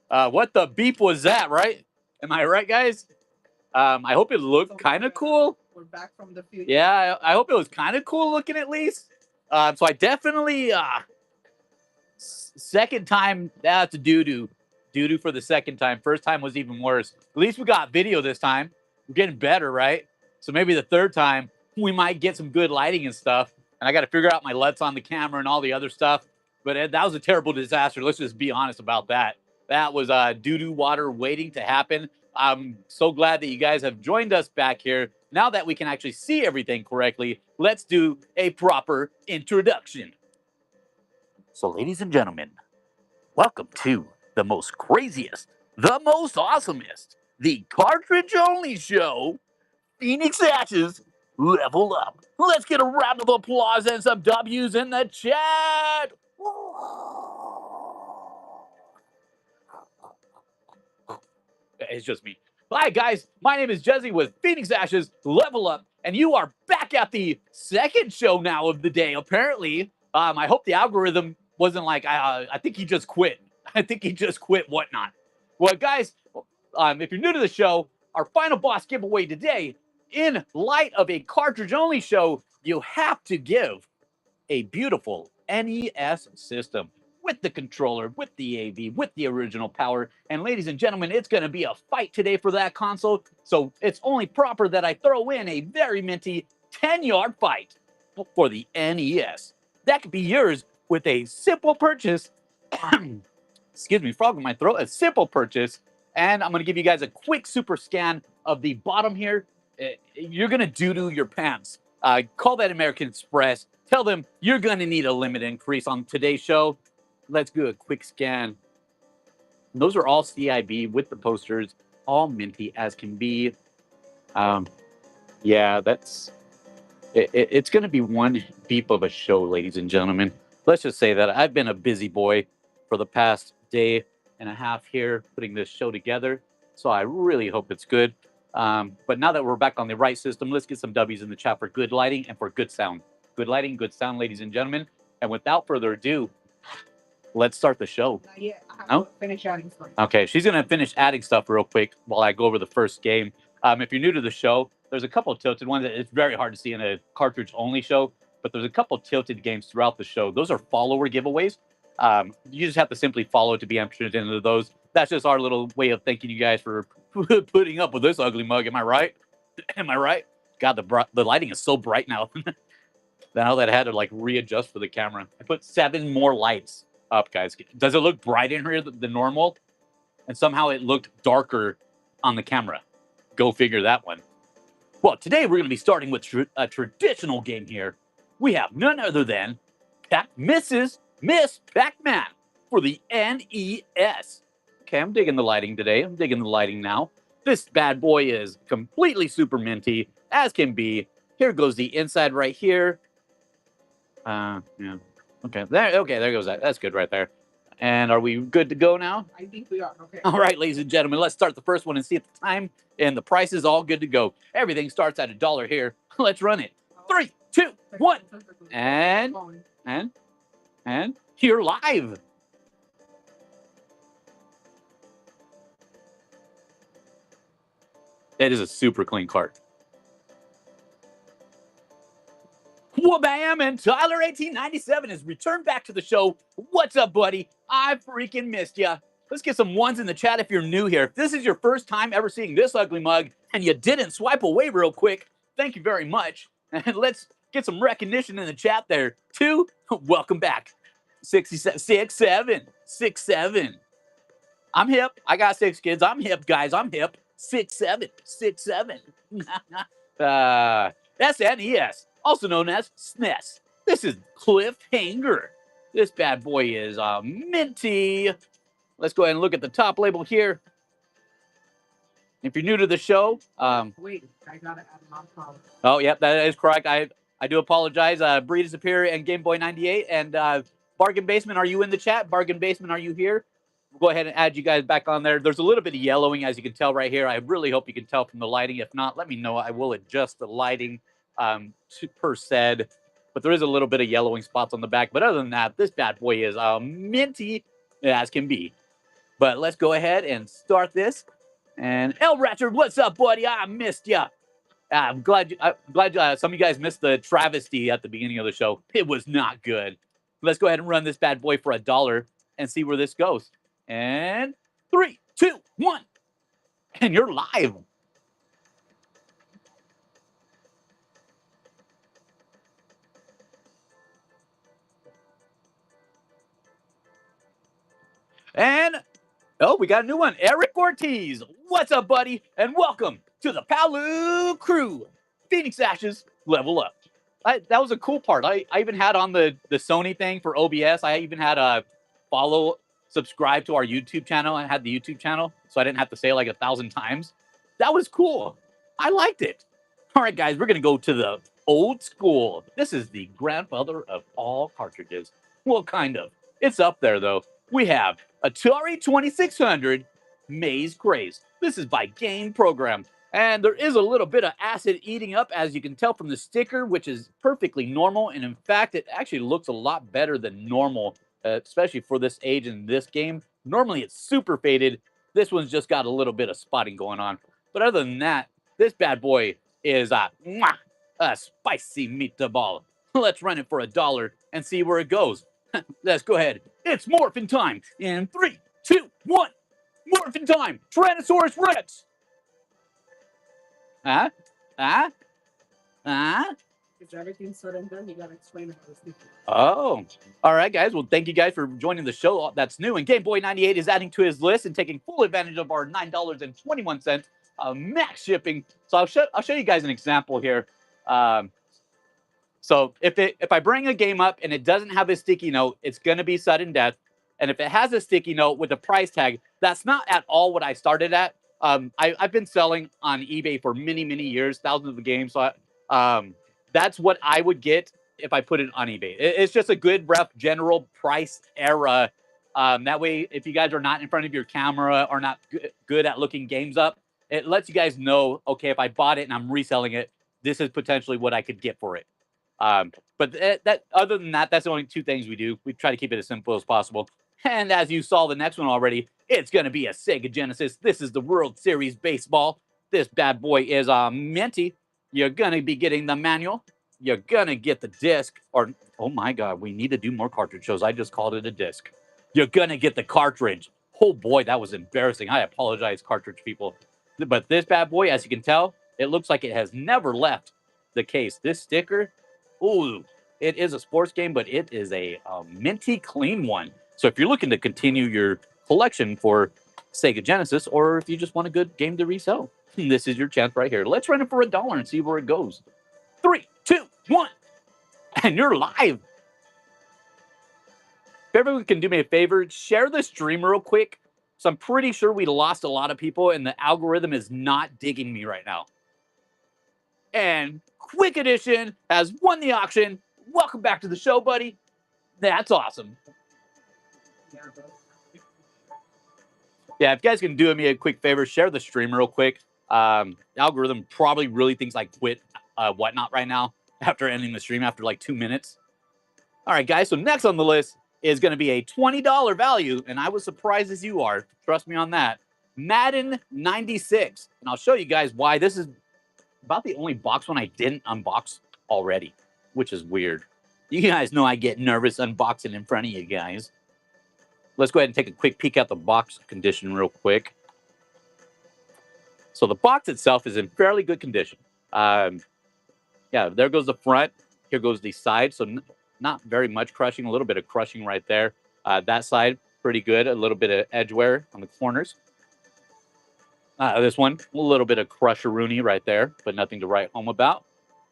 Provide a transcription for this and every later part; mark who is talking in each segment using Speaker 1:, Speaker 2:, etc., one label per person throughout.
Speaker 1: What the beep was that, right? Am I right, guys? I hope it looked kind of cool.
Speaker 2: We're back from the future.
Speaker 1: Yeah, I hope it was kind of cool looking at least. So I definitely second time that's a doo-doo. Doo-doo for the second time. First time was even worse. At least we got video this time. We're getting better, right? So maybe the third time we might get some good lighting and stuff. And I got to figure out my LUTs on the camera and all the other stuff. But that was a terrible disaster. Let's just be honest about that. That was doo-doo water waiting to happen. I'm so glad that you guys have joined us back here. Now that we can actually see everything correctly, let's do a proper introduction. So, ladies and gentlemen, welcome to the most craziest, the most awesomest, the cartridge only show, Phoenix Ashes Level Up. Let's get a round of applause and some W's in the chat. It's just me. Hi, guys. My name is Jesse with Phoenix Ashes Level Up, and you are back at the second show now of the day, apparently. I hope the algorithm wasn't like, I think he just quit. I think he just quit whatnot. Well, guys, if you're new to the show, our final boss giveaway today, in light of a cartridge-only show, you have to give a beautiful NES system with the controller, with the AV, with the original power. And ladies and gentlemen, it's going to be a fight today for that console. So it's only proper that I throw in a very minty 10-yard fight for the NES. That could be yours with a simple purchase. Excuse me, frog in my throat. A simple purchase. And I'm going to give you guys a quick super scan of the bottom here. You're going to doo-doo your pants. Call that American Express. Tell them you're going to need a limit increase on today's show. Let's do a quick scan. Those are all CIB with the posters, all minty as can be. Yeah, it's going to be one beep of a show, ladies and gentlemen. Let's just say that I've been a busy boy for the past day and a half here putting this show together. So I really hope it's good. But now that we're back on the right system, let's get some W's in the chat for good lighting and for good sound. Good lighting, good sound, ladies and gentlemen. And without further ado, let's start the show.
Speaker 2: Not yet. I have to finish adding stuff.
Speaker 1: Okay, she's going to finish adding stuff real quick while I go over the first game. If you're new to the show, there's a couple of tilted ones. It's very hard to see in a cartridge-only show, but there's a couple of tilted games throughout the show. Those are follower giveaways. You just have to simply follow to be entered into those. That's just our little way of thanking you guys for putting up with this ugly mug. Am I right? Am I right? God, the lighting is so bright now. Now that I had to like readjust for the camera. I put 7 more lights up, guys. Does it look bright in here than normal? And somehow it looked darker on the camera. Go figure that one. Well, today we're going to be starting with a traditional game here. We have none other than Miss Pac-Man for the NES. Okay, I'm digging the lighting today. I'm digging the lighting now. This bad boy is completely super minty, as can be. Here goes the inside right here. Yeah. Okay, there goes that. That's good right there. And are we good to go now?
Speaker 2: I think we are. Okay.
Speaker 1: All right, ladies and gentlemen, let's start the first one and see if the time and the price is all good to go. Everything starts at $1 here. Let's run it. 3, 2, 1. And you're live. That is a super clean cart. Wha-bam, and Tyler1897 has returned back to the show. What's up, buddy? I freaking missed ya. Let's get some ones in the chat if you're new here. If this is your first time ever seeing this ugly mug and you didn't swipe away real quick, thank you very much. And let's get some recognition in the chat there. 2, welcome back. 67, 6, 7. I'm hip. I got 6 kids. I'm hip, guys. I'm hip. 6, 7. SNES. Also known as SNES. This is Cliffhanger. This bad boy is minty. Let's go ahead and look at the top label here. If you're new to the show,
Speaker 2: wait, I gotta add non-power.
Speaker 1: Oh, yep, that is correct. I do apologize. Breed Superior and Game Boy 98 and Bargain Basement. Are you in the chat? Bargain Basement, are you here? We'll go ahead and add you guys back on there. There's a little bit of yellowing, as you can tell right here. I really hope you can tell from the lighting. If not, let me know. I will adjust the lighting per said, but there is a little bit of yellowing spots on the back. But other than that, this bad boy is minty as can be. But let's go ahead and start this. And El Ratcher, what's up, buddy? I missed ya. I'm glad some of you guys missed the travesty at the beginning of the show. It was not good. Let's go ahead and run this bad boy for $1 and see where this goes. And 3, 2, 1. And you're live. And, oh, we got a new one. Eric Ortiz. What's up, buddy? And welcome to the Palu crew. Phoenix Ashes, level up. That was a cool part. I even had on the Sony thing for OBS. I even had a subscribe to our YouTube channel. I had the YouTube channel, so I didn't have to say it like 1,000 times. That was cool. I liked it. All right, guys, we're going to go to the old school. This is the grandfather of all cartridges. Well, kind of. It's up there, though. We have Atari 2600 Maze Craze. This is by Game Program. And there is a little bit of acid eating up, as you can tell from the sticker, which is perfectly normal. And in fact, it actually looks a lot better than normal, especially for this age in this game. Normally, it's super faded. This one's just got a little bit of spotting going on. But other than that, this bad boy is a spicy meatball. Let's run it for $1 and see where it goes. Let's go ahead. It's morphin' time. In 3, 2, 1. Morphin' time. Tyrannosaurus Rex.
Speaker 2: Is everything said and done? You gotta explain how this thing.
Speaker 1: Oh, all right, guys. Well, thank you guys for joining the show. That's new. And Game Boy 98 is adding to his list and taking full advantage of our $9.21 max shipping. So I'll show you guys an example here. So if I bring a game up and it doesn't have a sticky note, it's going to be sudden death. And if it has a sticky note with a price tag, that's not at all what I started at. I've been selling on eBay for many, many years, thousands of games. So that's what I would get if I put it on eBay. It's just a good, rough, general price era. That way, if you guys are not in front of your camera or not good at looking games up, it lets you guys know, okay, if I bought it and I'm reselling it, this is potentially what I could get for it. But that other than that, that's the only two things we do. We try to keep it as simple as possible. And as you saw the next one already, it's going to be a Sega Genesis. This is the World Series Baseball. This bad boy is minty. You're going to be getting the manual. You're going to get the disc. Or, oh my God, we need to do more cartridge shows. I just called it a disc. You're going to get the cartridge. Oh boy, that was embarrassing. I apologize, cartridge people. But this bad boy, as you can tell, it looks like it has never left the case. This sticker, ooh, it is a sports game, but it is a minty clean one. So if you're looking to continue your collection for Sega Genesis, or if you just want a good game to resell, this is your chance right here. Let's run it for $1 and see where it goes. 3, 2, 1, and you're live. If everyone can do me a favor, share the stream real quick. So I'm pretty sure we lost a lot of people, and the algorithm is not digging me right now. And Quick Edition has won the auction. Welcome back to the show, buddy. That's awesome. Yeah, if you guys can do me a quick favor, share the stream real quick. The algorithm probably really thinks I quit whatnot right now after ending the stream after like 2 minutes. All right, guys. So next on the list is going to be a $20 value, and I was surprised as you are. Trust me on that. Madden 96, and I'll show you guys why. This is about the only box one I didn't unbox already, which is weird. You guys know I get nervous unboxing in front of you guys. Let's go ahead and take a quick peek at the box condition real quick. So the box itself is in fairly good condition. Yeah, there goes the front. Here goes the side. So not very much crushing, a little bit of crushing right there. That side, pretty good. A little bit of edge wear on the corners. This one, a little bit of crusher-rooney right there, but nothing to write home about.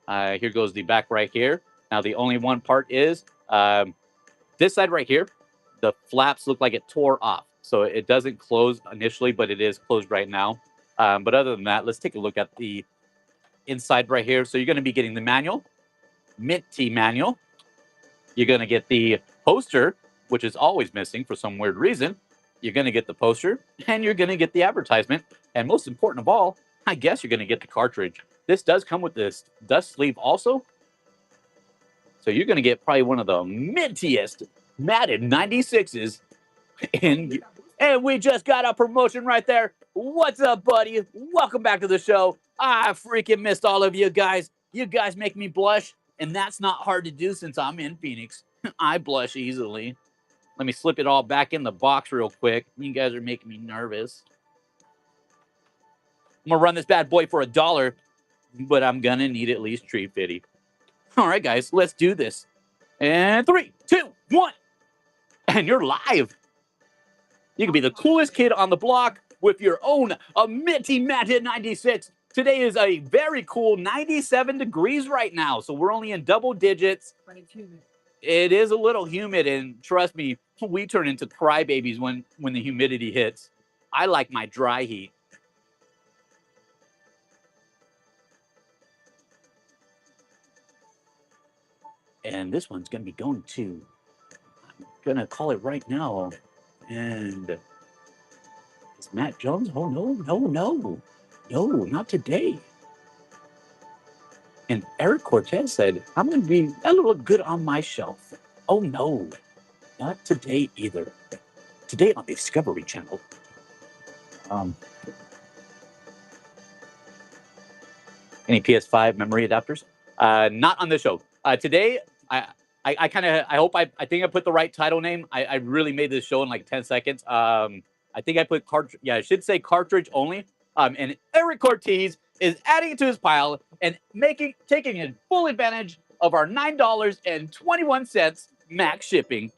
Speaker 1: Here goes the back right here. Now, the only one part is this side right here. The flaps look like it tore off. So it doesn't close initially, but it is closed right now. But other than that, let's take a look at the inside right here. So you're going to be getting the manual, minty manual. You're going to get the poster, which is always missing for some weird reason. You're going to get the poster, and you're going to get the advertisement. And most important of all, I guess you're going to get the cartridge. This does come with this dust sleeve also. So you're going to get probably one of the mintiest Madden 96s in And we just got a promotion right there. What's up, buddy? Welcome back to the show. I freaking missed all of you guys. You guys make me blush, and that's not hard to do since I'm in Phoenix. I blush easily. Let me slip it all back in the box real quick. You guys are making me nervous. I'm gonna run this bad boy for $1, but I'm gonna need at least treat 50. All right, guys, let's do this. And 3, 2, 1. And you're live. You can be the coolest kid on the block with your own Minty Manta 96. Today is a very cool 97 degrees right now, so we're only in double digits.
Speaker 2: But it's humid.
Speaker 1: It is a little humid, and trust me, we turn into crybabies when the humidity hits. I like my dry heat. And this one's going to be going to, I'm going to call it right now. And it's Matt Jones. Oh, no, not today. And Eric Cortez said, I'm going to be a little good on my shelf. Oh, no, not today either. Today on the Discovery Channel. Any PS5 memory adapters? Not on the show. Today, I think I put the right title name. I really made this show in like 10 seconds. I think I put cartridge. Yeah, I should say cartridge only. And Eric Cortez is adding it to his pile and taking full advantage of our $9.21 max shipping.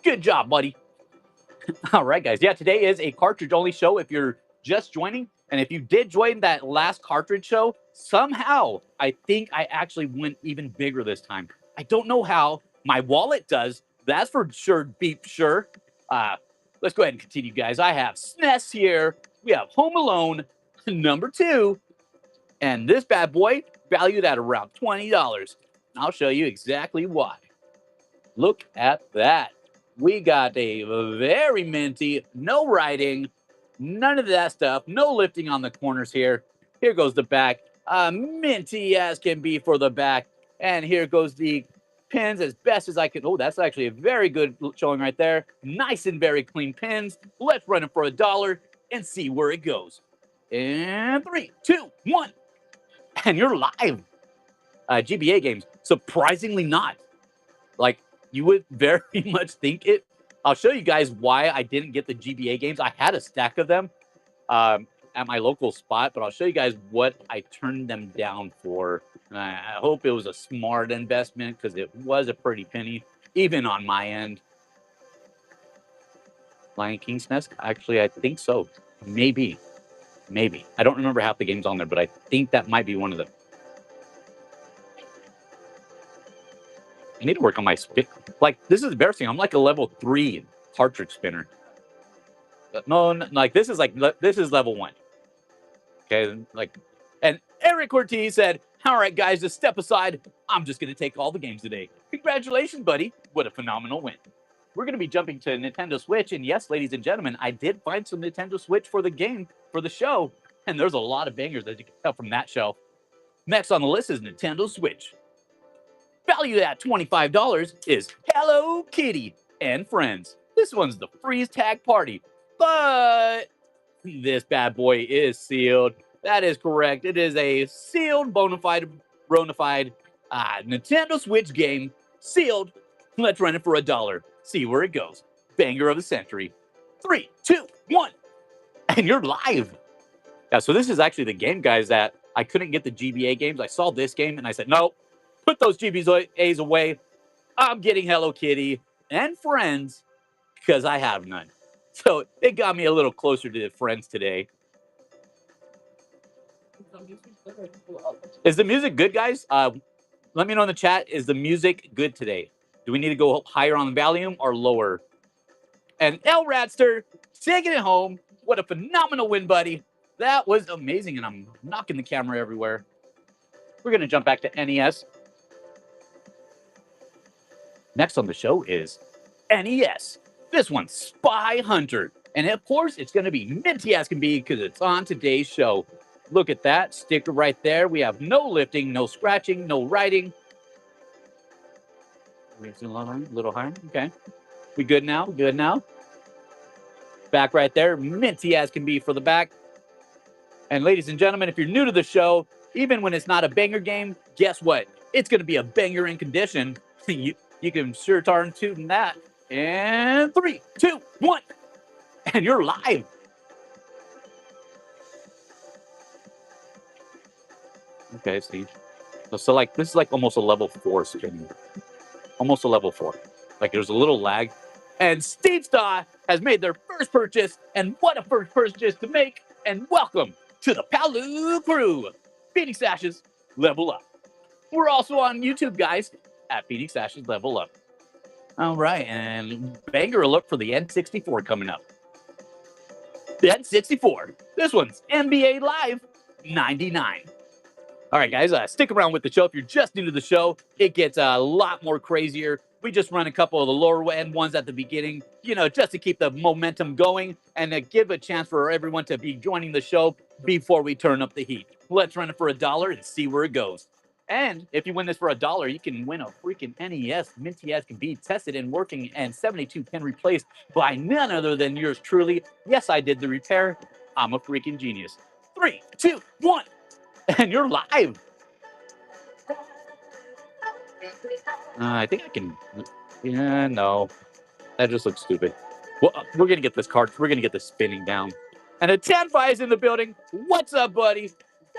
Speaker 1: Good job, buddy. All right, guys. Yeah, today is a cartridge only show if you're just joining. And if you did join that last cartridge show, somehow I think I actually went even bigger this time. I don't know how. My wallet does. That's for sure. Beep sure. Let's go ahead and continue, guys. I have SNES here. We have Home Alone number 2. And this bad boy valued at around $20. I'll show you exactly why. Look at that. We got a very minty, no writing, none of that stuff, no lifting on the corners here. Here goes the back, minty as can be for the back. And here goes the pins as best as I can. Oh, that's actually a very good showing right there. Nice and very clean pins. Let's run it for $1 and see where it goes. And 3, 2, 1. And you're live. GBA games, surprisingly not. Like, you would very much think it. I'll show you guys why I didn't get the GBA games. I had a stack of them at my local spot, but I'll show you guys what I turned them down for. I hope it was a smart investment because it was a pretty penny, even on my end. Lion King's Nest? Actually, I think so. Maybe. I don't remember half the games on there, but I think that might be one of them. I need to work on my spin. Like, this is embarrassing. I'm like a level 3 cartridge spinner. No, like this is level 1. Okay, like, and Eric Ortiz said, "All right, guys, just step aside. I'm just gonna take all the games today. Congratulations, buddy! What a phenomenal win." We're gonna be jumping to Nintendo Switch, and yes, ladies and gentlemen, I did find some Nintendo Switch for the show, and there's a lot of bangers that you can tell from that shelf. Next on the list is Nintendo Switch. Valued at $25 is Hello Kitty and Friends. This one's the freeze tag party, but this bad boy is sealed. That is correct. It is a sealed, bona fide Nintendo Switch game. Sealed. Let's run it for $1. See where it goes. Banger of the century. 3, 2, 1. And you're live. Yeah, so this is actually the game, guys, that I couldn't get the GBA games. I saw this game and I said, no. Put those GBAs away. I'm getting Hello Kitty and Friends because I have none. So it got me a little closer to Friends today. Is the music good, guys? Let me know in the chat. Is the music good today? Do we need to go higher on the volume or lower? And El Ratster taking it home. What a phenomenal win, buddy. That was amazing. And I'm knocking the camera everywhere. We're going to jump back to NES. Next on the show is NES. This one's Spy Hunter. And of course, it's going to be minty as can be because it's on today's show. Look at that sticker right there. We have no lifting, no scratching, no writing. A little higher. Okay. We good now? Good now? back right there, minty as can be for the back. And ladies and gentlemen, if you're new to the show, even when it's not a banger game, guess what? It's going to be a banger in condition. you can sure darn tune that. And 3, 2, 1, and you're live. Okay, Steve. So like this is like almost a level 4 spinning. Almost a level 4. Like there's a little lag. And Steve Star has made their first purchase. And what a first purchase to make. And welcome to the Palu crew. Phoenix Ashes, level up. We're also on YouTube, guys, at Phoenix Ashes Level Up. All right, and banger alert for the N64 coming up. The N64. This one's NBA Live 99. All right, guys, stick around with the show. If you're just new to the show, it gets a lot more crazier. We just run a couple of the lower end ones at the beginning, just to keep the momentum going and to give a chance for everyone to be joining the show before we turn up the heat. Let's run it for $1 and see where it goes. And if you win this for $1, you can win a freaking NES minty as can be, tested and working, and 72-pin replaced by none other than yours truly. Yes, I did the repair. I'm a freaking genius. 3, 2, 1, and you're live. I think I can. Yeah, no, that just looks stupid. Well, we're gonna get this card. We're gonna get this spinning down. And a 10-5 is in the building. What's up, buddy?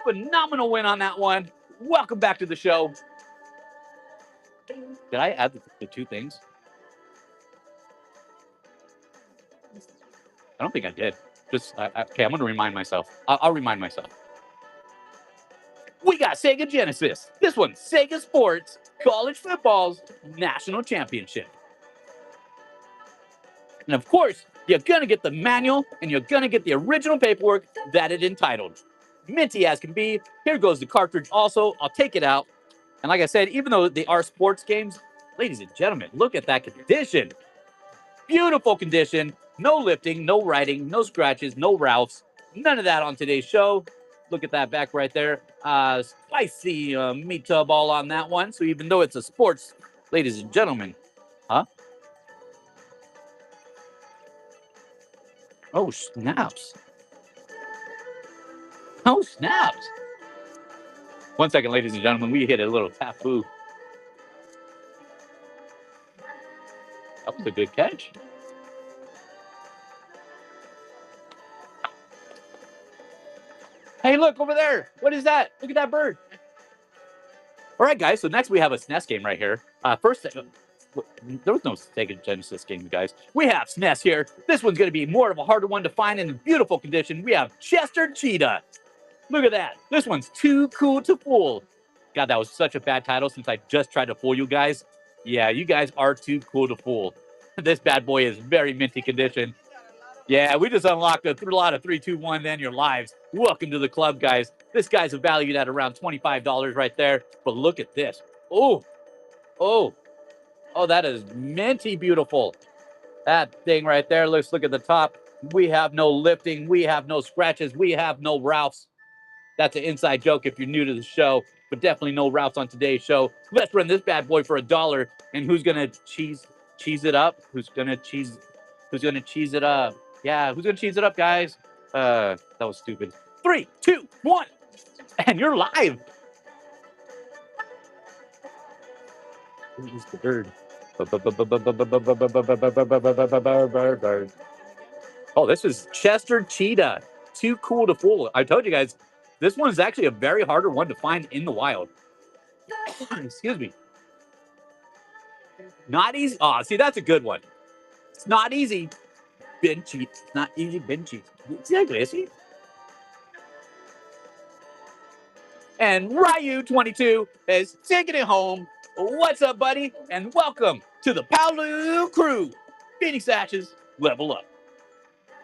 Speaker 1: Phenomenal win on that one. Welcome back to the show. Did I add the 2 things? I don't think I did. Okay, I'm going to remind myself. I'll remind myself. We got Sega Genesis. This one's Sega Sports College Football's National Championship. And of course, you're going to get the manual and you're going to get the original paperwork that it entitled. Minty as can be. Here goes the cartridge also. I'll take it out. And like I said, even though they are sports games, ladies and gentlemen, look at that condition. Beautiful condition. No lifting, no writing, no scratches, no Ralphs. None of that on today's show. Look at that back right there. Spicy meat tub all on that one. So even though it's a sports, ladies and gentlemen, oh, snaps. Oh, snaps. 1 second, ladies and gentlemen. We hit a little tapu. That was a good catch. Hey, look over there. What is that? Look at that bird. All right, guys. So next we have a SNES game right here. First, there was no Sega Genesis game, guys. We have SNES here. This one's going to be more of a harder one to find in beautiful condition. We have Chester Cheetah. Look at that. This one's Too Cool to Fool. God, that was such a bad title since I just tried to fool you guys. Yeah, you guys are too cool to fool. This bad boy is very minty condition. Yeah, we just unlocked a lot of 3, 2, 1, then your lives. Welcome to the club, guys. This guy's valued at around $25 right there. But look at this. Oh, that is minty beautiful. That thing right there. Let's look at the top. We have no lifting. We have no scratches. We have no Ralphs. That's an inside joke if you're new to the show, but definitely no Ralphs on today's show. Let's run this bad boy for $1. And who's gonna cheese it up? Who's gonna cheese it up? Yeah, who's gonna cheese it up, guys? That was stupid. 3, 2, 1, and you're live. Who is the bird? Oh, this is Chester Cheetah. Too Cool to Fool. I told you guys, this one is actually a very harder one to find in the wild. Excuse me. Not easy. Oh, see, that's a good one. It's not easy. Bin cheat. It's not easy. Bin cheat. Exactly. See? And Ryu22 is taking it home. What's up, buddy? And welcome to the Palu crew. Phoenix Ashes, level up.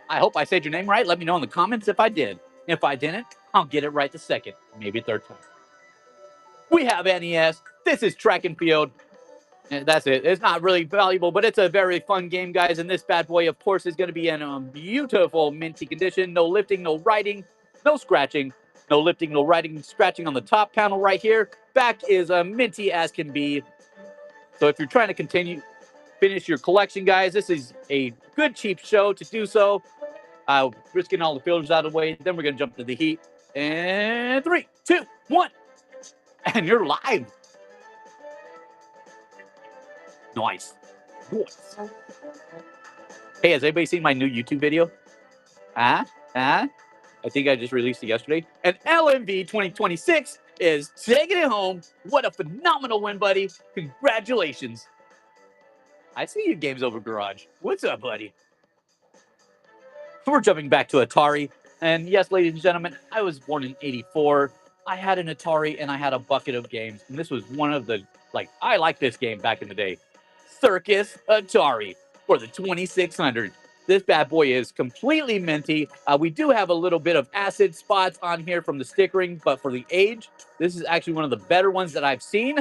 Speaker 1: I hope I said your name right. Let me know in the comments if I did. If I didn't, I'll get it right the second, maybe third time. We have NES. This is track and field. And that's it. It's not really valuable, but it's a very fun game, guys. And this bad boy, of course, is going to be in a beautiful minty condition. No lifting, no writing, no scratching. No lifting, no writing, scratching on the top panel right here. Back is minty as can be. So if you're trying to continue finish your collection, guys. This is a good, cheap show to do so. Just getting all the filters out of the way. Then we're going to jump to the heat. And 3, 2, 1. And you're live. Nice. Nice. Hey, has anybody seen my new YouTube video? I think I just released it yesterday. And LMV 2026 is taking it home. What a phenomenal win, buddy. Congratulations. I see you, Games Over Garage. What's up, buddy? We're jumping back to Atari. And yes, ladies and gentlemen, I was born in 84. I had an Atari and I had a bucket of games. And this was one of the, I like this game back in the day. Circus Atari for the 2600. This bad boy is completely minty. We do have a little bit of acid spots on here from the stickering, but for the age, this is actually one of the better ones that I've seen.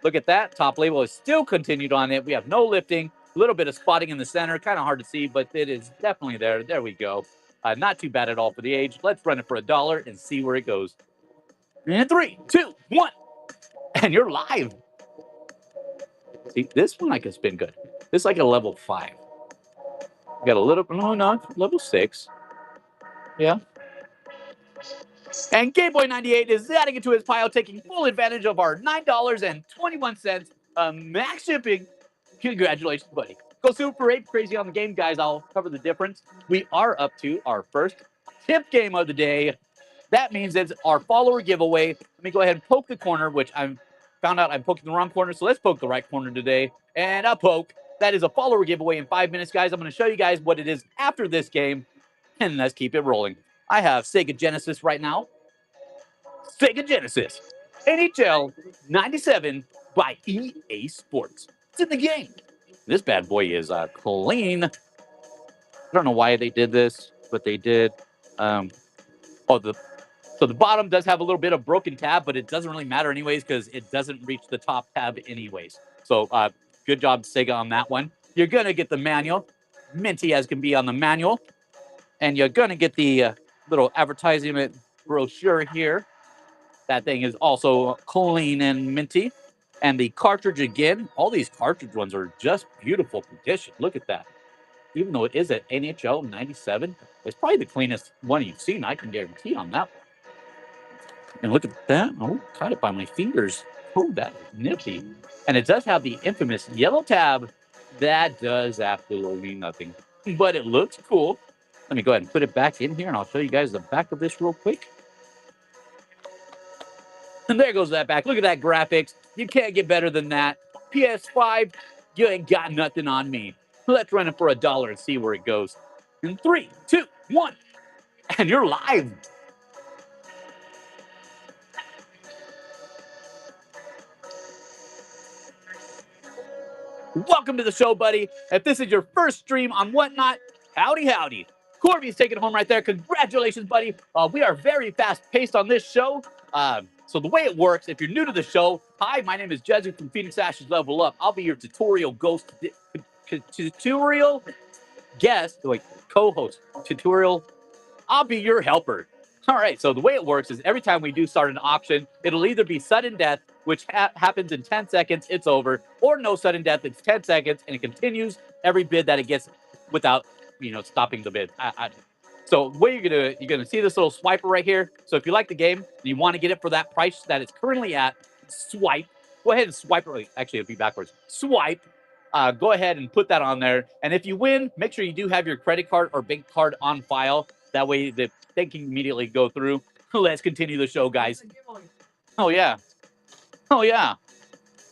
Speaker 1: Look at that. Top label is still continued on it. We have no lifting. A little bit of spotting in the center. Kind of hard to see, but it is definitely there. There we go. Not too bad at all for the age. Let's run it for $1 and see where it goes. And 3, 2, 1. And you're live. See, this one I can spin good. This is like a level 5. Got a little, no, level 6. Yeah. And Game Boy 98 is adding it to his pile, taking full advantage of our $9.21 max shipping. Congratulations, buddy. Go super ape crazy on the game, guys. I'll cover the difference. We are up to our first tip game of the day. That means it's our follower giveaway. Let me go ahead and poke the corner, which I found out I'm poking the wrong corner. So let's poke the right corner today. And a poke. That is a follower giveaway in 5 minutes, guys. I'm going to show you guys what it is after this game. And let's keep it rolling. I have Sega Genesis right now. Sega Genesis. NHL 97 by EA Sports. It's in the game. This bad boy is clean. I don't know why they did this, but they did. So the bottom does have a little bit of broken tab, but it doesn't really matter anyways because it doesn't reach the top tab anyways. So good job, Sega, on that one. You're going to get the manual, minty as can be on the manual. And you're going to get the little advertisement brochure here. That thing is also clean and minty. And the cartridge again, all these cartridge ones are just beautiful condition. Look at that. Even though it is an NHL 97, it's probably the cleanest one you've seen. I can guarantee on that one. And look at that. Oh, caught it by my fingers. Oh, that's nifty. And it does have the infamous yellow tab. That does absolutely nothing. But it looks cool. Let me go ahead and put it back in here, and I'll show you guys the back of this real quick. And there goes that back. Look at that graphics. You can't get better than that. PS5, you ain't got nothing on me. Let's run it for $1 and see where it goes. In 3, 2, 1. And you're live. Welcome to the show, buddy. If this is your first stream on Whatnot, howdy, howdy. Corby's taking it home right there. Congratulations, buddy. We are very fast-paced on this show. So the way it works, if you're new to the show, hi, my name is Jezzy from Phoenix Ashes Level Up. I'll be your tutorial ghost, tutorial guest, co-host, tutorial. I'll be your helper. All right, so the way it works is every time we do start an auction, it'll either be sudden death, which happens in 10 seconds, it's over, or no sudden death, it's 10 seconds, and it continues every bid that it gets without, stopping the bid. So what you're gonna see this little swiper right here. So if you like the game and you want to get it for that price that it's currently at, swipe. Go ahead and swipe. Actually, it'll be backwards. Swipe. Go ahead and put that on there. And if you win, make sure you do have your credit card or bank card on file. That way they can immediately go through. Let's continue the show, guys. Oh yeah. Oh yeah.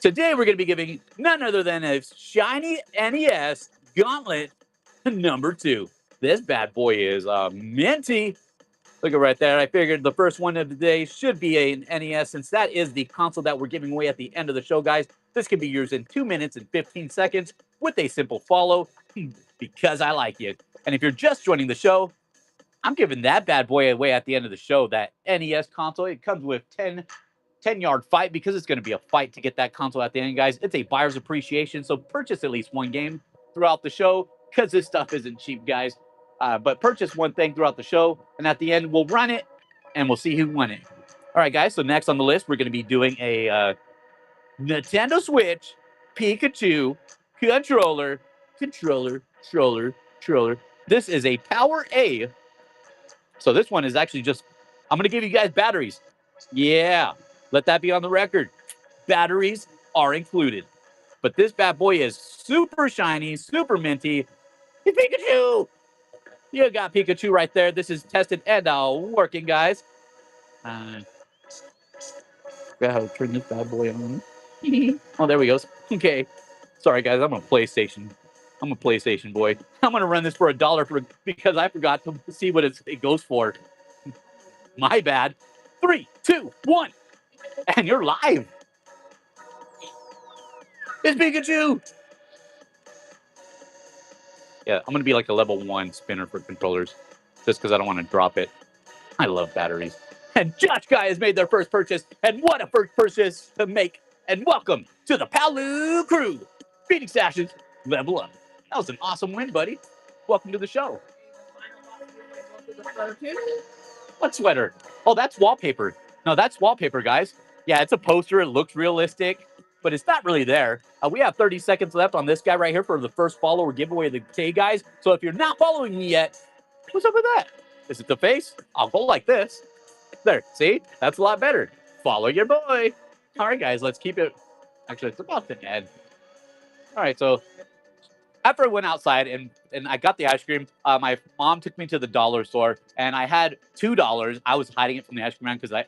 Speaker 1: Today we're gonna be giving none other than a shiny NES Gauntlet number 2. This bad boy is minty. Look at right there. I figured the first one of the day should be an NES, since that is the console that we're giving away at the end of the show, guys. This can be yours in 2 minutes and 15 seconds with a simple follow, because I like it. And if you're just joining the show, I'm giving that bad boy away at the end of the show, that NES console. It comes with 10-yard fight, because it's going to be a fight to get that console at the end, guys. It's a buyer's appreciation, so purchase at least one game throughout the show, because this stuff isn't cheap, guys. But purchase one thing throughout the show, and at the end, we'll run it, and we'll see who won it. All right, guys, so next on the list, we're going to be doing a Nintendo Switch Pikachu controller. This is a Power A. So this one is actually just, I'm going to give you guys batteries. Yeah, let that be on the record. Batteries are included. But this bad boy is super shiny, super minty. It's Pikachu! You got Pikachu right there. This is tested and working, guys. Gotta turn this bad boy on. Oh, there we go. Okay. Sorry, guys. I'm a PlayStation boy. I'm gonna run this for $1 because I forgot to see what it goes for. My bad. 3, 2, 1, and you're live. It's Pikachu. Yeah, I'm gonna be like a level 1 spinner for controllers, just because I don't want to drop it. I love batteries. And Josh Guy has made their first purchase, and what a first purchase to make! And welcome to the Palu crew. Phoenix Ashes, level up. That was an awesome win, buddy. Welcome to the show. What sweater? Oh, that's wallpaper. No, that's wallpaper, guys. Yeah, it's a poster. It looks realistic, but it's not really there. We have 30 seconds left on this guy right here for the first follower giveaway of the day, guys. So if you're not following me yet, what's up with that? Is it the face? I'll go like this. There, see? That's a lot better. Follow your boy. All right, guys, let's keep it. Actually, it's about to end. All right, so after I went outside and I got the ice cream, my mom took me to the dollar store, and I had $2. I was hiding it from the ice cream man because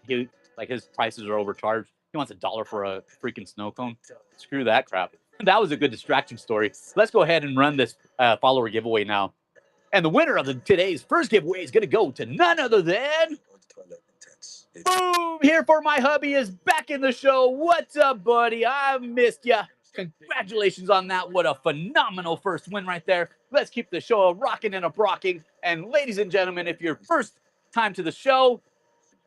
Speaker 1: his prices are overcharged. He wants $1 for a freaking snow cone. Screw that crap. That was a good distraction story. Let's go ahead and run this follower giveaway now. And the winner of today's first giveaway is going to go to none other than... Boom! Here for my hubby is back in the show. What's up, buddy? I missed ya. Congratulations on that. What a phenomenal first win right there. Let's keep the show rocking and a brocking. And ladies and gentlemen, if you're first time to the show,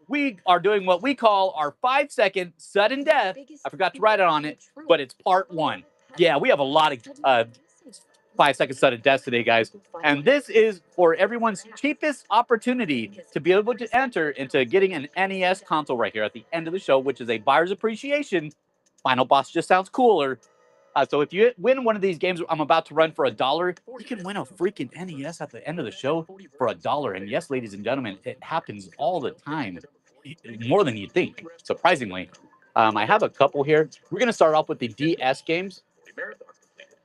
Speaker 1: we are doing what we call our 5-second sudden death. I forgot to write it on it, but it's part 1. Yeah, we have a lot of 5-second sudden deaths today, guys. And this is for everyone's cheapest opportunity to be able to enter into getting an NES console right here at the end of the show, which is a buyer's appreciation. Final boss just sounds cooler. So if you win one of these games I'm about to run for $1, you can win a freaking NES at the end of the show for $1. And yes, ladies and gentlemen, it happens all the time, more than you think, surprisingly. I have a couple here. We're going to start off with the DS games,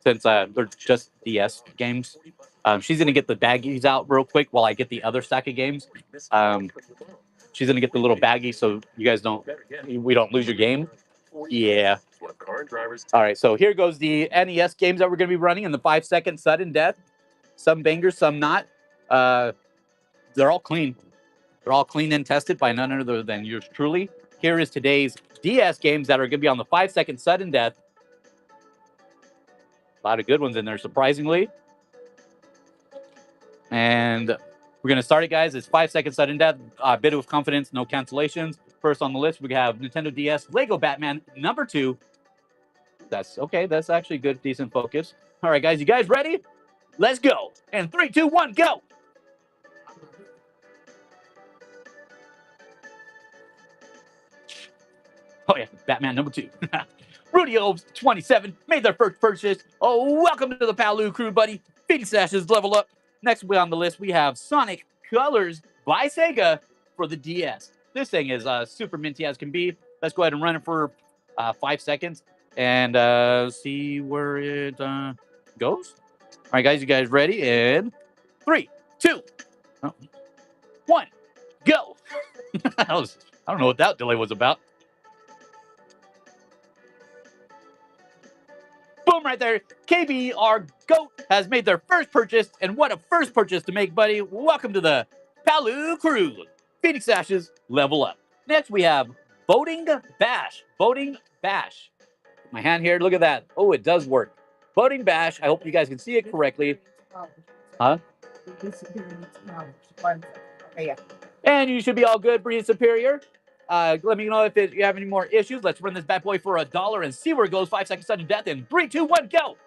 Speaker 1: since they're just DS games. She's going to get the baggies out real quick while I get the other stack of games. She's going to get the little baggie so you guys we don't lose your game. Yeah. All right, so here goes the NES games that we're going to be running in the 5-second sudden death. Some bangers, some not. They're all clean. They're all clean and tested by none other than yours truly. Here is today's DS games that are going to be on the 5-second sudden death. A lot of good ones in there, surprisingly. And we're going to start it, guys. It's 5-second sudden death. Bid with confidence, no cancellations. First on the list, we have Nintendo DS Lego Batman number 2. That's okay. That's actually good, decent focus. All right, guys. You guys ready? Let's go. And 3, 2, 1, go. Oh, yeah. Batman number 2. Rudy Oves, 27, made their first purchase. Oh, welcome to the Palu crew, buddy. Phoenix Ashes, level up. Next on the list, we have Sonic Colors by Sega for the DS. This thing is super minty as can be. Let's go ahead and run it for 5 seconds and see where it goes. All right, guys, you guys ready? And 3, 2, 1, go. I don't know what that delay was about. Boom, right there. KBR GOAT has made their first purchase, and what a first purchase to make, buddy. Welcome to the Palu crew. Phoenix Ashes, level up. Next, we have Boating Bash. Boating Bash. My hand here, look at that. Oh, it does work. Boating Bash. I hope you guys can see it correctly. Huh?
Speaker 2: Okay, yeah.
Speaker 1: And you should be all good, Breed Superior. Let me know if you have any more issues. Let's run this bad boy for $1 and see where it goes. 5-second sudden death in 3, 2, 1, go.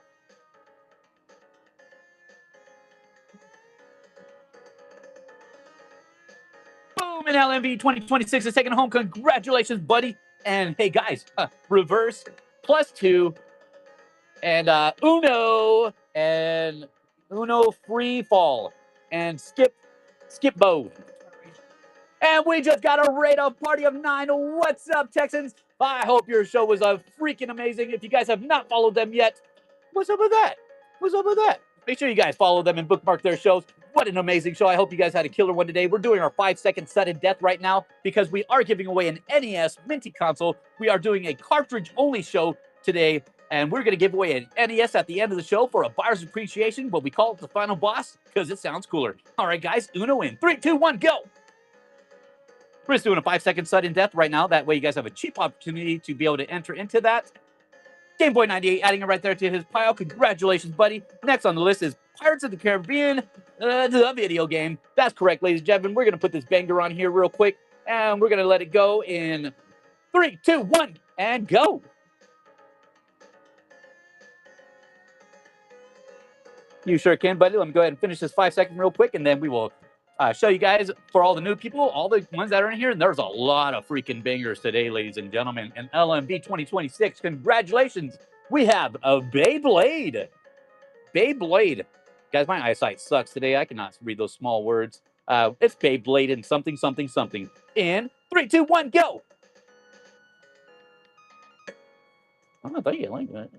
Speaker 1: Boom, and LMV 2026 is taking home. Congratulations, buddy. And hey, guys, reverse +2. and Uno, and Uno Free Fall, and Skip Bow. And we just got a rate of party of 9. What's up, Texans? I hope your show was freaking amazing. If you guys have not followed them yet, what's up with that? What's up with that? Make sure you guys follow them and bookmark their shows. What an amazing show. I hope you guys had a killer one today. We're doing our 5-second sudden death right now because we are giving away an NES Minty console. We are doing a cartridge-only show today, and we're going to give away an NES at the end of the show for a buyer's appreciation, but we call it the final boss because it sounds cooler. All right, guys, Uno in 3, 2, 1, go! We're just doing a 5-second sudden death right now. That way you guys have a cheap opportunity to be able to enter into that. Game Boy 98 adding it right there to his pile. Congratulations, buddy. Next on the list is Pirates of the Caribbean, the video game. That's correct, ladies and gentlemen. We're going to put this banger on here real quick, and we're going to let it go in 3, 2, 1, and go. You sure can, buddy. Let me go ahead and finish this 5-second real quick, and then we will show you guys, for all the new people, all the ones that are in here. And there's a lot of freaking bangers today, ladies and gentlemen. And LMB 2026, congratulations. We have a Beyblade. Beyblade. Guys, my eyesight sucks today. I cannot read those small words. It's Beyblade and something, something, something. In 3, 2, 1, go. Oh, I thought you liked that.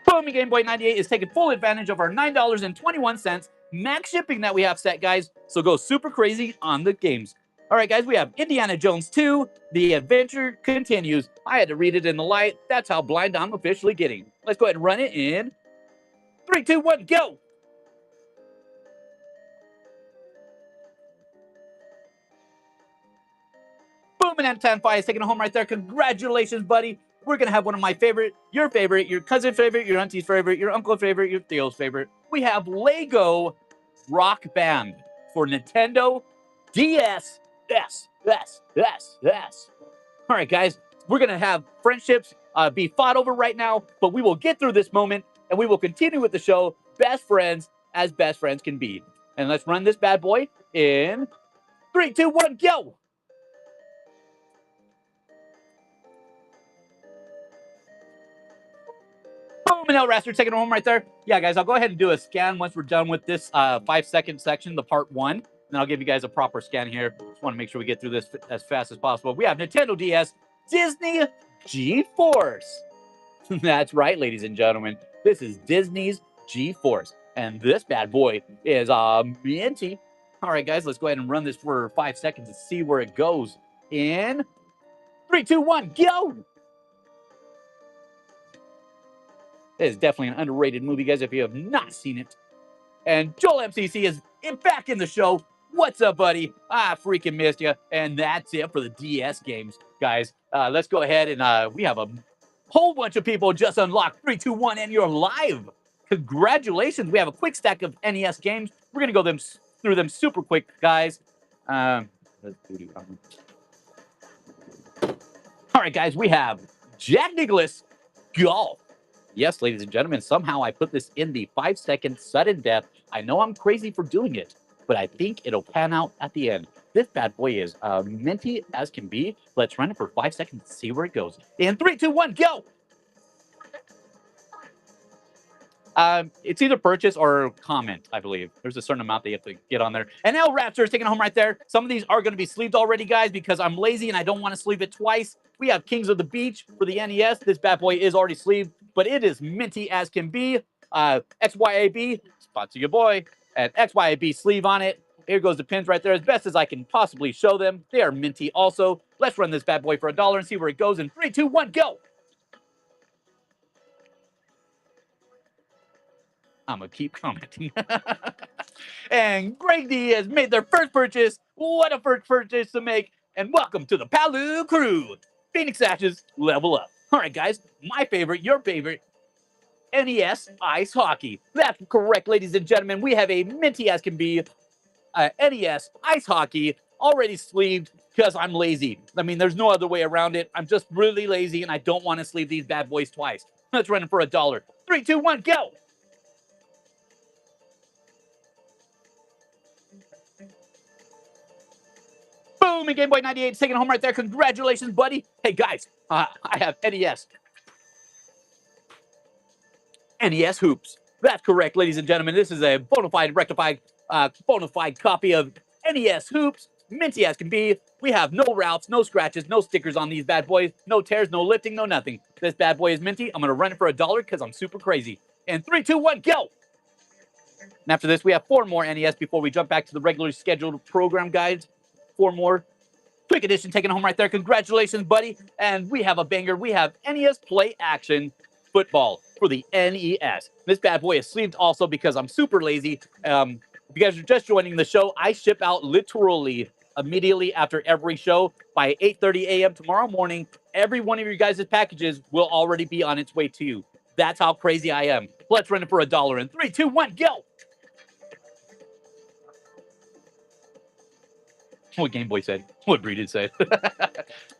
Speaker 1: Boom, Game Boy 98 is taking full advantage of our $9.21 max shipping that we have set, guys. So go super crazy on the games. All right, guys, we have Indiana Jones 2. The adventure continues. I had to read it in the light. That's how blind I'm officially getting. Let's go ahead and run it in 3, 2, 1, go. Boom, and Anton5 is taking it home right there. Congratulations, buddy. We're going to have one of my favorite, your cousin's favorite, your auntie's favorite, your uncle's favorite, your Theo's favorite. We have Lego Rock Band for Nintendo DS. Yes. All right, guys, we're going to have friendships be fought over right now, but we will get through this moment, and we will continue with the show, best friends as best friends can be. And let's run this bad boy in 3, 2, 1, go. Boom, and Raster taking it home right there. Yeah, guys, I'll go ahead and do a scan once we're done with this 5-second section, the part 1. And I'll give you guys a proper scan here. Just want to make sure we get through this as fast as possible. We have Nintendo DS, Disney G-Force. That's right, ladies and gentlemen. This is Disney's G-Force. And this bad boy is minty. All right, guys, let's go ahead and run this for 5 seconds and see where it goes. In 3, 2, 1, go! It is definitely an underrated movie, guys, if you have not seen it. And Joel MCC is back in the show. What's up, buddy? I freaking missed you. And that's it for the DS games, guys. Let's go ahead and we have a whole bunch of people just unlocked 3, 2, 1, and you're live. Congratulations. We have a quick stack of NES games. We're going to go through them super quick, guys. All right, guys, we have Jack Nicklaus Golf. Yes, ladies and gentlemen, somehow I put this in the 5-second sudden death. I know I'm crazy for doing it, but I think it'll pan out at the end. This bad boy is minty as can be. Let's run it for 5 seconds and see where it goes. In 3, 2, 1, go! It's either purchase or comment, I believe. There's a certain amount that you have to get on there. And now Raptor is taking it home right there. Some of these are going to be sleeved already, guys, because I'm lazy and I don't want to sleeve it twice. We have Kings of the Beach for the NES. This bad boy is already sleeved, but it is minty as can be. XYAB, sponsor your boy, and XYAB sleeve on it. Here goes the pins right there, as best as I can possibly show them. They are minty also. Let's run this bad boy for $1 and see where it goes in 3, 2, 1, go! I'm going to keep commenting. And Greg D has made their first purchase. What a first purchase to make. And welcome to the Palu crew. Phoenix Ashes, level up. All right, guys, my favorite, your favorite, NES Ice Hockey. That's correct, ladies and gentlemen. We have a minty as can be NES Ice Hockey already sleeved because I'm lazy. I mean, there's no other way around it. I'm just really lazy and I don't want to sleeve these bad boys twice. Let's run it for $1. 3, 2, 1, go! Boom, and Game Boy 98 taking it home right there. Congratulations, buddy. Hey, guys, I have NES NES Hoops. That's correct, ladies and gentlemen. This is a bona fide, rectified, bona fide copy of NES Hoops. Minty as can be. We have no routes, no scratches, no stickers on these bad boys, no tears, no lifting, no nothing. This bad boy is minty. I'm going to run it for $1 because I'm super crazy. In 3, 2, 1, go! And after this, we have 4 more NES before we jump back to the regularly scheduled program guides. 4 more. Quick edition taking home right there. Congratulations, buddy. And we have a banger. We have NES Play Action Football for the NES. This bad boy is sleeved also because I'm super lazy. If you guys are just joining the show, I ship out literally immediately after every show. By 8:30 a.m. tomorrow morning, every one of your guys' packages will already be on its way to you. That's how crazy I am. Let's run it for $1 in 3, 2, 1, go! What Game Boy said. What Breeded said.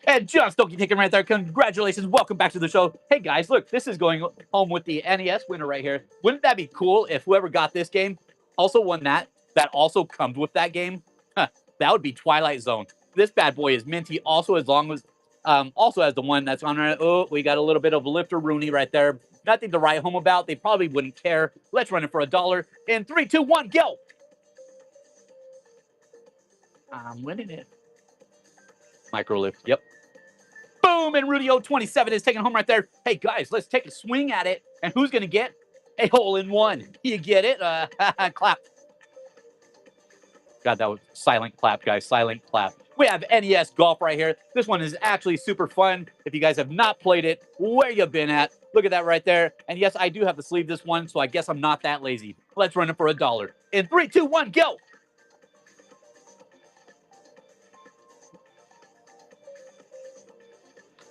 Speaker 1: And John Stokey taking right there. Congratulations. Welcome back to the show. Hey, guys, look, this is going home with the NES winner right here. Wouldn't that be cool if whoever got this game also won that also comes with that game? Huh, that would be Twilight Zone. This bad boy is minty also as long as also has the one that's on there. Oh, we got a little bit of Lifter Rooney right there. Nothing to write home about. They probably wouldn't care. Let's run it for $1 in 3, 2, 1, go! I'm winning it. Micro lift. Yep. Boom! And Rudy O27 is taking home right there. Hey, guys, let's take a swing at it. And who's going to get a hole-in-one? You get it? Clap. God, that was silent clap, guys. Silent clap. We have NES Golf right here. This one is actually super fun. If you guys have not played it, where you been at? Look at that right there. And yes, I do have to sleeve this one, so I guess I'm not that lazy. Let's run it for $1. In 3, 2, 1, go!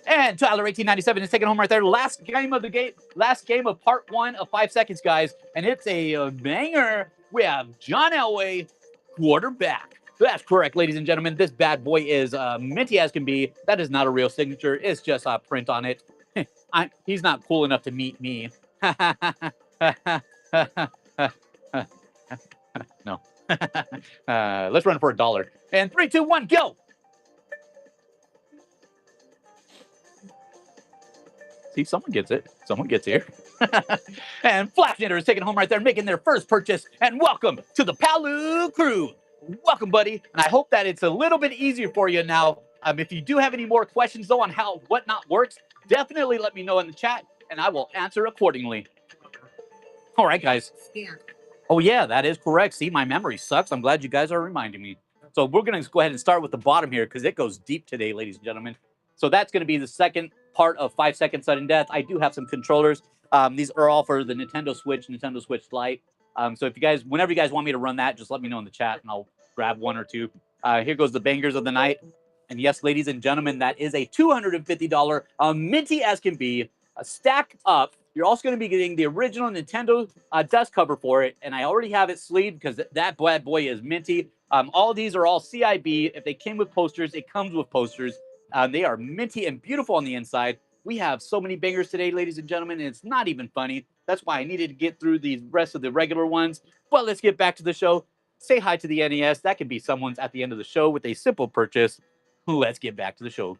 Speaker 1: And Tyler 1897 is taking home right there. Last game of the game, last game of part 1 of 5 seconds, guys. And it's a banger. We have John Elway, quarterback. That's correct, ladies and gentlemen. This bad boy is minty as can be. That is not a real signature. It's just a print on it. He's not cool enough to meet me. No. Let's run for $1. And 3, 2, 1, go! See, someone gets it. Someone gets here. And Flash Knitter is taking home right there, making their first purchase. And welcome to the Palu crew. Welcome, buddy. And I hope that it's a little bit easier for you now. If you do have any more questions, though, on how whatnot works, definitely let me know in the chat, and I will answer accordingly. All right, guys.
Speaker 2: Scan.
Speaker 1: Oh, yeah, that is correct. See, my memory sucks. I'm glad you guys are reminding me. So we're going to go ahead and start with the bottom here because it goes deep today, ladies and gentlemen. So that's going to be the second part of 5 Second Sudden Death. I do have some controllers. These are all for the Nintendo Switch Lite. So if you guys, whenever you guys want me to run that, just let me know in the chat and I'll grab 1 or 2. Here goes the bangers of the night. And yes, ladies and gentlemen, that is a $250 minty as can be, stacked up. You're also going to be getting the original Nintendo dust cover for it. And I already have it sleeved because that bad boy is minty. All of these are all CIB. If they came with posters, it comes with posters. They are minty and beautiful on the inside. We have so many bangers today, ladies and gentlemen, and it's not even funny. That's why I needed to get through the rest of the regular ones. But let's get back to the show. Say hi to the NES. That could be someone's at the end of the show with a simple purchase. Let's get back to the show.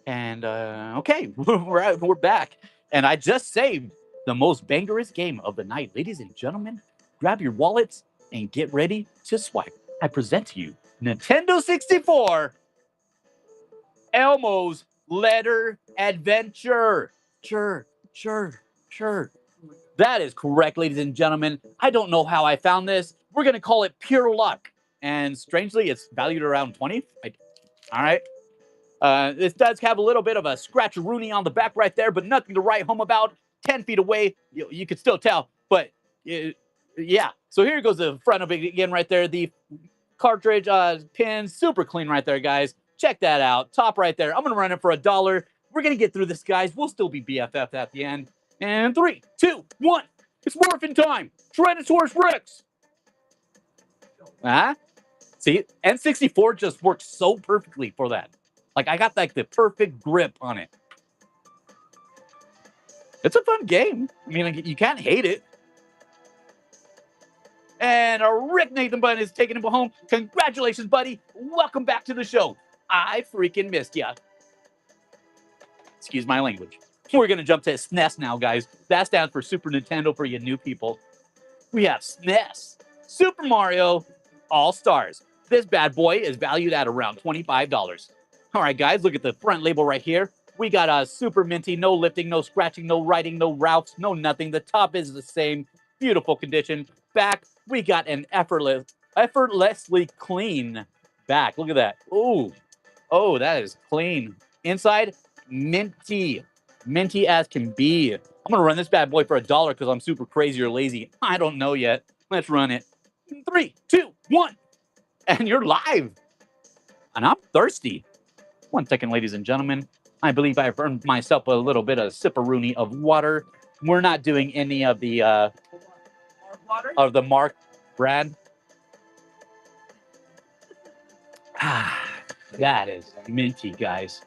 Speaker 1: And, okay, we're back. And I just saved the most bangerous game of the night. Ladies and gentlemen, grab your wallets and get ready to swipe. I present to you Nintendo 64 Elmo's Letter Adventure. Sure. That is correct, ladies and gentlemen. I don't know how I found this. We're going to call it pure luck. And strangely, it's valued around 20. All right. This does have a little bit of a scratch-a-rooney on the back right there, but nothing to write home about. 10 feet away, you could still tell. But, yeah. So here goes the front of it again right there. The cartridge pin, super clean right there, guys. Check that out. Top right there. I'm going to run it for $1. We're going to get through this, guys. We'll still be BFF at the end. And 3, 2, 1. It's morphin' time. Tyrannosaurus Rex. See, N64 just works so perfectly for that. Like, I got, like, the perfect grip on it. It's a fun game. I mean, like, you can't hate it. And Rick Nathan Bunn is taking him home. Congratulations, buddy. Welcome back to the show. I freaking missed ya. Excuse my language. We're going to jump to SNES now, guys. That stands for Super Nintendo for you new people. We have SNES, Super Mario All-Stars. This bad boy is valued at around $25. All right, guys, look at the front label right here. We got a super minty, no lifting, no scratching, no writing, no routes, no nothing. The top is the same, beautiful condition. Back, we got an effortlessly clean back. Look at that. Ooh, oh, that is clean. Inside, minty as can be. I'm gonna run this bad boy for $1 because I'm super crazy or lazy. I don't know yet. Let's run it. 3, 2, 1, and you're live. And I'm thirsty. 1 second, ladies and gentlemen. I believe I've earned myself a little bit of sipperoonie of water. We're not doing any of the Mark brand. That is minty, guys.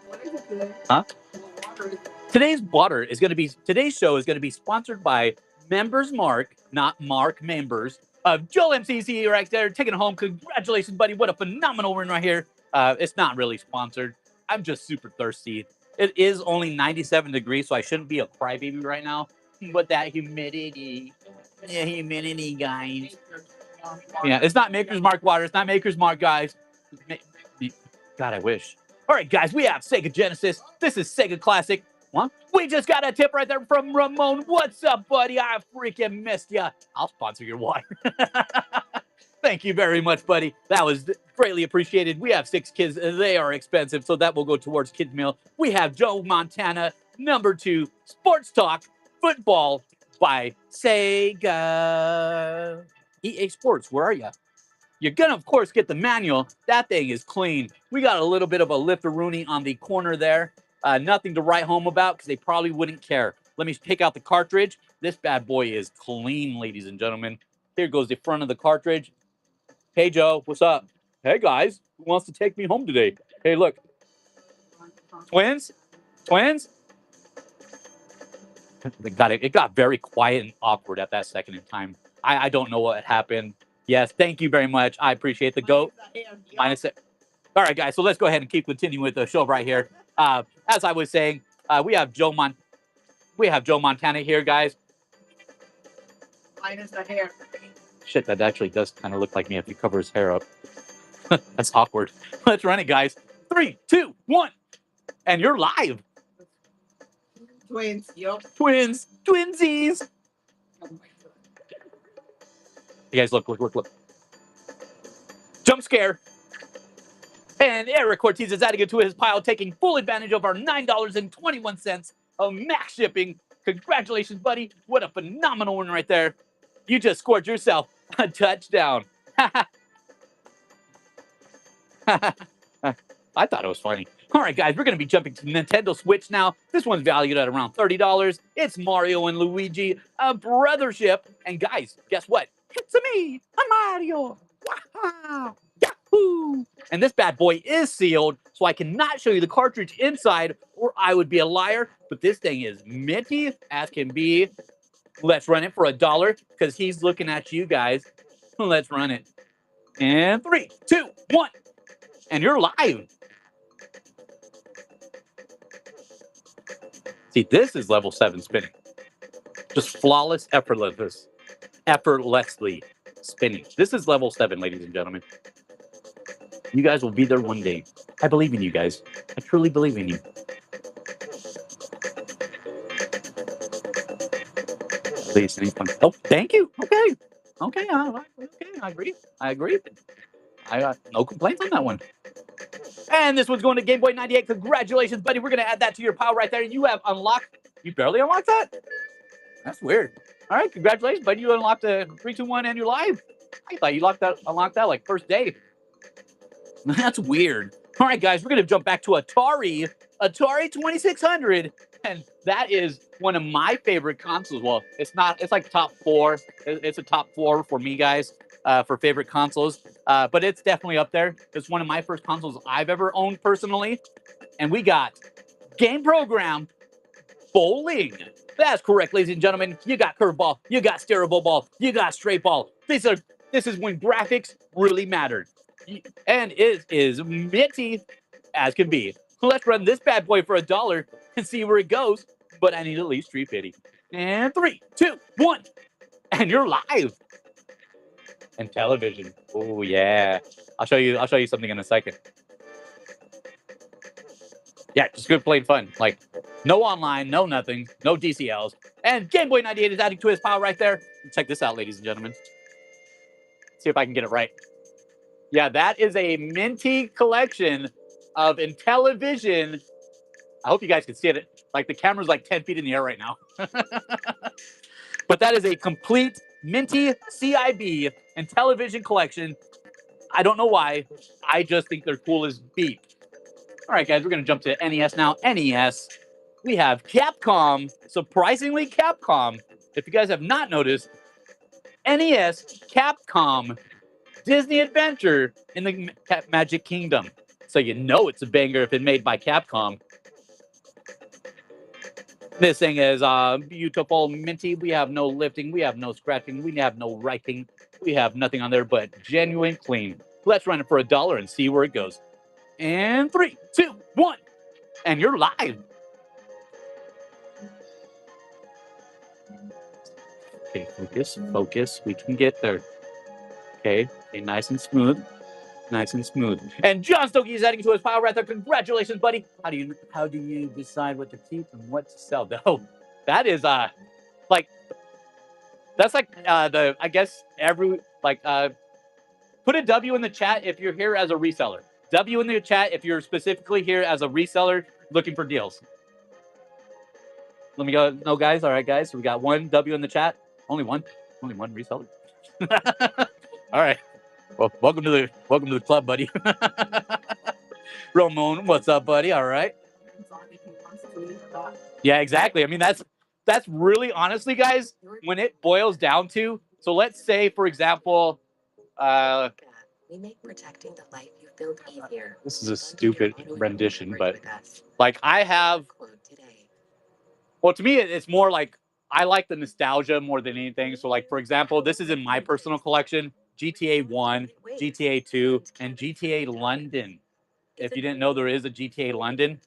Speaker 2: What is it today?
Speaker 1: Huh?
Speaker 2: What water is it?
Speaker 1: Today's show is going to be sponsored by Members Mark, not Mark Members. Joel MCC right there, taking it home. Congratulations, buddy. What a phenomenal win right here. It's not really sponsored. I'm just super thirsty. It is only 97 degrees, so I shouldn't be a crybaby right now. But that humidity. Yeah, humidity, guys. Yeah, it's not Maker's Mark water. It's not Maker's Mark, guys. God, I wish. All right, guys, we have Sega Genesis. This is Sega Classic. What? We just got a tip right there from Ramon. What's up, buddy? I freaking missed ya. I'll sponsor your water. Thank you very much, buddy. That was greatly appreciated. We have 6 kids. They are expensive, so that will go towards kids' meal. We have Joe Montana, number 2, Sports Talk, Football by Sega. EA Sports, where are you? You're going to, of course, get the manual. That thing is clean. We got a little bit of a lifter-rooney on the corner there. Nothing to write home about because they probably wouldn't care. Let me take out the cartridge. This bad boy is clean, ladies and gentlemen. Here goes the front of the cartridge. Hey, Joe, what's up? Hey, guys, who wants to take me home today? Hey, look. Twins? Twins? It got very quiet and awkward at that second in time. I don't know what happened. Yes, thank you very much. I appreciate the goat. Minus it. All right, guys, so let's go ahead and keep continuing with the show right here. As I was saying, we have Joe Montana here, guys.
Speaker 2: Minus the hair.
Speaker 1: Shit, that actually does kind of look like me if you cover his hair up. That's awkward. Let's run it, guys. 3, 2, 1, and you're live.
Speaker 2: Twins. Yup.
Speaker 1: Twins. Twinsies.
Speaker 2: Oh my God.
Speaker 1: You guys, look. Jump scare. And Eric Ortiz is adding it to his pile, taking full advantage of our $9.21 of max shipping. Congratulations, buddy. What a phenomenal one right there. You just scored yourself a touchdown. I thought it was funny. All right, guys, we're going to be jumping to Nintendo Switch now. This one's valued at around $30. It's Mario and Luigi, a brothership. And guys, guess what? It's me, I'm Mario. Wow. Yahoo! And this bad boy is sealed, so I cannot show you the cartridge inside, or I would be a liar. But this thing is minty as can be. Let's run it for $1 because he's looking at you guys. Let's run it. And 3, 2, 1. And you're live. See, this is level 7 spinning. Just flawless, effortlessly spinning. This is level 7, ladies and gentlemen. You guys will be there one day. I believe in you guys. I truly believe in you. Please, any fun? Oh, thank you. Okay. I agree. I got no complaints on that one. And this one's going to Game Boy 98. Congratulations, buddy. We're going to add that to your pile right there. You have unlocked. You barely unlocked that? That's weird. All right. Congratulations, buddy. You unlocked a 3, 2, 1 and you're live. I thought you unlocked that like first day. That's weird. All right, guys. We're going to jump back to Atari 2600. And that is one of my favorite consoles. Well, it's like top 4. It's a top 4 for me, guys, for favorite consoles. But it's definitely up there. It's one of my first consoles I've ever owned personally. And we got game program bowling. That's correct, ladies and gentlemen. You got curveball, you got steerable ball, you got straight ball. This is when graphics really mattered. And it is minty as can be. Let's run this bad boy for $1 and see where it goes. But I need at least 350. And 3, 2, 1. And you're live. And television. Oh yeah. I'll show you something in a second. Yeah, just good plain fun. Like no online, no nothing, no DCLs. And Game Boy 98 is adding to his pile right there. Check this out, ladies and gentlemen. See if I can get it right. Yeah, that is a minty collection of Intellivision. I hope you guys can see it. Like the camera's like 10 feet in the air right now. But that is a complete minty CIB Intellivision collection. I don't know why. I just think they're cool as beef. All right, guys, we're going to jump to NES now. NES, we have Capcom. Surprisingly, Capcom. If you guys have not noticed, NES, Capcom, Disney Adventure in the Magic Kingdom. So you know it's a banger if it's made by Capcom. This thing is beautiful, minty. We have no lifting. We have no scratching. We have no writing. We have nothing on there but genuine clean. Let's run it for $1 and see where it goes. And 3, 2, 1. And you're live. Okay, focus. We can get there. Okay, nice and smooth. Nice and smooth. And John Stokey is adding to his pile right there. Congratulations, buddy. How do you decide what to keep and what to sell? Oh, that is like that's like I guess put a W in the chat if you're here as a reseller. W in the chat if you're specifically here as a reseller looking for deals. Let me go. No, guys. All right, guys. So we got one W in the chat. Only one reseller. All right. Well, welcome to the club, buddy. Ramon, what's up, buddy? All right. Yeah, exactly. I mean, that's really honestly, guys, when it boils down to. So let's say, for example,
Speaker 3: we make protecting the life you build easier.
Speaker 1: This is a stupid rendition, but like I have. Well, to me, it's more like I like the nostalgia more than anything. So, like for example, this is in my personal collection. GTA 1, GTA 2, and GTA London. If you didn't know, there is a GTA London.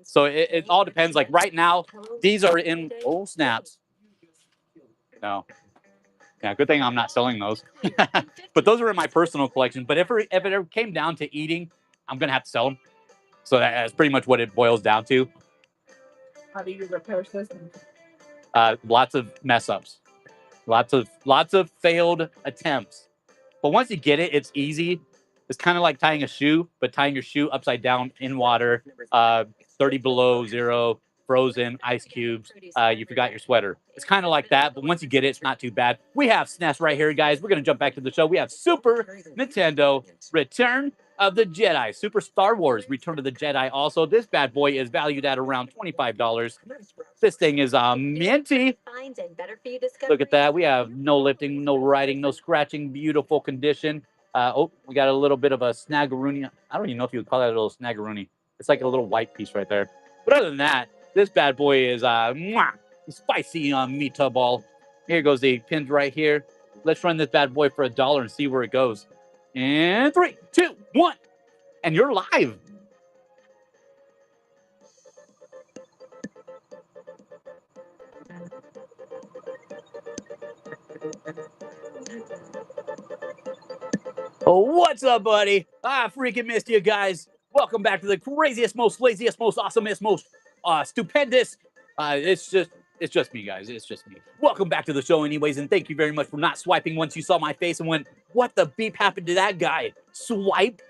Speaker 1: So it all depends. Like right now, these are in, oh snaps. No. Yeah, good thing I'm not selling those. But those are in my personal collection. But if it ever came down to eating, I'm going to have to sell them. So that's pretty much what it boils down to.
Speaker 2: How do you repair systems?
Speaker 1: Lots of mess ups. Lots of failed attempts. But once you get it, it's easy. It's kind of like tying a shoe, but tying your shoe upside down in water, 30 below zero, frozen, ice cubes. You forgot your sweater. It's kind of like that, but once you get it, it's not too bad. We have SNES right here, guys. We're going to jump back to the show. We have Super Nintendo Return of the Jedi. Super Star Wars Return of the Jedi also. This bad boy is valued at around $25. This thing is minty. Look at that. We have no lifting, no writing, no scratching. Beautiful condition. We got a little bit of a snaggeroonie. I don't even know if you would call that a little snaggeroonie. It's like a little white piece right there. But other than that, this bad boy is spicy meatball. Here goes the pins right here. Let's run this bad boy for $1 and see where it goes. And 3, 2, 1. And you're live. Oh, what's up, buddy? I freaking missed you guys. Welcome back to the craziest, most laziest, most awesomest, most stupendous. It's just me, guys. It's just me. Welcome back to the show anyways, and thank you very much for not swiping once you saw my face and went, what the beep happened to that guy? Swipe?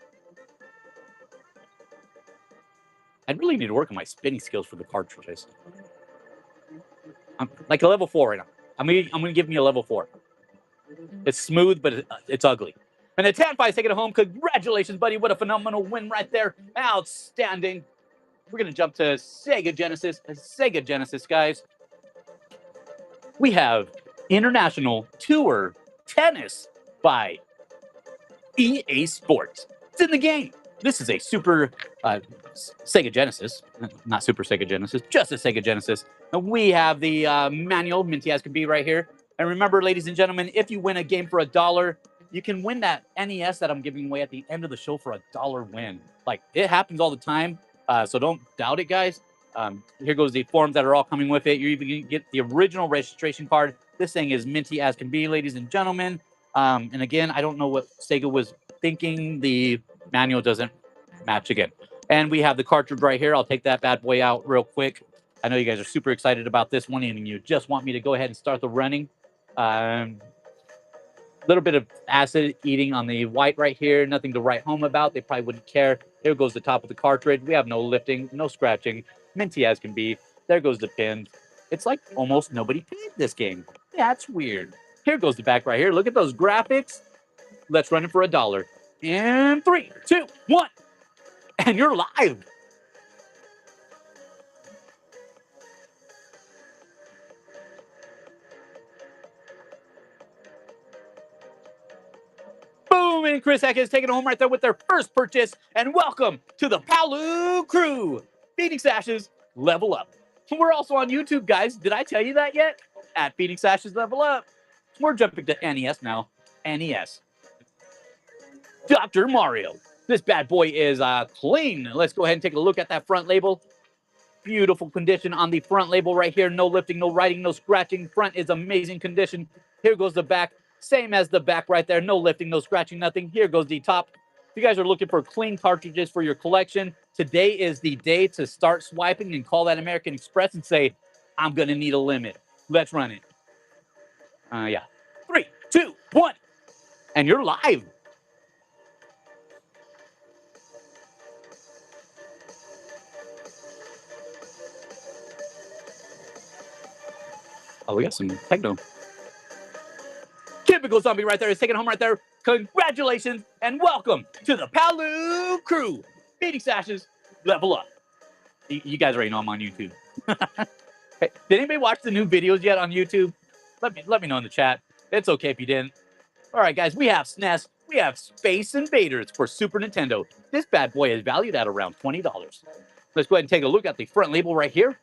Speaker 1: I really need to work on my spinning skills for the cartridges. I'm like a level 4 right now. I'm gonna give me a level 4. It's smooth, but it's ugly. And the Tan Fi's taking it home. Congratulations, buddy. What a phenomenal win right there. Outstanding. We're going to jump to Sega Genesis. Sega Genesis, guys. We have International Tour Tennis by EA Sports. It's in the game. This is a Super Sega Genesis. Not Super Sega Genesis, just a Sega Genesis. And we have the manual, minty as can be right here. And remember, ladies and gentlemen, if you win a game for $1, you can win that NES that I'm giving away at the end of the show for $1 win. Like, it happens all the time, so don't doubt it, guys. Here goes the forms that are all coming with it. You even get the original registration card. This thing is minty as can be, ladies and gentlemen. And again, I don't know what Sega was thinking. The manual doesn't match again. And we have the cartridge right here. I'll take that bad boy out real quick. I know you guys are super excited about this one, and you just want me to go ahead and start the running. Little bit of acid eating on the white right here. Nothing to write home about. They probably wouldn't care. There goes the top of the cartridge. We have no lifting, no scratching. Minty as can be. There goes the pins. It's like almost nobody paid this game. That's weird. Here goes the back right here. Look at those graphics. Let's run it for $1. And 3, 2, 1. And you're live. Boom! And Chris Heck is taking it home right there with their first purchase. And welcome to the Palu crew. Phoenix Ashes, level up. We're also on YouTube, guys. Did I tell you that yet? At Phoenix Ashes, level up. We're jumping to NES now. NES. Dr. Mario. This bad boy is clean. Let's go ahead and take a look at that front label. Beautiful condition on the front label right here. No lifting, no writing, no scratching. Front is amazing condition. Here goes the back. Same as the back right there. No lifting, no scratching, nothing. Here goes the top. If you guys are looking for clean cartridges for your collection, today is the day to start swiping and call that American Express and say, I'm going to need a limit. Let's run it. Yeah. 3, 2, 1. And you're live. Oh, we got some techno. Typical zombie right there is taking home right there. Congratulations and welcome to the Palu crew. Phoenix Ashes, level up. You guys already know I'm on YouTube. Hey, did anybody watch the new videos yet on YouTube? Let me know in the chat. It's okay if you didn't. All right, guys, we have SNES. We have Space Invaders for Super Nintendo. This bad boy is valued at around $20. Let's go ahead and take a look at the front label right here.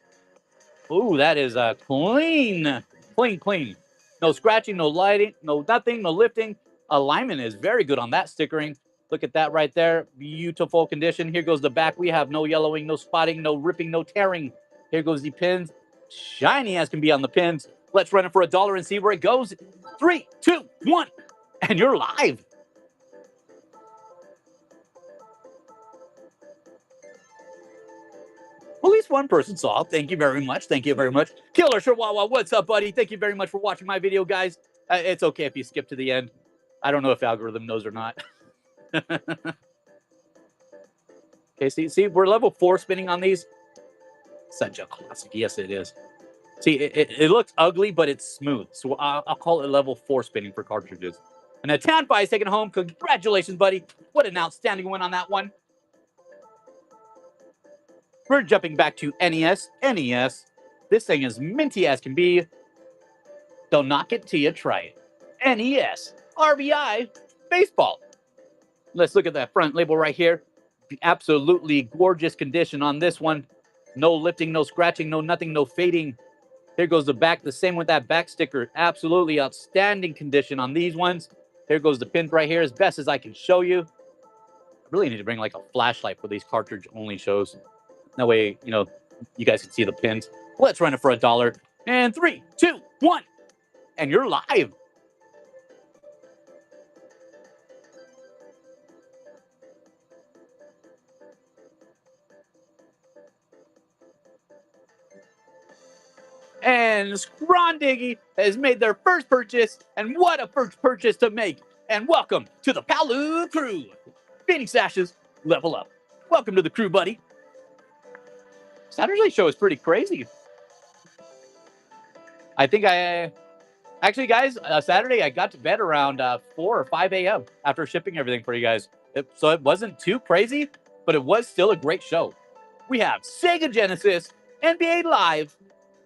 Speaker 1: Ooh, that is clean. Clean. No scratching, no lighting, no nothing, no lifting. Alignment is very good on that stickering. Look at that right there. Beautiful condition. Here goes the back. We have no yellowing, no spotting, no ripping, no tearing. Here goes the pins. Shiny as can be on the pins. Let's run it for $1 and see where it goes. 3, 2, 1. And you're live. Well, at least one person saw. Thank you very much. Thank you very much. Killer Chihuahua, what's up, buddy? Thank you very much for watching my video, guys. It's okay if you skip to the end. I don't know if algorithm knows or not. Okay, see, we're level 4 spinning on these. Such a classic. Yes, it is. See, it looks ugly, but it's smooth. So I'll call it level 4 spinning for cartridges. And the Tanfi is taking it home. Congratulations, buddy. What an outstanding win on that one. We're jumping back to NES. NES. This thing is minty as can be. Don't knock it till you try it. NES. RBI. Baseball. Let's look at that front label right here. Absolutely gorgeous condition on this one. No lifting, no scratching, no nothing, no fading. Here goes the back. The same with that back sticker. Absolutely outstanding condition on these ones. Here goes the pin right here as best as I can show you. I really need to bring like a flashlight for these cartridge only shows. That way, you know, you guys can see the pins. Let's run it for $1. And 3, 2, 1. And you're live. And Scrondiggy has made their first purchase. And what a first purchase to make. And welcome to the Palu crew. Phoenix Ashes, level up. Welcome to the crew, buddy. Saturday show is pretty crazy. I think actually, guys, Saturday I got to bed around 4 or 5 a.m. after shipping everything for you guys. So it wasn't too crazy, but it was still a great show. We have Sega Genesis NBA Live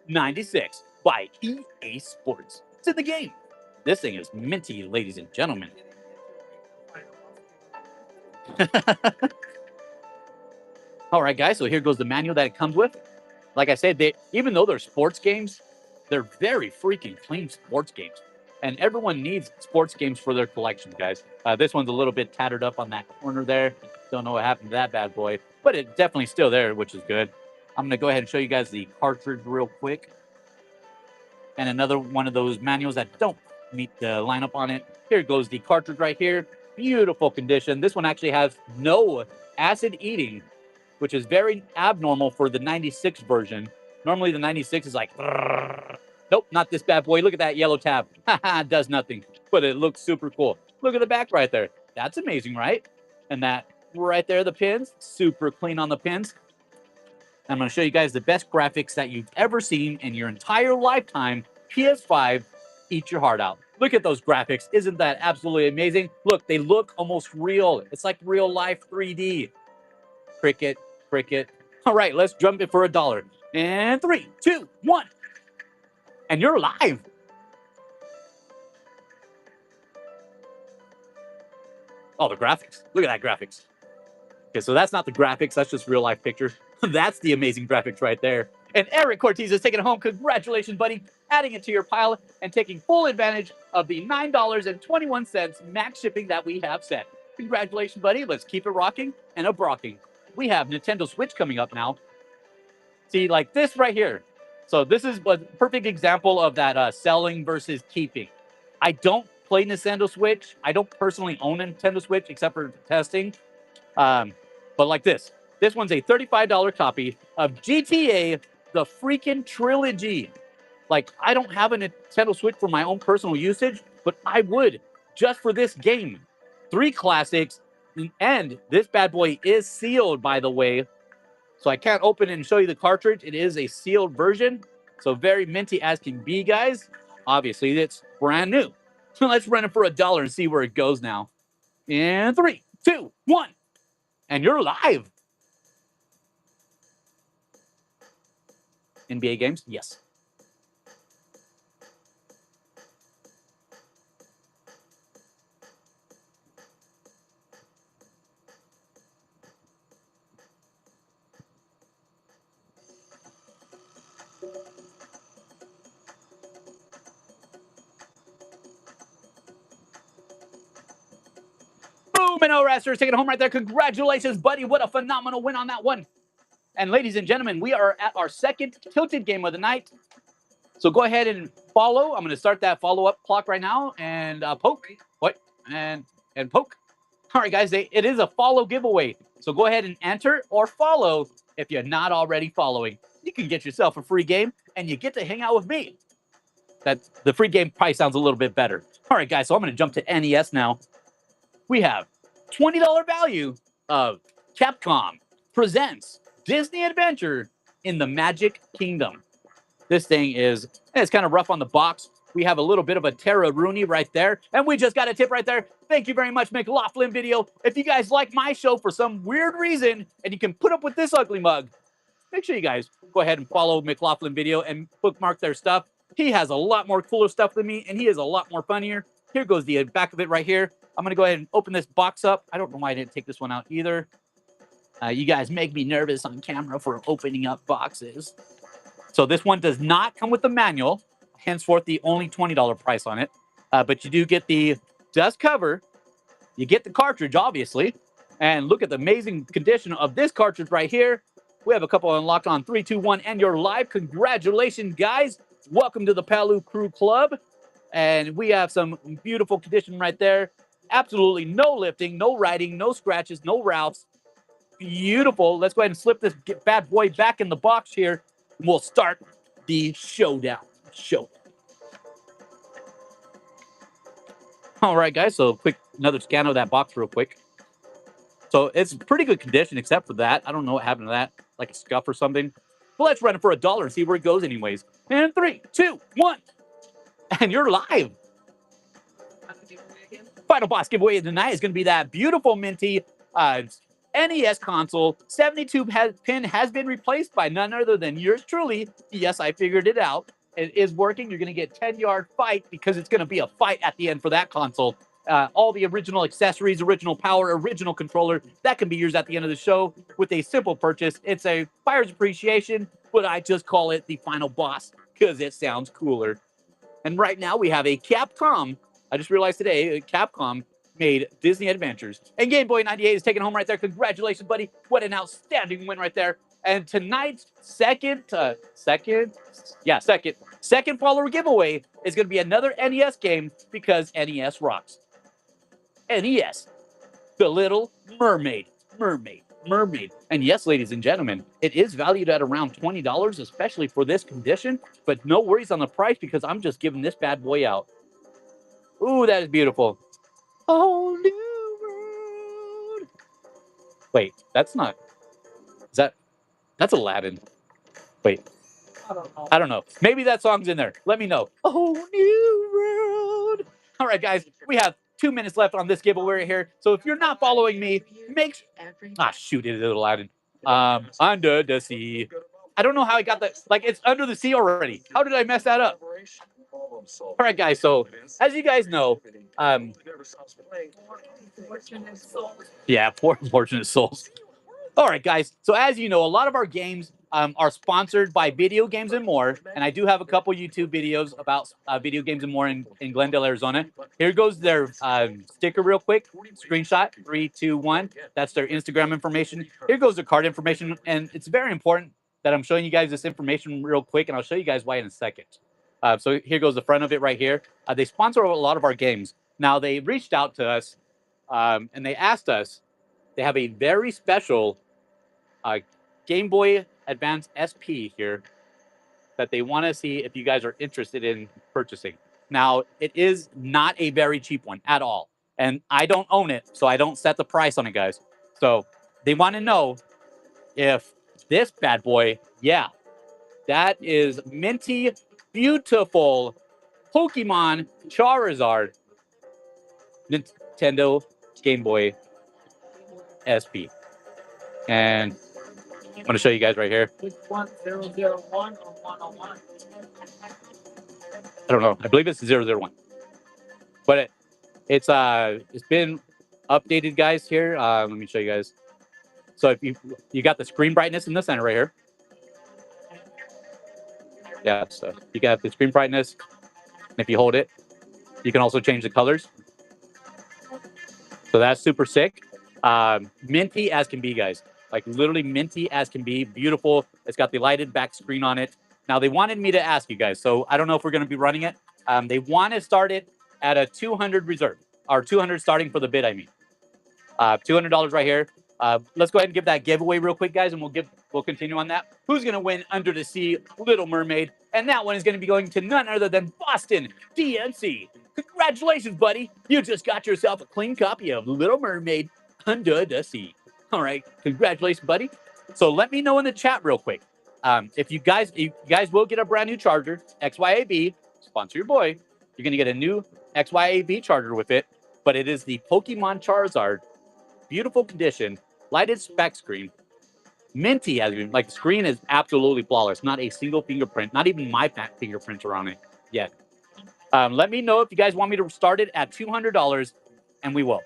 Speaker 1: 96 by EA Sports. It's in the game. This thing is minty, ladies and gentlemen. All right, guys, so here goes the manual that it comes with. Like I said, even though they're sports games, they're very freaking clean sports games. And everyone needs sports games for their collections, guys. This one's a little bit tattered up on that corner there. Don't know what happened to that bad boy, but it's definitely still there, which is good. I'm going to go ahead and show you guys the cartridge real quick. And another one of those manuals that don't meet the lineup on it. Here goes the cartridge right here. Beautiful condition. This one actually has no acid eating, which is very abnormal for the 96 version. Normally the 96 is like, nope, not this bad boy. Look at that yellow tab. It does nothing, but it looks super cool. Look at the back right there. That's amazing, right? And that right there, the pins, super clean on the pins. I'm going to show you guys the best graphics that you've ever seen in your entire lifetime. PS5, eat your heart out. Look at those graphics. Isn't that absolutely amazing? Look, they look almost real. It's like real life 3D. Cricket, cricket. All right, let's jump it for $1. And 3, 2, 1. And you're live. Oh, the graphics. Look at that graphics. Okay, so that's not the graphics. That's just real life pictures. That's the amazing graphics right there. And Eric Ortiz is taking it home. Congratulations, buddy. Adding it to your pile and taking full advantage of the $9.21 max shipping that we have set. Congratulations, buddy. Let's keep it rocking and a brocking. We have Nintendo Switch coming up now. See, like this right here. So this is a perfect example of that selling versus keeping. I don't play Nintendo Switch. I don't personally own a Nintendo Switch except for testing. But like this one's a $35 copy of GTA, the freaking trilogy. Like, I don't have a Nintendo Switch for my own personal usage, but I would just for this game. 3 classics, and this bad boy is sealed, by the way. So I can't open it and show you the cartridge. It is a sealed version. So very minty as can be, guys. Obviously, it's brand new. So let's run it for $1 and see where it goes now. In 3, 2, 1. And you're live. NBA games? Yes. Boom, and O-Raster's taking it home right there. Congratulations, buddy. What a phenomenal win on that one. And ladies and gentlemen, we are at our second tilted game of the night. So go ahead and follow. I'm going to start that follow-up clock right now. And poke. What? And poke. All right, guys. It is a follow giveaway. So go ahead and enter or follow if you're not already following. You can get yourself a free game, and you get to hang out with me. The free game price sounds a little bit better. All right, guys. So I'm going to jump to NES now. We have $20 value of Capcom presents Disney Adventure in the Magic Kingdom. This thing it's kind of rough on the box. We have a little bit of a Terra Rooney right there. And we just got a tip right there. Thank you very much, McLaughlin Video. If you guys like my show for some weird reason, and you can put up with this ugly mug, make sure you guys go ahead and follow McLaughlin Video and bookmark their stuff. He has a lot more cooler stuff than me, and he is a lot more funnier. Here goes the back of it right here. I'm going to go ahead and open this box up. I don't know why I didn't take this one out either. You guys make me nervous on camera for opening up boxes. So this one does not come with the manual, henceforth the only $20 price on it. But you do get the dust cover. You get the cartridge, obviously. And look at the amazing condition of this cartridge right here. We have a couple unlocked on 3, 2, 1, and you're live. Congratulations, guys. Welcome to the Palu Crew Club. And we have some beautiful condition right there. Absolutely no lifting, no writing, no scratches, no ralphs. Beautiful. Let's go ahead and slip this bad boy back in the box here. And we'll start the showdown. All right, guys. So another scan of that box real quick. So it's pretty good condition except for that. I don't know what happened to that. Like a scuff or something. But let's run it for $1 and see where it goes anyways. And 3, 2, 1. And you're live. Final boss giveaway tonight is going to be that beautiful minty NES console. 72 pin has been replaced by none other than yours truly. Yes, I figured it out. It is working. You're going to get 10-yard fight because it's going to be a fight at the end for that console. All the original accessories, original power, original controller, that can be yours at the end of the show with a simple purchase. It's a buyer's appreciation, but I just call it the final boss because it sounds cooler. And right now we have a Capcom. I just realized today, Capcom made Disney Adventures. And Game Boy 98 is taking home right there. Congratulations, buddy. What an outstanding win right there. And tonight's second follower giveaway is going to be another NES game because NES rocks. NES, The Little Mermaid. Mermaid. And yes, ladies and gentlemen, it is valued at around $20, especially for this condition. But no worries on the price because I'm just giving this bad boy out. Ooh, that is beautiful. Whole new world. Wait, that's not. Is that? That's Aladdin. Wait, I don't know. Maybe that song's in there. Let me know. A whole new world. All right, guys, we have 2 minutes left on this giveaway here. So if you're not following me, make shoot, it is Aladdin. Under the sea. I don't know how I got that. Like, it's under the sea already. How did I mess that up? All right, guys. So as you guys know, yeah, poor unfortunate souls. All right, guys. So as you know, a lot of our games are sponsored by Video Games and More, and I do have a couple YouTube videos about Video Games and More in Glendale, Arizona. Here goes their sticker real quick. Screenshot, 3, 2, 1. That's their Instagram information. Here goes the card information, and it's very important that I'm showing you guys this information real quick, and I'll show you guys why in a second. So here goes the front of it right here. They sponsor a lot of our games. Now, they reached out to us, and they asked us, they have a very special Game Boy Advance SP here that they want to see if you guys are interested in purchasing. Now, it is not a very cheap one at all. And I don't own it, so I don't set the price on it, guys. So they want to know if this bad boy, yeah, that is minty, beautiful Pokemon Charizard Nintendo Game Boy SP. And I'm going to show you guys right here.
Speaker 2: Which one? 001 or 101?
Speaker 1: I don't know. I believe it's 001. But it's been updated, guys, here. Let me show you guys. So if you got the screen brightness in the center right here. Yeah, so you got the screen brightness. And if you hold it, you can also change the colors. So that's super sick. Minty as can be, guys. Like literally minty as can be. Beautiful. It's got the lighted back screen on it. Now they wanted me to ask you guys, so I don't know if we're going to be running it. They want to start it at a 200 reserve, or 200 starting for the bid. I mean, $200 right here. Let's go ahead and give that giveaway real quick, guys, and we'll continue on that. Who's going to win Under the Sea Little Mermaid? And that one is going to be going to none other than Boston DNC. Congratulations, buddy. You just got yourself a clean copy of Little Mermaid Under the Sea. All right. Congratulations, buddy. So let me know in the chat real quick. If you guys will get a brand new charger, XYAB, sponsor your boy. You're going to get a new XYAB charger with it, but it is the Pokemon Charizard. Beautiful condition, lighted spec screen, minty as like the screen is absolutely flawless. Not a single fingerprint, not even my fingerprints are on it yet. Let me know if you guys want me to start it at $200, and we will.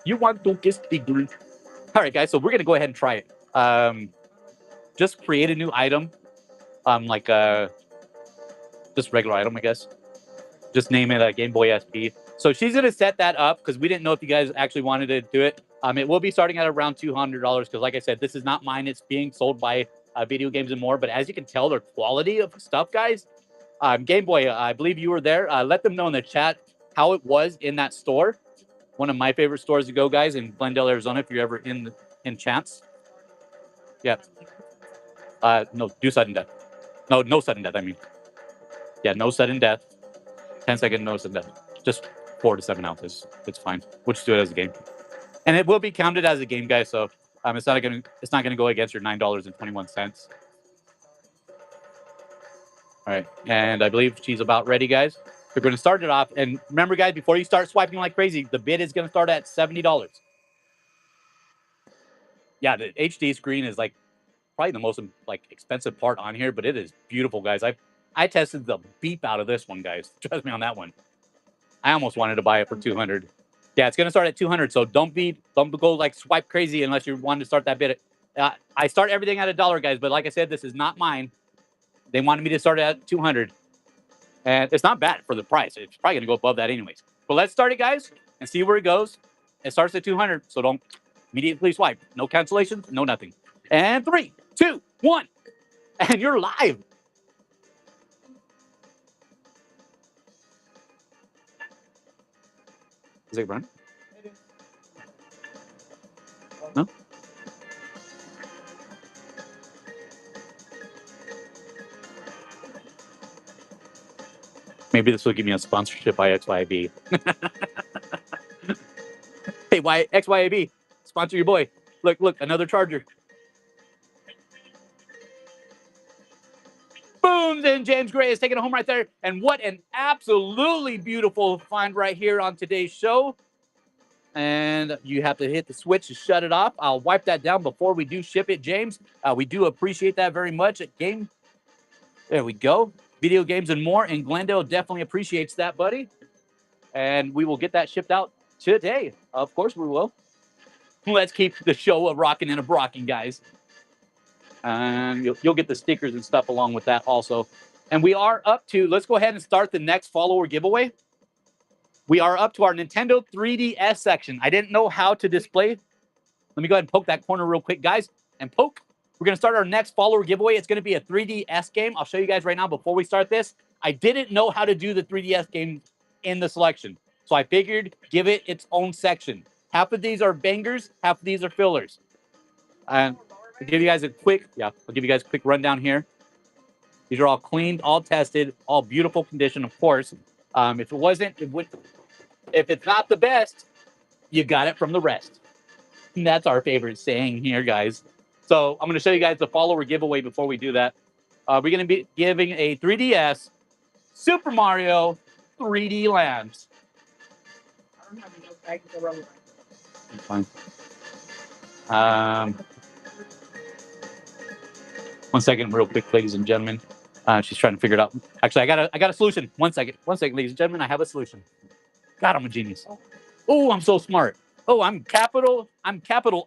Speaker 1: You want to kiss the green? All right, guys. So we're gonna go ahead and try it. Just create a new item, like just regular item, I guess. Just name it a Game Boy SP. So she's going to set that up because we didn't know if you guys actually wanted to do it. It will be starting at around $200 because, like I said, this is not mine. It's being sold by Video Games and More. But as you can tell, their quality of stuff, guys. Game Boy, I believe you were there. Let them know in the chat how it was in that store. One of my favorite stores to go, guys, in Glendale, Arizona, if you're ever in chance. Yeah. No, do sudden death. No sudden death, I mean. Yeah, no sudden death. 10-second no sudden death. Just 4 to 7 ounces. It's fine. We'll just do it as a game, and it will be counted as a game, guys. So it's not gonna go against your $9.21. All right, and I believe she's about ready, guys. We're going to start it off, and remember, guys, before you start swiping like crazy, the bid is going to start at $70. Yeah, the HD screen is like probably the most like expensive part on here, but it is beautiful, guys. I tested the beep out of this one, guys. Trust me on that one. I almost wanted to buy it for 200. Yeah, it's gonna start at 200. So don't go like swipe crazy unless you want to start that bid. I start everything at $1, guys. But like I said, this is not mine. They wanted me to start at 200, and it's not bad for the price. It's probably gonna go above that anyways. But let's start it, guys, and see where it goes. It starts at 200, so don't Immediately swipe. No cancellations, no nothing. And 3, 2, 1. And you're live. Is it running? No? Maybe this will give me a sponsorship by XYB. Hey, XYAB, sponsor your boy. Look, another charger. Boom! And James Gray is taking it home right there. And what an absolutely beautiful find right here on today's show. And you have to hit the switch to shut it off. I'll wipe that down before we do ship it, James. We do appreciate that very much at Game. There we go. Video games and more. And Glendale definitely appreciates that, buddy. And we will get that shipped out today. Of course we will. Let's keep the show a rocking and a brocking, guys. And you'll get the stickers and stuff along with that also. And we are up to, let's go ahead and start the next follower giveaway. We are up to our Nintendo 3DS section. I didn't know how to display. Let me go ahead and poke that corner real quick, guys. And poke. We're going to start our next follower giveaway. It's going to be a 3DS game. I'll show you guys right now before we start this. I didn't know how to do the 3DS game in the selection. So I figured give it its own section. Half of these are bangers. Half of these are fillers. And I'll give you guys a quick rundown here. These are all cleaned, all tested, all beautiful condition, of course. If it's not the best, you got it from the rest. And that's our favorite saying here, guys. So I'm going to show you guys the follower giveaway before we do that. We're going to be giving a 3DS Super Mario 3D Lands.
Speaker 2: I don't have enough bags to rubber.
Speaker 1: Fine. One second, real quick, ladies and gentlemen. She's trying to figure it out. Actually, I got a solution. One second, ladies and gentlemen. I have a solution. God, I'm a genius. Oh, I'm so smart. Oh, I'm capital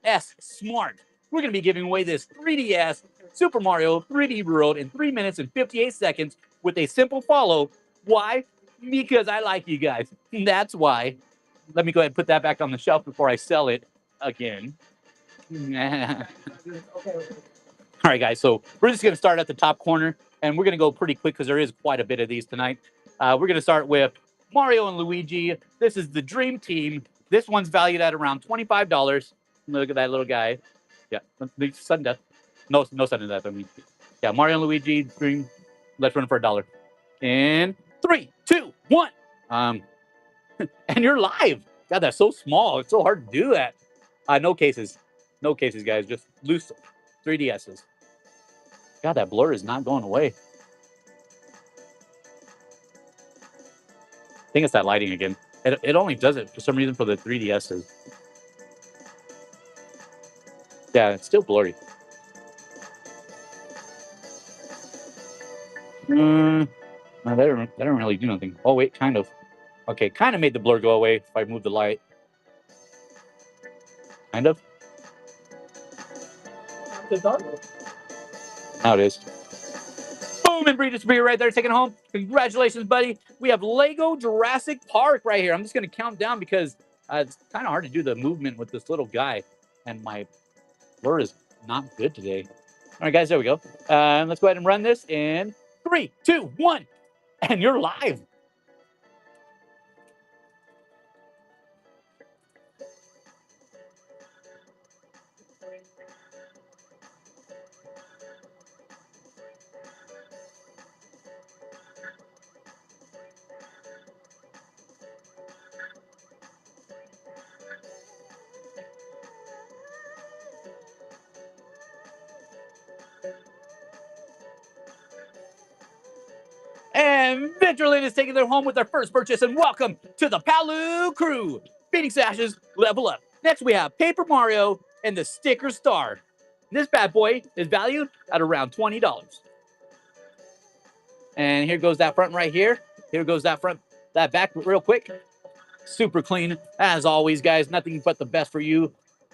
Speaker 1: S smart. We're going to be giving away this 3DS Super Mario 3D World in 3 minutes and 58 seconds with a simple follow. Why? Because I like you guys. That's why. Let me go ahead and put that back on the shelf before I sell it again.
Speaker 2: Okay.
Speaker 1: All right, guys. So we're just going to start at the top corner, and we're going to go pretty quick because there is quite a bit of these tonight. We're going to start with Mario and Luigi. This is the Dream Team. This one's valued at around $25. Look at that little guy. Yeah, sudden death. No sudden death. I mean, yeah, Mario and Luigi Dream. Let's run for $1. In 3, 2, 1. And you're live. God, that's so small. It's so hard to do that. No cases, guys. Just loose 3DSs. God, that blur is not going away. I think it's that lighting again. It only does it for some reason for the 3DSs. Yeah, it's still blurry. No, that didn't really do nothing. Oh, wait, kind of. Okay, kind of made the blur go away if I move the light. Kind of. Now it is. Boom, and Breeders Beer right there, taking it home. Congratulations, buddy. We have Lego Jurassic Park right here. I'm just going to count down because it's kind of hard to do the movement with this little guy. And my blur is not good today. All right, guys, there we go. Let's go ahead and run this in 3, 2, 1. And you're live. And Venturelin is taking their home with their first purchase. And welcome to the Palu crew. Phoenix Ashes, level up. Next, we have Paper Mario and the Sticker Star. This bad boy is valued at around $20. And here goes that front right here. Here goes that front, that back real quick. Super clean. As always, guys, nothing but the best for you.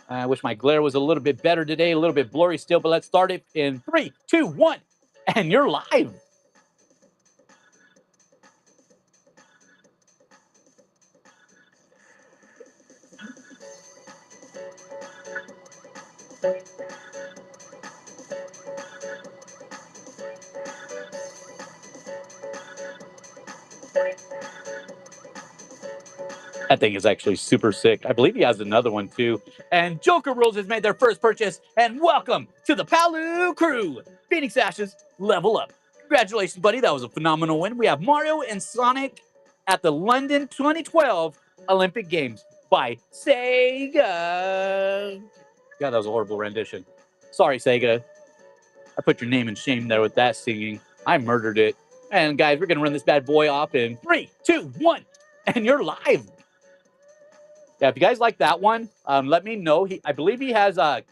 Speaker 1: I wish my glare was a little bit better today, a little bit blurry still, but let's start it in 3, 2, 1. And you're live. That thing is actually super sick. I believe he has another one too. And Joker Rules has made their first purchase. And welcome to the Palu crew. Phoenix Ashes, level up. Congratulations, buddy. That was a phenomenal win. We have Mario and Sonic at the London 2012 Olympic Games by Sega. God, that was a horrible rendition. Sorry, Sega. I put your name in shame there with that singing. I murdered it. And guys, we're going to run this bad boy off in 3, 2, 1. And you're live. Yeah, if you guys like that one, let me know. I believe he has God,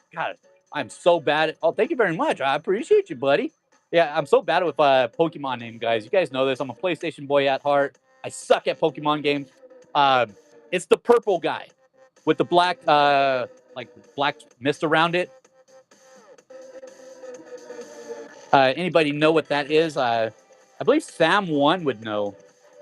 Speaker 1: I'm so bad at, oh, thank you very much. I appreciate you, buddy. Yeah, I'm so bad with Pokemon name, guys. You guys know this. I'm a PlayStation boy at heart. I suck at Pokemon games. It's the purple guy with the black like black mist around it. Anybody know what that is? I believe Sam One would know.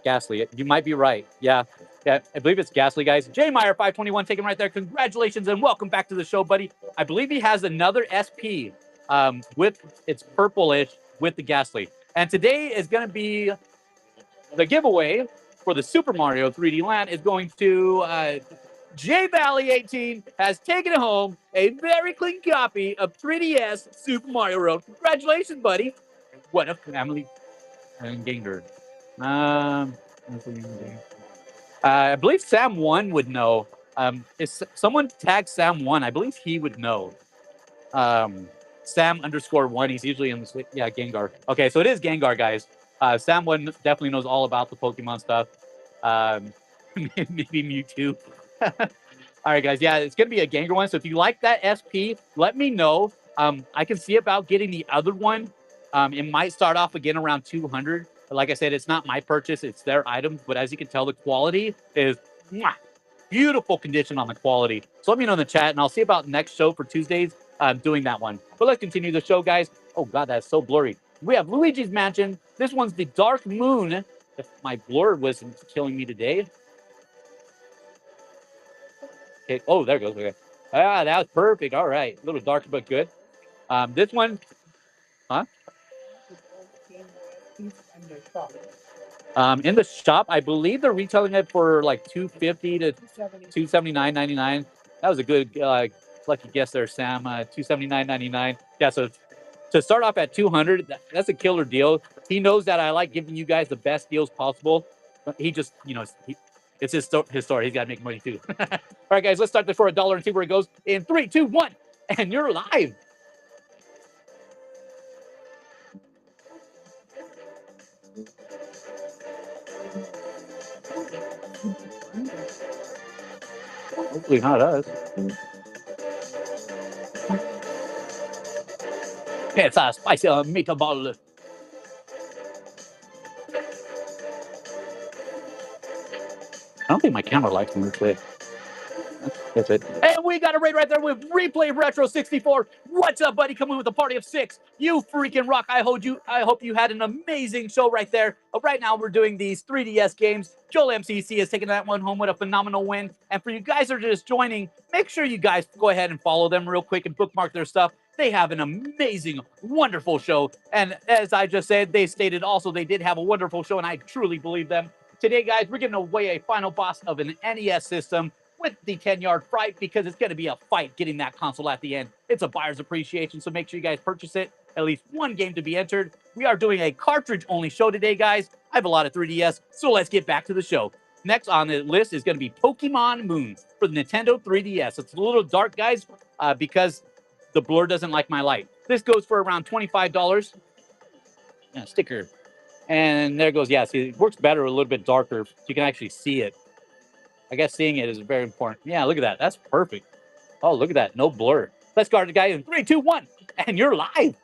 Speaker 1: Ghastly. You might be right. Yeah. Yeah, I believe it's Ghastly, guys. J Meyer 521 taking right there. Congratulations and welcome back to the show, buddy. I believe he has another SP with it's purplish with the Ghastly. And today is going to be the giveaway for the Super Mario 3D Land is going to J Valley 18 has taken home a very clean copy of 3DS Super Mario World. Congratulations, buddy. What a family ganger. I believe Sam One would know. If someone tagged Sam One, I believe he would know. Sam _1. He's usually in the yeah Gengar. Okay, so it is Gengar, guys. Sam One definitely knows all about the Pokemon stuff. Maybe Mewtwo. All right, guys. Yeah, it's gonna be a Gengar one. So if you like that SP, let me know. I can see about getting the other one. It might start off again around 200. But like I said, it's not my purchase; it's their items. But as you can tell, the quality is beautiful condition on the quality. So let me know in the chat, and I'll see about next show for Tuesdays. Doing that one. But let's continue the show, guys. Oh God, that's so blurry. We have Luigi's Mansion. This one's the Dark Moon. If my blur wasn't killing me today. Okay. Oh, there it goes. Okay. Ah, that was perfect. All right. A little darker, but good. This one, huh? In the shop, I believe they're retailing it for like $250 to $279.99. That was a good lucky guess there, Sam. $279.99. Yeah. So to start off at 200, that's a killer deal. He knows that I like giving you guys the best deals possible. He just, it's his story. He's got to make money too. All right, guys, let's start this for $1 and see where it goes in 3, 2, 1, and you're live. Hopefully not us. It's a spicy meatball. I don't think my camera likes me this. That's it. And we got a raid right there with Replay Retro 64. What's up, buddy? Coming with a party of 6. You freaking rock. I hope you had an amazing show right there. Right now, we're doing these 3DS games. Joel MCC is taking that one home with a phenomenal win. And for you guys that are just joining, make sure you guys go ahead and follow them real quick and bookmark their stuff. They have an amazing, wonderful show. And as I just said, they stated also they did have a wonderful show, and I truly believe them. Today, guys, we're giving away a final boss of an NES system with the 10-yard fright because it's going to be a fight getting that console at the end. It's a buyer's appreciation, so make sure you guys purchase it. At least one game to be entered. We are doing a cartridge-only show today, guys. I have a lot of 3DS, so let's get back to the show. Next on the list is going to be Pokemon Moon for the Nintendo 3DS. It's a little dark, guys, because the blur doesn't like my light. This goes for around $25. Yeah, sticker. And there goes, yeah, see, it works better a little bit darker so you can actually see it. I guess seeing it is very important. Yeah, look at that. That's perfect. Oh, look at that. No blur. Let's start the guy in 3, 2, 1, and you're live.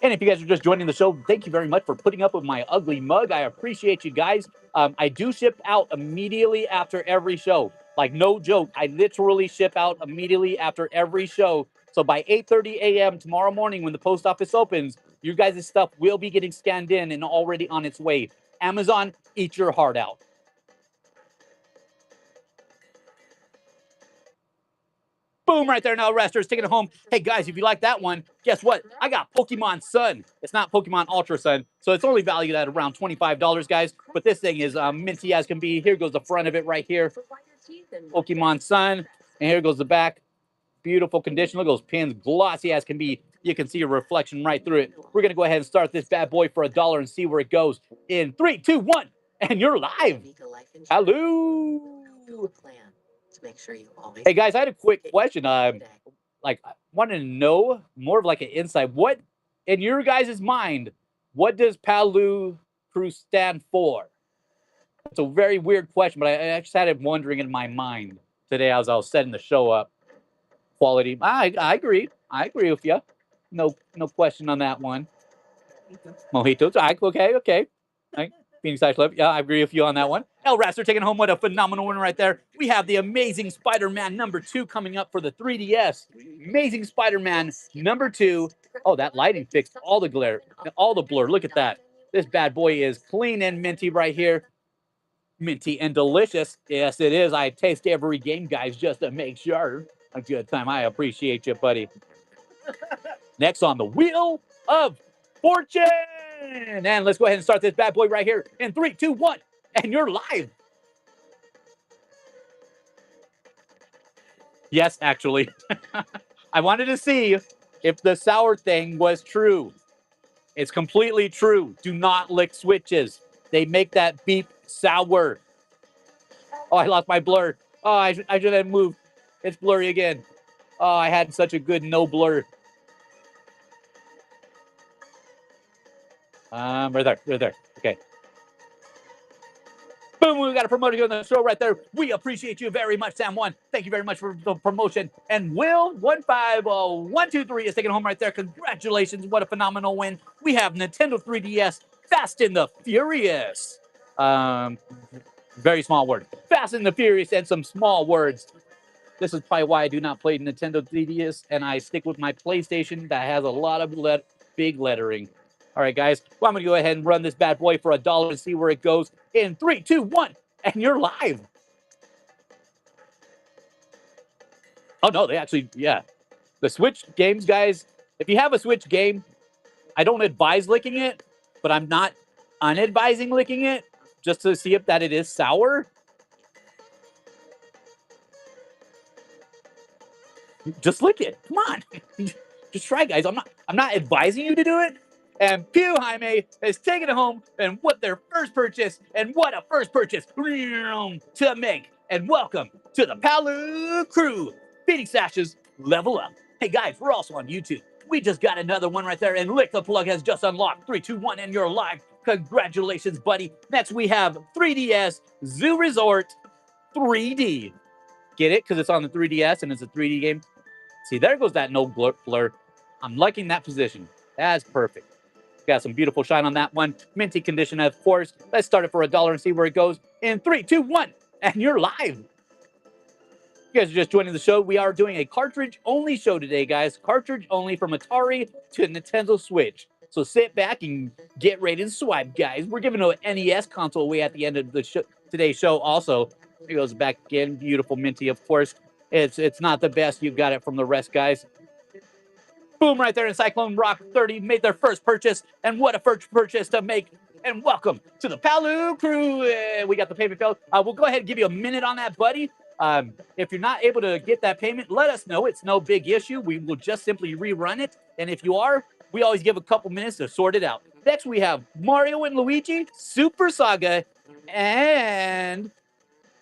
Speaker 1: And if you guys are just joining the show, thank you very much for putting up with my ugly mug. I appreciate you guys. I do ship out immediately after every show. Like, no joke. I literally ship out immediately after every show. So by 8:30 a.m. tomorrow morning when the post office opens, your guys' stuff will be getting scanned in and already on its way. Amazon, eat your heart out. Boom, right there. Now, Raster's taking it home. Hey, guys, if you like that one, guess what? I got Pokemon Sun. It's not Pokemon Ultra Sun, so it's only valued at around $25, guys. But this thing is minty as can be. Here goes the front of it right here. Pokemon Sun. And here goes the back. Beautiful condition. Look at those pins, glossy as can be. You can see a reflection right through it. We're going to go ahead and start this bad boy for $1 and see where it goes. In 3, 2, 1, and you're live. Hello. Hey, guys, I had a quick question. Like, I wanted to know more of like an insight. What, in your guys' mind, what does Palu Crew stand for? It's a very weird question, but I just had it wondering in my mind today as I was setting the show up. Quality. I agree. I agree with you. No question on that one. Mojitos. Okay. Right. Phoenix Ice Love. Yeah, I agree with you on that one. El Raster taking home with a phenomenal win right there. We have the Amazing Spider-Man #2 coming up for the 3DS. Amazing Spider-Man #2. Oh, that lighting fixed all the glare, all the blur. Look at that. This bad boy is clean and minty right here. Minty and delicious. Yes, it is. I taste every game, guys, just to make sure. A good time. I appreciate you, buddy. Next on the Wheel of Fortune. And let's go ahead and start this bad boy right here in 3, 2, 1. And you're live. Yes, actually. I wanted to see if the sour thing was true. It's completely true. Do not lick switches. They make that beep sour. Oh, I lost my blur. Oh, I should have moved. It's blurry again. Oh, I had such a good no blur. Right there. Okay. Boom, we got a promoter on the show right there. We appreciate you very much, Sam1. Thank you very much for the promotion. And Will150-123 is taking home right there. Congratulations. What a phenomenal win. We have Nintendo 3DS Fast and the Furious. Very small word. Fast and the Furious and some small words. This is probably why I do not play Nintendo 3DS and I stick with my PlayStation that has a lot of big lettering. All right, guys. Well, I'm going to go ahead and run this bad boy for $1 and see where it goes. In 3, 2, 1, and you're live. Oh, no, they actually, yeah. The Switch games, guys, if you have a Switch game, I don't advise licking it, but I'm not unadvising licking it just to see if that it is sour. Just lick it. Come on. Just try, guys. I'm not advising you to do it. And Pew Jaime is taking it home and what their first purchase, and what a first purchase to make. And welcome to the Palu Crew. Phoenix Ashes, level up. Hey guys, we're also on YouTube. We just got another one right there, and Lick the Plug has just unlocked. 3, 2, 1, and you're live. Congratulations, buddy. Next we have 3DS Zoo Resort 3D. Get it? Because it's on the 3DS and it's a 3D game. See, there goes that no blur. I'm liking that position. That's perfect. Got some beautiful shine on that one. Minty condition, of course. Let's start it for $1 and see where it goes. In 3, 2, 1, and you're live. You guys are just joining the show. We are doing a cartridge-only show today, guys. Cartridge only from Atari to Nintendo Switch. So sit back and get ready to swipe, guys. We're giving an NES console away at the end of the today's show also. It goes back again. Beautiful minty, of course. It's not the best. You got it from the rest, guys. Boom, right there in Cyclone Rock 30 made their first purchase. And what a first purchase to make. And welcome to the Palu Crew. We got the payment bill. We'll go ahead and give you a minute on that, buddy. If you're not able to get that payment, let us know. It's no big issue. We will just simply rerun it. And if you are, we always give a couple minutes to sort it out. Next, we have Mario and Luigi, Super Saga, and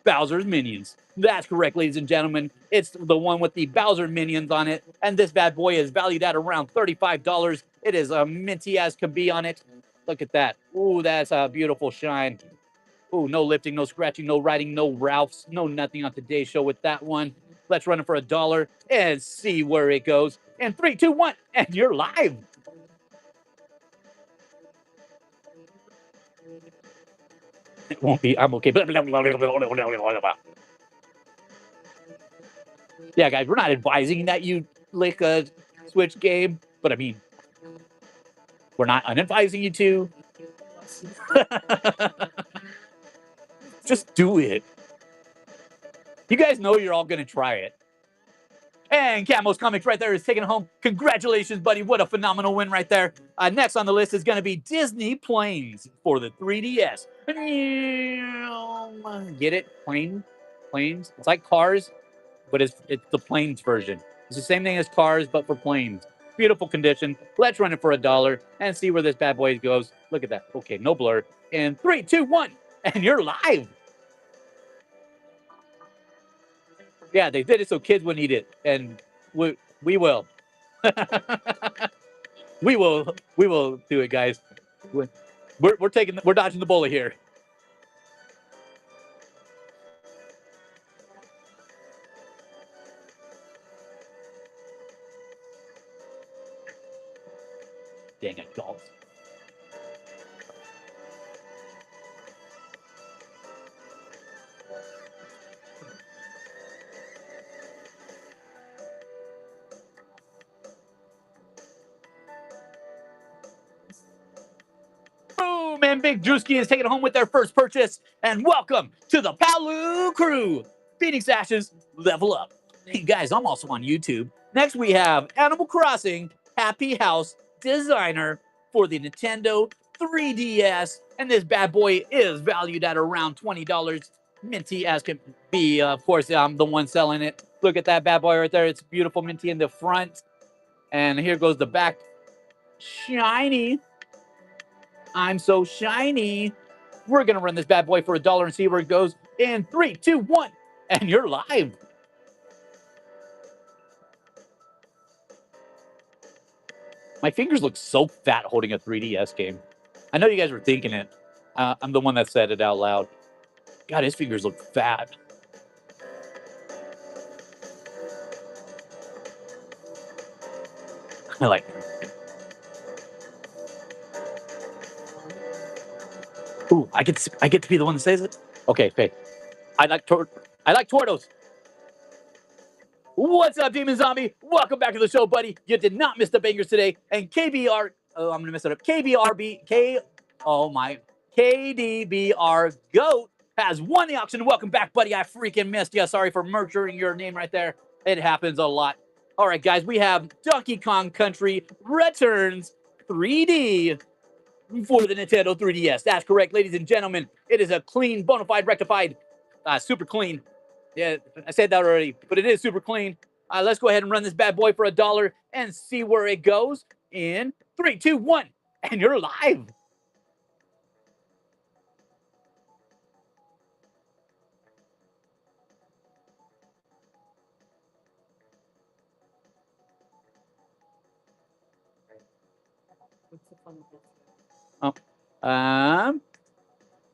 Speaker 1: Bowser's Minions. That's correct, ladies and gentlemen. It's the one with the Bowser Minions on it. And this bad boy is valued at around $35. It is a minty as can be on it. Look at that. Ooh, that's a beautiful shine. Ooh, no lifting, no scratching, no writing, no Ralphs, no nothing on today's show with that one. Let's run it for $1 and see where it goes. In 3, 2, 1, and you're live. It won't be. I'm okay. Yeah, guys, we're not advising that you lick a Switch game, but I mean, We're not unadvising you to. Just do it. You guys know you're all going to try it. And Camo's Comics right there is taking it home. Congratulations, buddy. What a phenomenal win right there. Next on the list is going to be Disney Planes for the 3DS. Get it? Planes. It's like Cars, but it's the planes version. It's the same thing as Cars, but for planes. Beautiful condition. Let's run it for $1 and see where this bad boy goes. Look at that. Okay, no blur. In 3, 2, 1, and you're live. Yeah, they did it so kids wouldn't eat it, and we will. we will do it, guys. We're dodging the bullet here. Dang it, dolls. Boom! And Big Drewski is taking it home with their first purchase. And welcome to the Palu crew. Phoenix Ashes, level up. Hey guys, I'm also on YouTube. Next we have Animal Crossing Happy House Designer for the Nintendo 3DS. And this bad boy is valued at around $20. Minty as can be. Of course, I'm the one selling it. Look at that bad boy right there. It's beautiful minty in the front. And here goes the back. Shiny. I'm so shiny. We're going to run this bad boy for $1 and see where it goes in 3, 2, 1. And you're live. My fingers look so fat holding a 3DS game. I know you guys were thinking it. I'm the one that said it out loud. God, his fingers look fat. I like it. Ooh, I get to be the one that says it. Okay. I like Tortos. What's up, Demon Zombie? Welcome back to the show, buddy. You did not miss the bangers today. And KBR, oh, I'm gonna mess it up. KDBR Goat has won the auction. Welcome back, buddy. I freaking missed you. Sorry for murdering your name right there. It happens a lot. All right, guys, we have Donkey Kong Country Returns 3D for the Nintendo 3DS. That's correct, ladies and gentlemen. It is a clean, bona fide, rectified, super clean. Yeah, I said that already, but it is super clean. Let's go ahead and run this bad boy for $1 and see where it goes in 3, 2, 1. And you're live.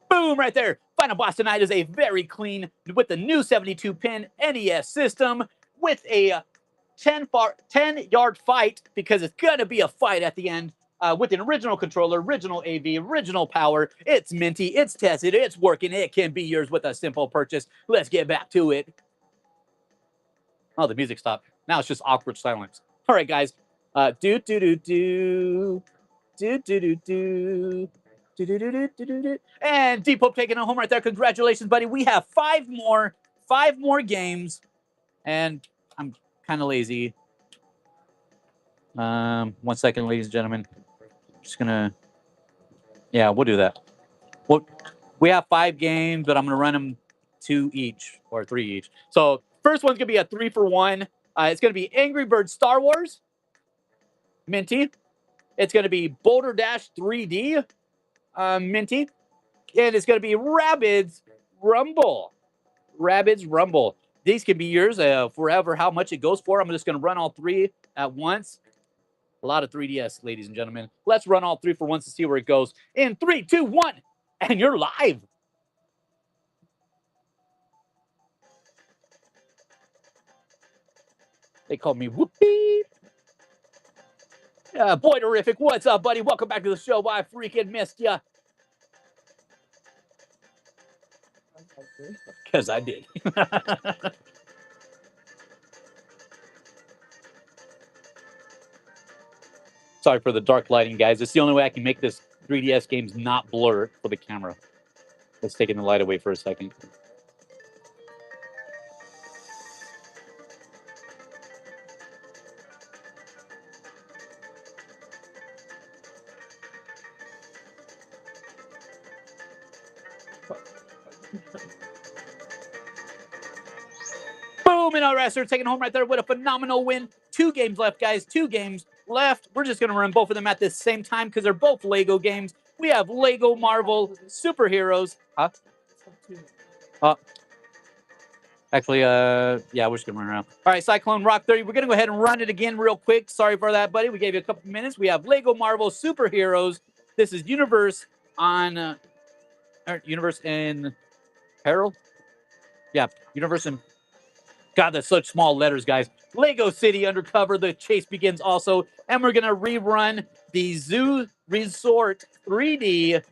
Speaker 1: Boom, right there. Final boss tonight is a very clean with the new 72-pin NES system with a 10-yard fight because it's going to be a fight at the end with an original controller, original AV, original power. It's minty, it's tested, it's working. It can be yours with a simple purchase. Let's get back to it. Oh, the music stopped. Now it's just awkward silence. All right, guys. Do. And Depot taking it home right there. Congratulations, buddy. We have five more games, and I'm kind of lazy. 1 second, ladies and gentlemen. Just gonna, yeah, we'll do that. Well, we have 5 games, but I'm gonna run them 2 each or 3 each. So first one's gonna be a 3-for-1. It's gonna be Angry Birds Star Wars, minty. It's gonna be Boulder Dash 3D. Minty. And it's going to be Rabbids Rumble. These can be yours forever, how much it goes for. I'm just going to run all 3 at once. A lot of 3DS, ladies and gentlemen. Let's run all 3 for once to see where it goes. In 3, 2, 1. And you're live. They call me Whoopie. Boy, terrific. What's up, buddy? Welcome back to the show. I freaking missed ya. Because I did. Sorry for the dark lighting, guys. It's the only way I can make this 3DS games not blur for the camera. Let's take the light away for a second. Boom! And all right, so taking home right there with a phenomenal win. 2 games left, guys. 2 games left. We're just going to run both of them at the same time because they're both Lego games. We have Lego Marvel Superheroes. Huh? Actually, yeah, we're just going to run around. All right, Cyclone Rock 30. We're going to go ahead and run it again real quick. Sorry for that, buddy. We gave you a couple minutes. We have Lego Marvel Superheroes. This is Universe on... Universe in Peril? Yeah, Universe in... God, that's such small letters, guys. Lego City Undercover. The chase begins also. And we're going to rerun the Zoo Resort 3D.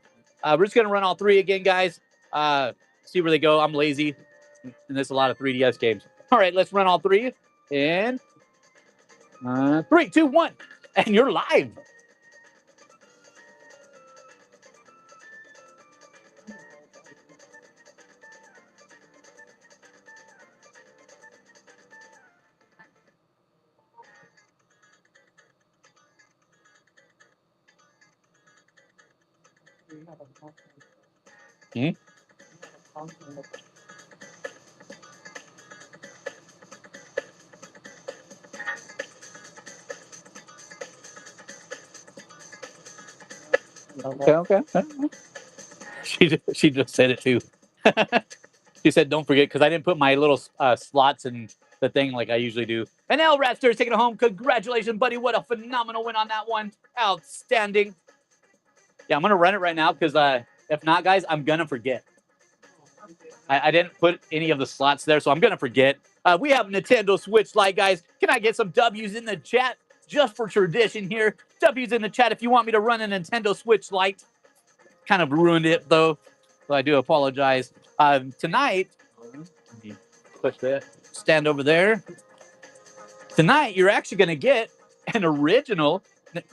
Speaker 1: We're just going to run all 3 again, guys. See where they go. I'm lazy. And there's a lot of 3DS games. All right, let's run all 3. And 3, 2, 1. And you're live. Hmm? Okay. She just said it too. She said, "Don't forget," because I didn't put my little slots in the thing like I usually do. And L Raptor is taking it home. Congratulations, buddy! What a phenomenal win on that one. Outstanding. Yeah, I'm gonna run it right now because if not, guys, I'm gonna forget. I didn't put any of the slots there, so I'm gonna forget. We have Nintendo Switch Lite, guys. Can I get some W's in the chat just for tradition here? W's in the chat if you want me to run a Nintendo Switch Lite. Kind of ruined it though, so I do apologize. Tonight, let me push that stand over there. Tonight, you're actually gonna get an original.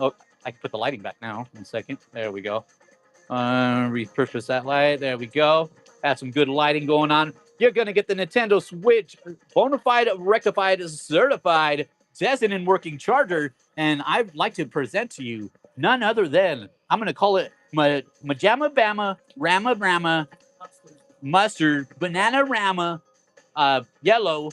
Speaker 1: Oh, I can put the lighting back now. 1 second. There we go. Repurpose that light. There we go. Have some good lighting going on. You're going to get the Nintendo Switch Bonafide, Rectified, Certified, Tested and Working Charger. And I'd like to present to you none other than, I'm going to call it Majama Bama, Rama Rama, Mustard, Banana Rama, Yellow,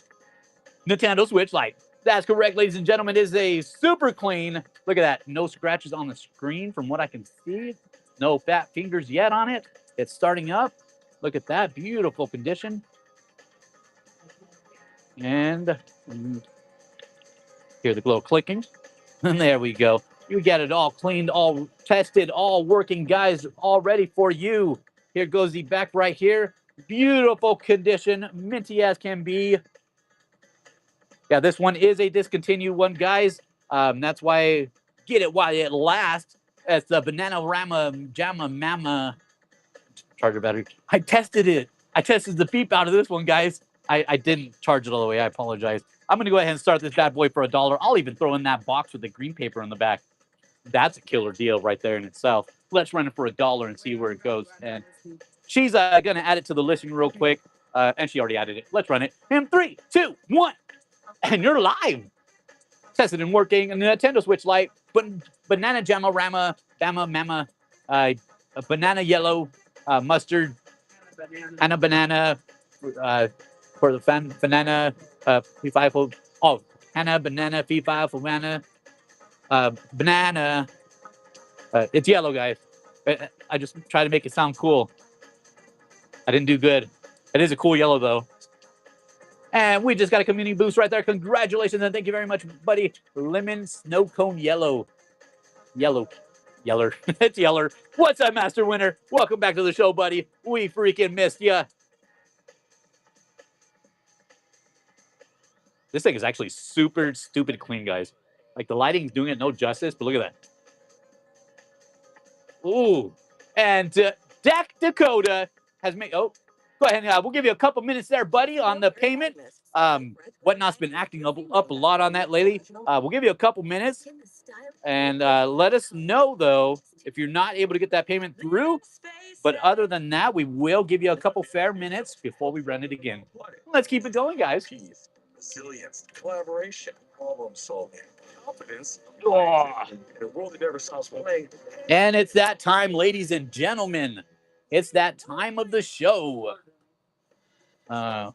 Speaker 1: Nintendo Switch Lite. That's correct, ladies and gentlemen. It is a super clean. Look at that. No scratches on the screen from what I can see. No fat fingers yet on it. It's starting up. Look at that. Beautiful condition. And hear the glow clicking. And there we go. You got it all cleaned, all tested, all working, guys, all ready for you. Here goes the back right here. Beautiful condition. Minty as can be. Yeah, this one is a discontinued one, guys. That's why get it while it lasts. It's the Banana Rama Jamma Mama charger battery. I tested it. I tested the beep out of this one, guys. I didn't charge it all the way. I apologize. I'm going to go ahead and start this bad boy for $1. I'll even throw in that box with the green paper in the back. That's a killer deal right there in itself. Let's run it for $1 and see where it goes. And she's going to add it to the listing real quick. And she already added it. Let's run it in 3, 2, 1. And you're live. Tested and working. And the Nintendo Switch Lite. Banana Jamma Rama, Bama Mama, banana yellow, mustard, and a banana for the banana P5. Oh, Hannah, banana, P5, banana, banana. It's yellow, guys. I just try to make it sound cool. I didn't do good. It is a cool yellow, though. And we just got a community boost right there. Congratulations, and thank you very much, buddy. Lemon Snow Cone Yellow. Yeller. It's Yeller. What's up, Master Winner? Welcome back to the show, buddy. We freaking missed ya. This thing is actually super stupid clean, guys. Like, the lighting's doing it no justice, but look at that. Ooh. And Dak Dakota has made... Oh, go ahead. We'll give you a couple minutes there, buddy, on the payment. Whatnot's been acting up a lot on that lately. We'll give you a couple minutes and let us know, though, if you're not able to get that payment through. But other than that, we will give you a couple fair minutes before we run it again. Let's keep it going, guys.
Speaker 4: Resilience, collaboration, problem solving, confidence,
Speaker 1: Oh.
Speaker 4: in a world that never stops playing.
Speaker 1: And it's that time, ladies and gentlemen. It's that time of the show. One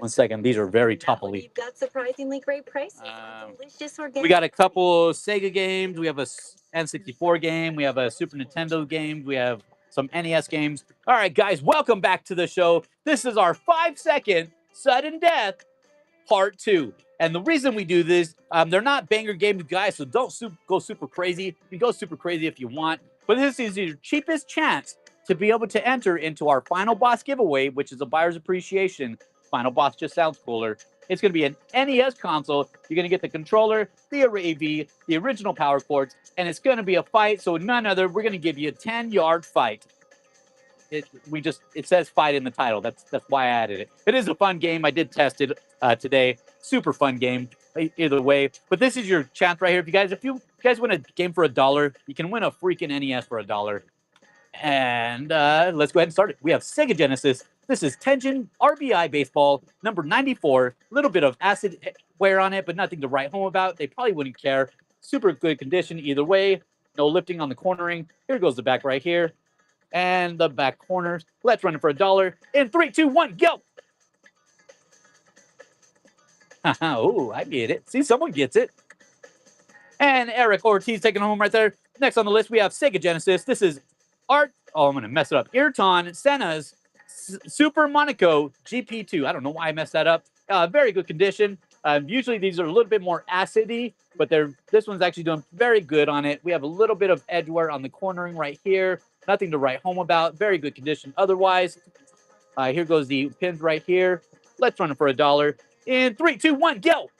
Speaker 1: second. These are very toppily.
Speaker 3: You've got surprisingly great prices. Delicious organic.
Speaker 1: We got a couple Sega games. We have a N64 game. We have a Super Nintendo game. We have some NES games. All right, guys, welcome back to the show. This is our 5-second sudden death part 2. And the reason we do this, they're not banger games, guys, so don't go super crazy. You can go super crazy if you want. But this is your cheapest chance to be able to enter into our final boss giveaway, which is a buyer's appreciation. Final boss just sounds cooler. It's going to be an NES console. You're going to get the controller, the AV, the original power cords, and it's going to be a fight. So none other. We're going to give you a 10-yard fight. It says fight in the title. That's why I added it. It is a fun game. I did test it today. Super fun game. Either way, but this is your chance right here. If you guys win a game for $1, you can win a freaking NES for $1. And let's go ahead and start it. We have Sega Genesis. This is Tension RBI Baseball, number 94. A little bit of acid wear on it, but nothing to write home about. They probably wouldn't care. Super good condition either way. No lifting on the cornering. Here goes the back right here. And the back corners. Let's run it for $1. In 3, 2, 1, go! Oh, I get it. See, someone gets it. And Eric Ortiz taking home right there. Next on the list, we have Sega Genesis. This is I'm going to mess it up. Ayrton Senna's Super Monaco GP2. I don't know why I messed that up. Very good condition. Usually these are a little bit more acidy, but this one's actually doing very good on it. We have a little bit of edge wear on the cornering right here. Nothing to write home about. Very good condition otherwise. Here goes the pins right here. Let's run it for $1. In 3, 2, 1, go!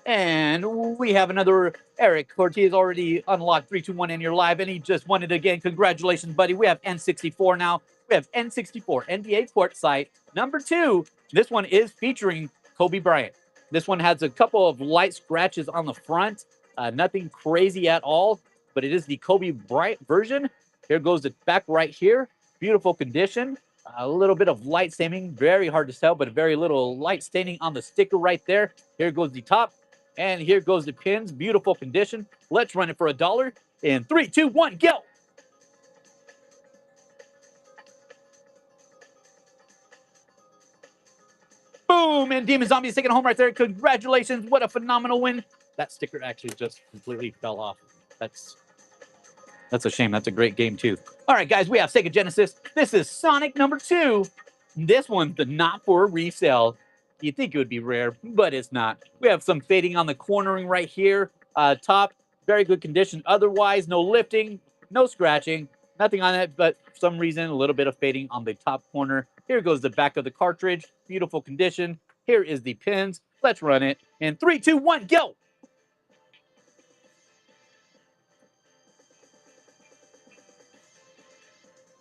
Speaker 1: And we have another Eric Ortiz already unlocked 3, 2, 1 in your live, and he just won it again. Congratulations, buddy. We have N64 now. We have N64 NBA Courtside number 2. This one is featuring Kobe Bryant. This one has a couple of light scratches on the front. Nothing crazy at all, but it is the Kobe Bryant version. Here goes the back right here. Beautiful condition. A little bit of light staining. Very hard to tell, but very little light staining on the sticker right there. Here goes the top. And here goes the pins. Beautiful condition. Let's run it for $1. In 3, 2, 1, go! Boom! And Demon Zombie is taking it home right there. Congratulations. What a phenomenal win. That sticker actually just completely fell off. That's a shame. That's a great game, too. All right, guys, we have Sega Genesis. This is Sonic number 2. This one's the not for resale. You'd think it would be rare, but it's not. We have some fading on the cornering right here. Top, very good condition. Otherwise, no lifting, no scratching, nothing on it, but for some reason, a little bit of fading on the top corner. Here goes the back of the cartridge. Beautiful condition. Here is the pins. Let's run it. In 3, 2, 1, go!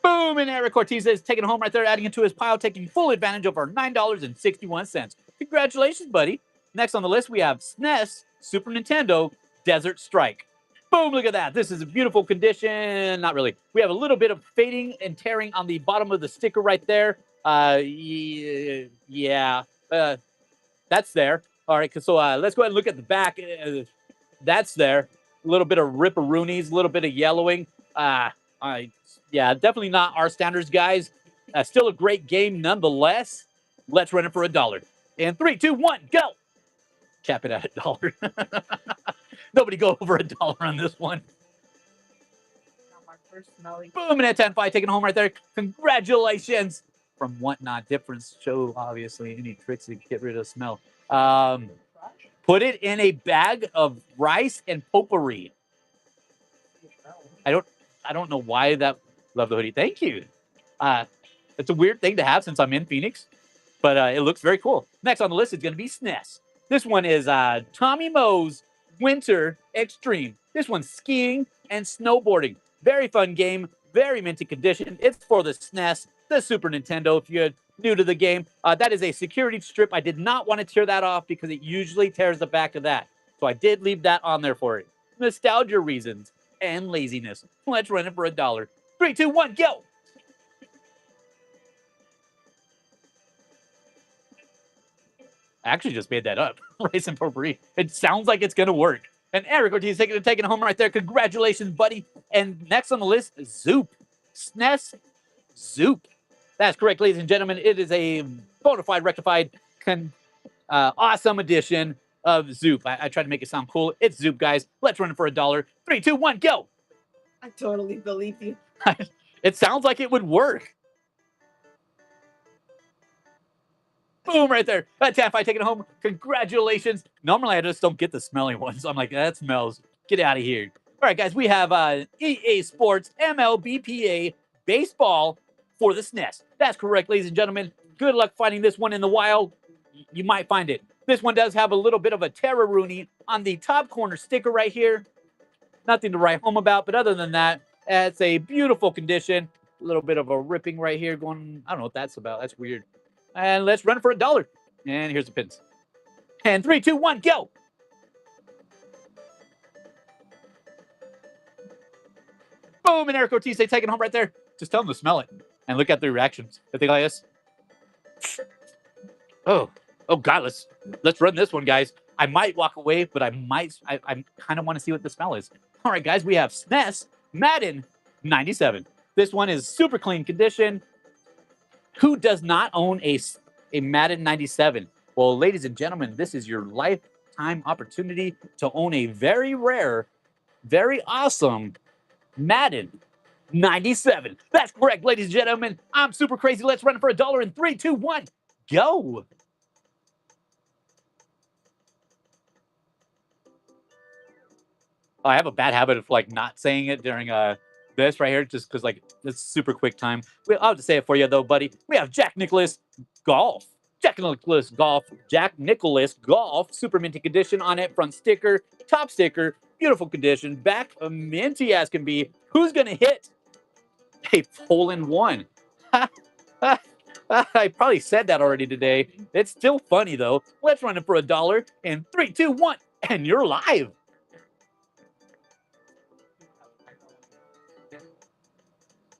Speaker 1: Boom! And Eric Ortiz is taking it home right there, adding it to his pile, taking full advantage of our $9.61. Congratulations, buddy. Next on the list, we have SNES Super Nintendo Desert Strike. Boom! Look at that. This is a beautiful condition. Not really. We have a little bit of fading and tearing on the bottom of the sticker right there. Yeah. That's there. All right, so let's go ahead and look at the back. That's there. A little bit of ripperoonies, a little bit of yellowing. Yeah, definitely not our standards, guys. Still a great game nonetheless. Let's run it for $1. In 3, 2, 1, go! Cap it at $1. Nobody go over $1 on this one.
Speaker 2: My first smelly.
Speaker 1: Boom, and at 10-5, taking home right there. Congratulations from Whatnot. Different show, obviously. Any tricks to get rid of the smell? Put it in a bag of rice and potpourri. I don't know why that. Love the hoodie. Thank you. It's a weird thing to have since I'm in Phoenix, but it looks very cool. Next on the list is going to be SNES. This one is Tommy Moe's Winter Extreme. This one's skiing and snowboarding. Very fun game. Very minty condition. It's for the SNES. the Super Nintendo. If you're new to the game, that is a security strip. I did not want to tear that off because it usually tears the back of that. So I did leave that on there for it. Nostalgia reasons and laziness. Let's run it for $1. 3, 2, 1, go! I actually just made that up. Racing for free. It sounds like it's going to work. And Eric Ortiz taking it home right there. Congratulations, buddy. And next on the list, Zoop. SNES Zoop. That's correct, ladies and gentlemen. It is a bona fide, rectified, awesome edition of Zoop. I tried to make it sound cool. It's Zoop, guys. Let's run it for $1. 3, 2, 1, go!
Speaker 2: I totally believe you.
Speaker 1: It sounds like it would work. Boom, right there. That's Tanfi taking it home. Congratulations. Normally, I just don't get the smelly ones. I'm like, that smells. Get out of here. All right, guys, we have EA Sports MLBPA Baseball for the SNES. That's correct, ladies and gentlemen. Good luck finding this one in the wild. You might find it. This one does have a little bit of a Terra Rooney on the top corner sticker right here. Nothing to write home about, but other than that, it's a beautiful condition. A little bit of a ripping right here going, I don't know what that's about. That's weird. And let's run it for $1. And here's the pins. And 3, 2, 1, go! Boom! And Eric Ortiz taking it home right there. Just tell them to smell it. And look at their reactions. If they like this. Oh God, let's run this one, guys. I might walk away, but I kind of want to see what the smell is. All right, guys, we have SNES Madden 97. This one is super clean condition. Who does not own a Madden 97? Well, ladies and gentlemen, this is your lifetime opportunity to own a very rare, very awesome Madden 97. That's correct, ladies and gentlemen. I'm super crazy. Let's run it for $1 in 3, 2, 1, go! I have a bad habit of not saying it during this right here, just because it's super quick time. I'll have to say it for you though, buddy. We have Jack Nicklaus Golf. Jack Nicklaus Golf, super minty condition on it. Front sticker, top sticker, beautiful condition. Back minty as can be. Who's gonna hit a hole-in-one? I probably said that already today. It's still funny though. Let's run it for $1 in 3, 2, 1, and you're live.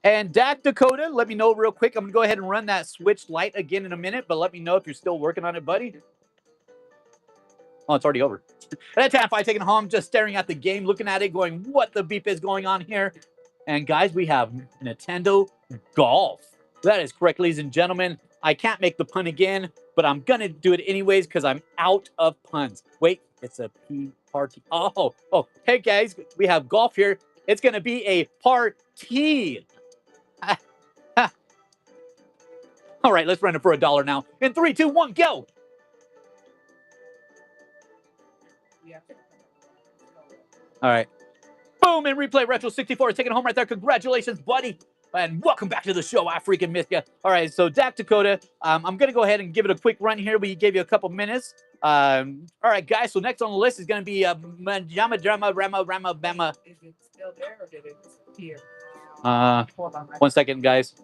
Speaker 1: And Dak Dakota, let me know real quick. I'm going to go ahead and run that switch light again in a minute, but let me know if you're still working on it, buddy. Oh, it's already over. That's Tanfi taking it home, just staring at the game, looking at it, going, what the beep is going on here? And guys, we have Nintendo Golf. That is correct, ladies and gentlemen. I can't make the pun again, but I'm going to do it anyways because I'm out of puns. Wait, it's a P party. Oh, hey guys, we have golf here. It's going to be a party. All right, let's run it for $1 now. In 3, 2, 1, go!
Speaker 2: Yeah.
Speaker 1: All right. Boom, and replay Retro 64 is taking it home right there. Congratulations, buddy. And welcome back to the show. I freaking missed you. All right, so Dak Dakota, I'm going to go ahead and give it a quick run here. We gave you a couple minutes. All right, guys, so next on the list is going to be Yama Drama Rama Bama.
Speaker 2: Is it still there or did it disappear?
Speaker 1: Hold on, 1 second, guys.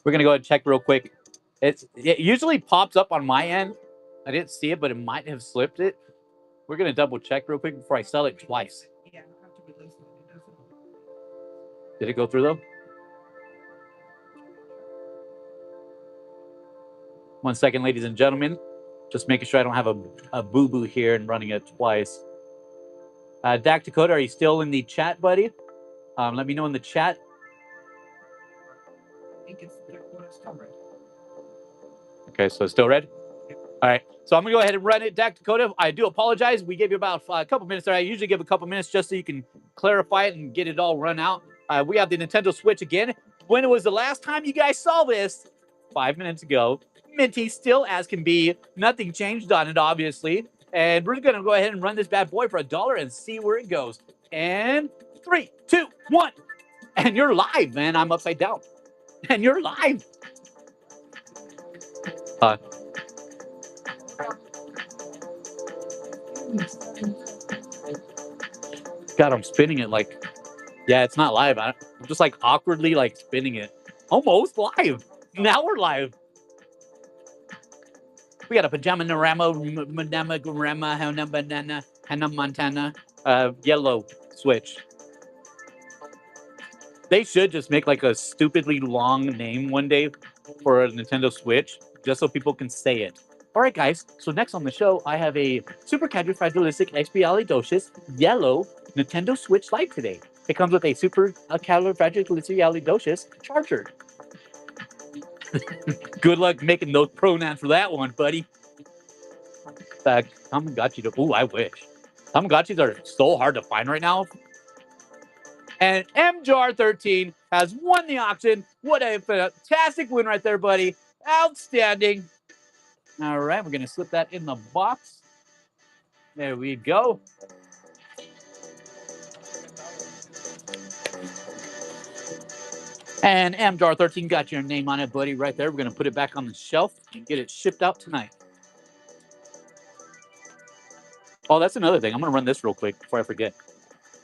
Speaker 1: We're going to go ahead and check real quick. It usually pops up on my end. I didn't see it, but it might have slipped it. We're going to double check real quick before I sell it twice.
Speaker 2: Yeah, I have to release it.
Speaker 1: Did it go through, though? 1 second, ladies and gentlemen. Just making sure I don't have a boo-boo here and running it twice. Dak Dakota, are you still in the chat, buddy? Let me know in the chat.
Speaker 2: I think it's the one is still red.
Speaker 1: Okay, so it's still red? All right, so I'm going to go ahead and run it. Dak Dakota, I do apologize. We gave you about a couple minutes there. I usually give a couple minutes just so you can clarify it and get it all run out. We have the Nintendo Switch again. When was the last time you guys saw this? 5 minutes ago. Minty still as can be. Nothing changed on it, obviously. And we're going to go ahead and run this bad boy for $1 and see where it goes. And 3, 2, 1. And you're live, man. I'm upside down. And you're live. God, I'm spinning it like, yeah, it's not live. I'm just awkwardly spinning it. Almost live. Now we're live. We got a pajama narama, madama grandma, hana banana, hana montana, yellow switch. They should just make like a stupidly long name one day for a Nintendo Switch, just so people can say it. All right, guys. So next on the show, I have a super califragilistic expialidocious yellow Nintendo Switch Lite today. It comes with a super califragilistic charger. Good luck making those pronouns for that one, buddy. In fact, Tamagotchi. Ooh, I wish. Tamagotchis are so hard to find right now. And MJAR13 has won the auction. What a fantastic win right there, buddy. Outstanding. All right, we're going to slip that in the box. There we go. And MJAR13 got your name on it, buddy, right there. We're going to put it back on the shelf and get it shipped out tonight. Oh, that's another thing. I'm going to run this real quick before I forget.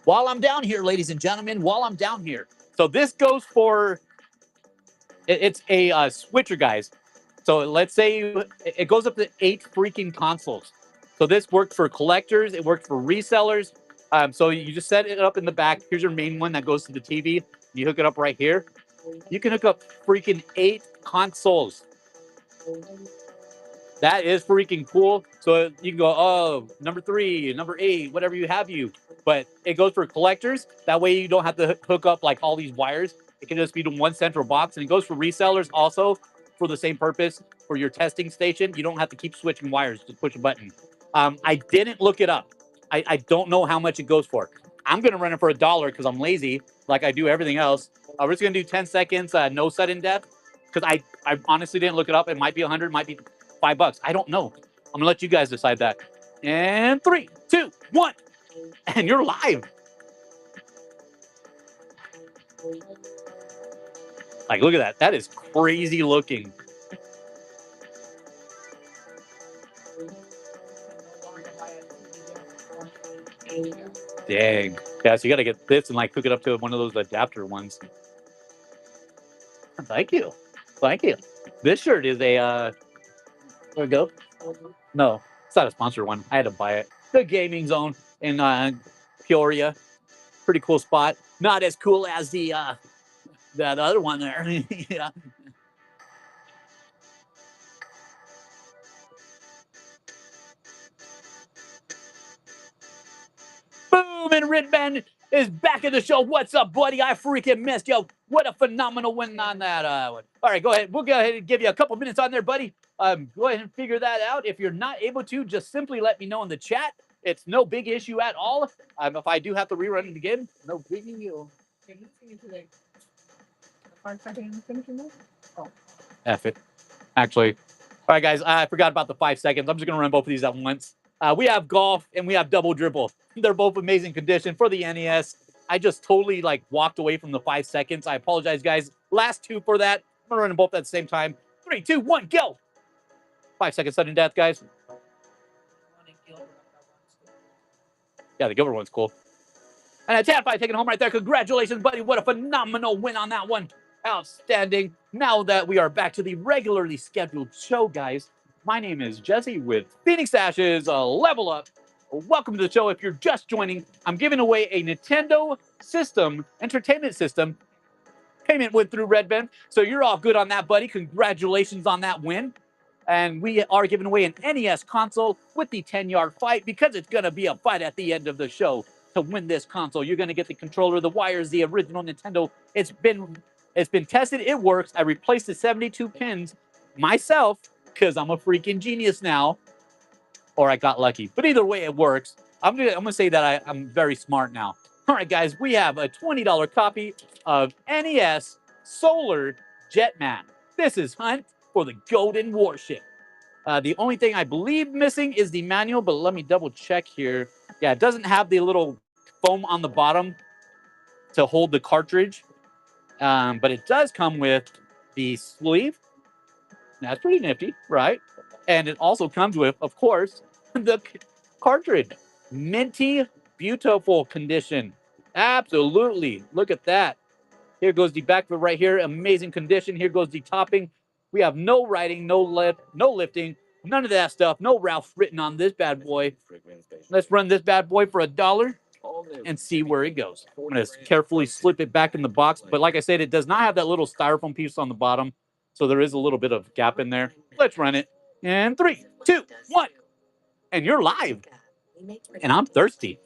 Speaker 1: While I'm down here, ladies and gentlemen, while I'm down here. So this goes for, it's a switcher, guys. So let's say it goes up to 8 freaking consoles. So this worked for collectors. It worked for resellers. So you just set it up in the back. Here's your main one that goes to the TV. You hook it up right here. You can hook up freaking 8 consoles. That is freaking cool. So you can go, oh, number 3, number 8, whatever you have you. But it goes for collectors. That way you don't have to hook up like all these wires. It can just be to one central box. And it goes for resellers also for the same purpose for your testing station. You don't have to keep switching wires. Just push a button. I didn't look it up. I don't know how much it goes for. I'm going to run it for $1 because I'm lazy like I do everything else. We're just going to do 10 seconds, no sudden death. Because I honestly didn't look it up. It might be 100, might be $5. I don't know. I'm gonna let you guys decide that. And 3, 2, 1, and you're live. Like, look at that. That is crazy looking. Dang. Yeah, so you got to get this and like hook it up to one of those adapter ones. Thank you. Thank you. This shirt is a there we go. No, it's not a sponsored one. I had to buy it. The Gaming Zone in Peoria. Pretty cool spot. Not as cool as the other one there. Yeah. Boom! And Ridman is back in the show. What's up, buddy? I freaking missed you. What a phenomenal win on that one. All right, go ahead. We'll go ahead and give you a couple minutes on there, buddy. Go ahead and figure that out. If you're not able to, just simply let me know in the chat. It's no big issue at all. If I do have to rerun it again, no big deal.
Speaker 2: Can you see it today? 5 seconds finishing this? Oh.
Speaker 1: F it. Actually. All right, guys. I forgot about the 5 seconds. I'm just going to run both of these at once. We have golf and we have double dribble. They're both amazing condition for the NES. I just totally like walked away from the 5 seconds. I apologize, guys. Last 2 for that. I'm going to run them both at the same time. 3, 2, 1, go. 5 seconds sudden death, guys. Yeah, the Gilbert one's cool. And a Tadpie taking it home right there. Congratulations, buddy. What a phenomenal win on that one. Outstanding. Now that we are back to the regularly scheduled show, guys, my name is Jesse with Phoenix Ashes Level Up. Welcome to the show. If you're just joining, I'm giving away a Nintendo system, entertainment system. Payment went through Redbend, so you're all good on that, buddy. Congratulations on that win. And we are giving away an NES console with the 10-yard fight because it's going to be a fight at the end of the show. To win this console, you're going to get the controller, the wires, the original Nintendo. It's been tested. It works. I replaced the 72 pins myself because I'm a freaking genius now, or I got lucky. But either way, it works. I'm gonna say that I'm very smart now. All right, guys, we have a $20 copy of NES Solar Jetman. This is Hunt for the Golden Warship. The only thing I believe missing is the manual, but let me double check here. Yeah, it doesn't have the little foam on the bottom to hold the cartridge, but it does come with the sleeve. That's pretty nifty, right? And it also comes with, of course, the cartridge. Minty, beautiful condition. Absolutely. Look at that. Here goes the back of it right here. Amazing condition. Here goes the topping. We have no writing, no lifting, none of that stuff. No Ralph written on this bad boy. Let's run this bad boy for $1 and see where it goes. I'm going to carefully slip it back in the box. But like I said, it does not have that little styrofoam piece on the bottom. So there is a little bit of gap in there. Let's run it. And 3, 2, 1. And you're live. And I'm thirsty.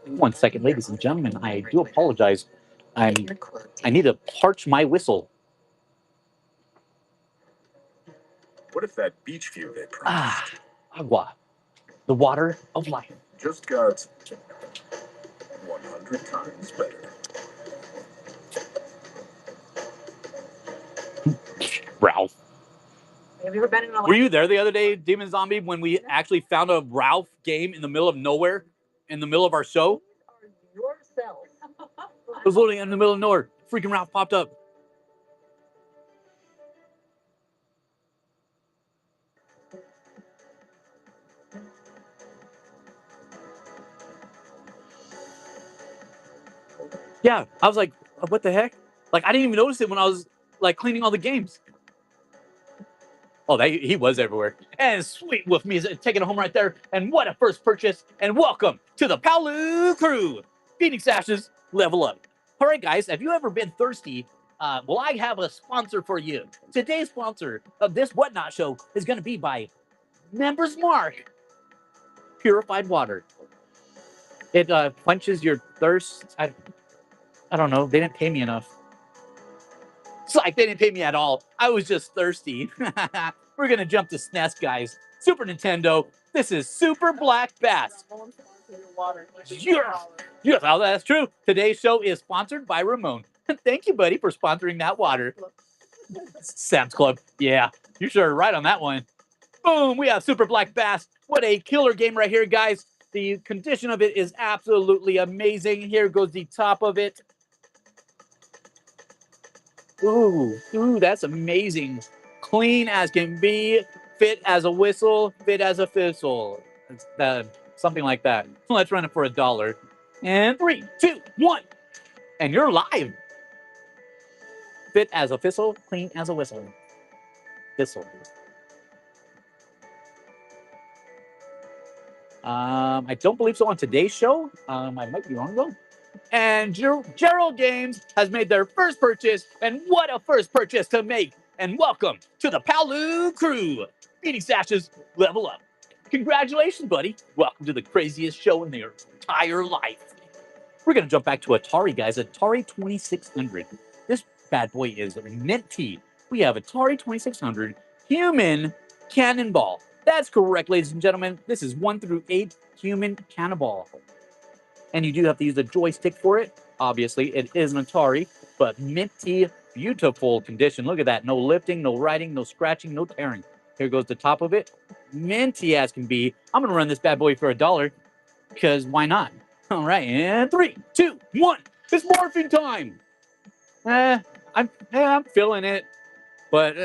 Speaker 1: 1 second, ladies and gentlemen. I do apologize. I need to parch my whistle.
Speaker 4: What if that beach view they promised
Speaker 1: Agua. The water of life.
Speaker 4: just got 100 times better?
Speaker 1: Ralph.
Speaker 2: Have you ever been in a
Speaker 1: Were you there the other day, Demon Zombie, when we actually found a Ralph game in the middle of nowhere, in the middle of our show?
Speaker 2: yourself?
Speaker 1: It was literally in the middle of nowhere. Freaking Ralph popped up. Yeah, I was like, what the heck? Like, I didn't even notice it when I was like cleaning all the games. Oh, he was everywhere. And Sweet Wolf Music taking it home right there. And what a first purchase. And welcome to the Palu crew. Phoenix Ashes, level up. All right, guys, have you ever been thirsty? Well, I have a sponsor for you. Today's sponsor of this Whatnot show is going to be by Members Mark Purified Water. It quenches your thirst. I don't know. They didn't pay me enough. It's like they didn't pay me at all. I was just thirsty. We're going to jump to SNES, guys. Super Nintendo. This is Super Black Bass. Yes, oh, that's true. Today's show is sponsored by Ramon. Thank you, buddy, for sponsoring that water. Sam's Club. Yeah, you sure are right on that one. Boom, we have Super Black Bass. What a killer game right here, guys. The condition of it is absolutely amazing. Here goes the top of it. Ooh, that's amazing. Clean as can be, fit as a whistle, fit as a thistle. Something like that. Let's run it for $1. And 3, 2, 1. And you're live. Fit as a thistle, clean as a whistle. Thistle. I don't believe so on today's show. I might be wrong though. And Gerald Games has made their first purchase, and what a first purchase to make. And welcome to the Palu crew. Phoenix Ashes, level up. Congratulations, buddy. Welcome to the craziest show in their entire life. We're going to jump back to Atari, guys. Atari 2600. This bad boy is minty. We have Atari 2600 Human Cannonball. That's correct, ladies and gentlemen. This is 1 through 8 Human Cannonball. And you do have to use a joystick for it. Obviously, it is an Atari, but minty, beautiful condition. Look at that. No lifting, no writing, no scratching, no tearing. Here goes the top of it. Minty as can be. I'm going to run this bad boy for $1 because why not? All right, and 3, 2, 1. It's morphing time. I'm feeling it, but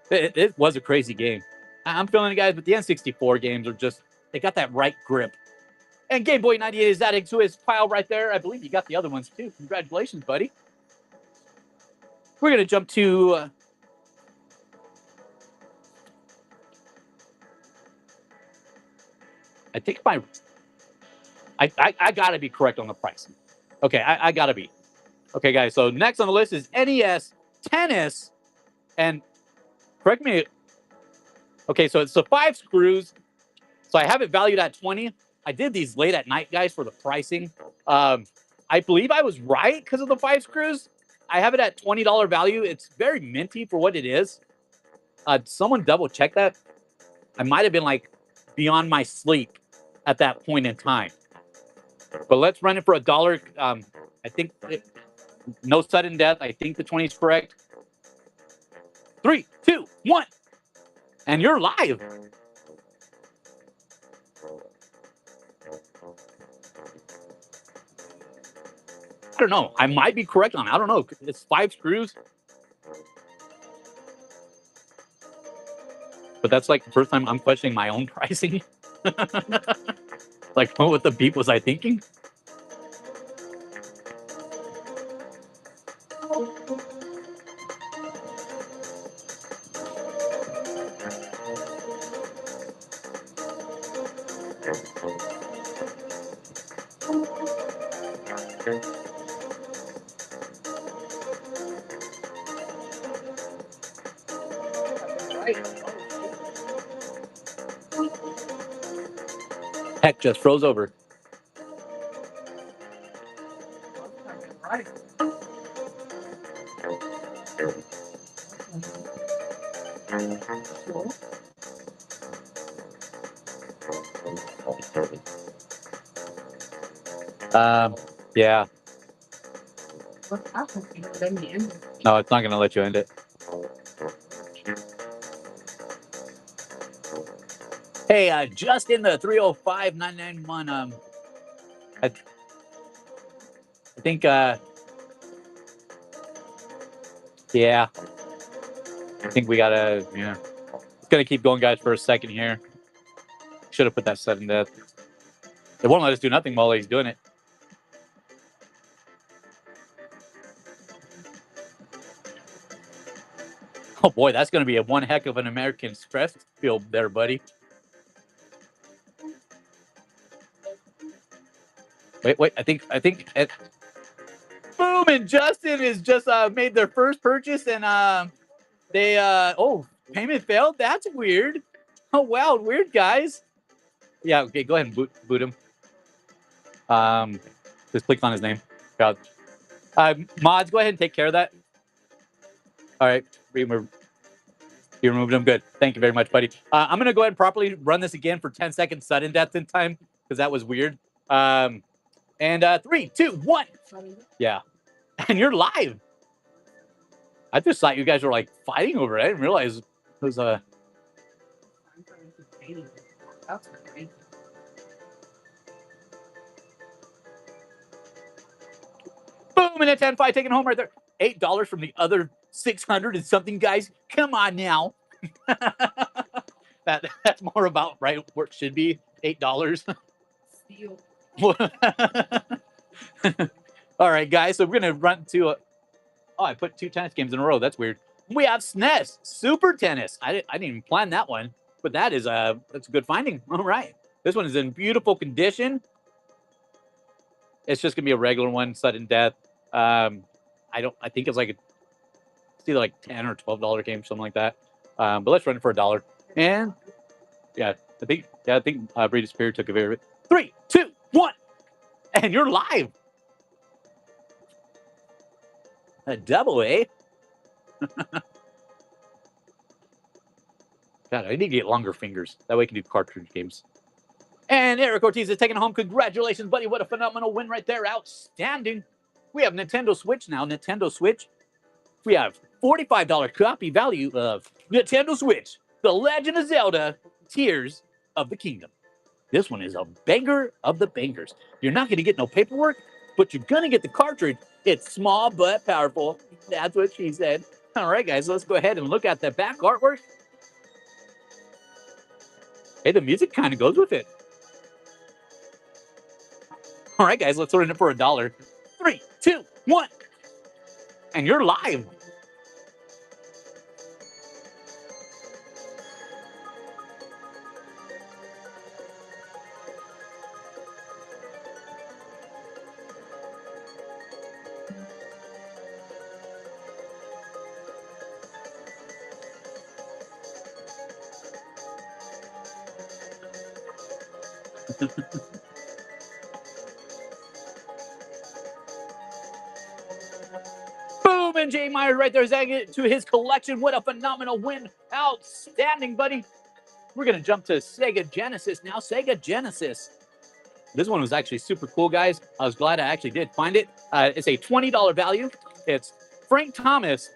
Speaker 1: it was a crazy game. I'm feeling it, guys, but the N64 games are just, they got that right grip. And Game Boy 98 is adding to his pile right there. I believe you got the other ones too. Congratulations, buddy. We're going to jump to... I think I got to be correct on the pricing. Okay, I got to be. Okay, guys, so next on the list is NES Tennis. And correct me. Okay, so it's the 5 screws. So I have it valued at 20. I did these late at night, guys, for the pricing. I believe I was right because of the 5 screws. I have it at $20 value. It's very minty for what it is. Someone double check that. I might have been like beyond my sleep at that point in time. But let's run it for $1. I think no sudden death. I think the 20 is correct. 3, 2, 1. And you're live. I don't know. I might be correct on it. I don't know. It's 5 screws. But that's like the first time I'm questioning my own pricing. Like, what the beep was I thinking? Heck, just froze over.
Speaker 2: Right. Cool.
Speaker 1: Yeah.
Speaker 2: What's happening? Let me in.
Speaker 1: No, it's not going to let you end it. Hey, just in the 305,991. I think, yeah. I think we gotta, yeah. It's gonna keep going, guys, for a second here. Should have put that sudden death. It won't let us do nothing while he's doing it. Oh boy, that's gonna be a one heck of an American Express field there, buddy. Wait, I think it. Boom! And Justin has just made their first purchase, and they oh, payment failed. That's weird. Oh wow, weird guys. Yeah, okay, go ahead and boot him. Just click on his name. God. Mods, go ahead and take care of that. All right, you removed him. Good. Thank you very much, buddy. I'm gonna go ahead and properly run this again for 10 seconds sudden death in time because that was weird. And 3, 2, 1. Yeah, and you're live. I just thought you guys were like fighting over it. I didn't realize it was
Speaker 2: That's great.
Speaker 1: boom and a 10-5 taking home right there. $8 from the other 600 and something, guys. Come on now. That's more about right where it should be. $8.
Speaker 2: Steal.
Speaker 1: All right, guys. So we're gonna run to. Oh, I put 2 tennis games in a row. That's weird. We have SNES Super Tennis. I didn't even plan that one, but that's a good finding. All right, this one is in beautiful condition. It's just gonna be a regular one, sudden death. I think it's like it's either like $10 or $12 game, something like that. But let's run it for $1. And yeah, I think Breed of Spirit took a very 3, 2, 1, and you're live. A double, eh? God, I need to get longer fingers. That way I can do cartridge games. And Eric Ortiz is taking it home. Congratulations, buddy. What a phenomenal win right there. Outstanding. We have Nintendo Switch now. Nintendo Switch. We have $45 copy value of Nintendo Switch, The Legend of Zelda, Tears of the Kingdom. This one is a banger of the bangers. You're not going to get no paperwork, but you're going to get the cartridge. It's small but powerful. That's what she said. All right, guys, let's go ahead and look at the back artwork. Hey, the music kind of goes with it. All right, guys, let's run it for $1. 3, 2, 1. And you're live. Boom, and Jay Myers right there is adding it to his collection. What a phenomenal win. Outstanding, buddy. We're going to jump to Sega Genesis now. Sega Genesis. This one was actually super cool, guys. I was glad I actually did find it. It's a $20 value. It's Frank Thomas,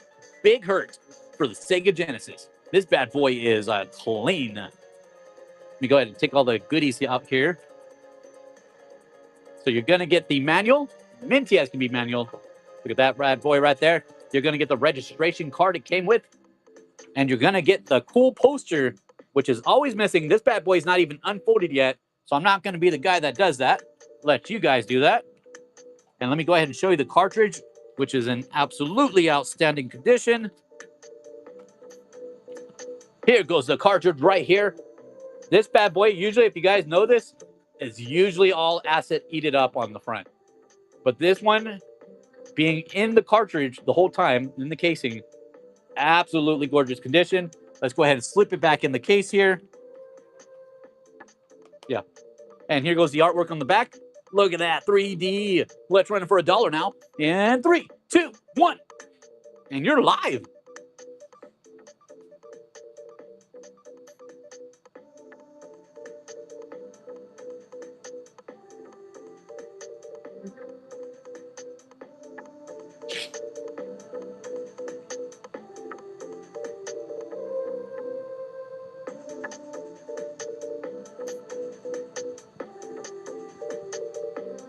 Speaker 1: Big Hurt for the Sega Genesis. This bad boy is clean. Let me go ahead and take all the goodies out here. So you're going to get the manual. Minty has to be manual. Look at that bad boy right there. You're going to get the registration card it came with. And you're going to get the cool poster, which is always missing. This bad boy is not even unfolded yet. So I'm not going to be the guy that does that. Let you guys do that. And let me go ahead and show you the cartridge, which is in absolutely outstanding condition. Here goes the cartridge right here. This bad boy, usually, if you guys know this, is usually all acid eaten up on the front. But this one, being in the cartridge the whole time, in the casing, absolutely gorgeous condition. Let's go ahead and slip it back in the case here. Yeah. And here goes the artwork on the back. Look at that, 3D. Let's run it for $1 now. And 3, 2, 1. And you're live.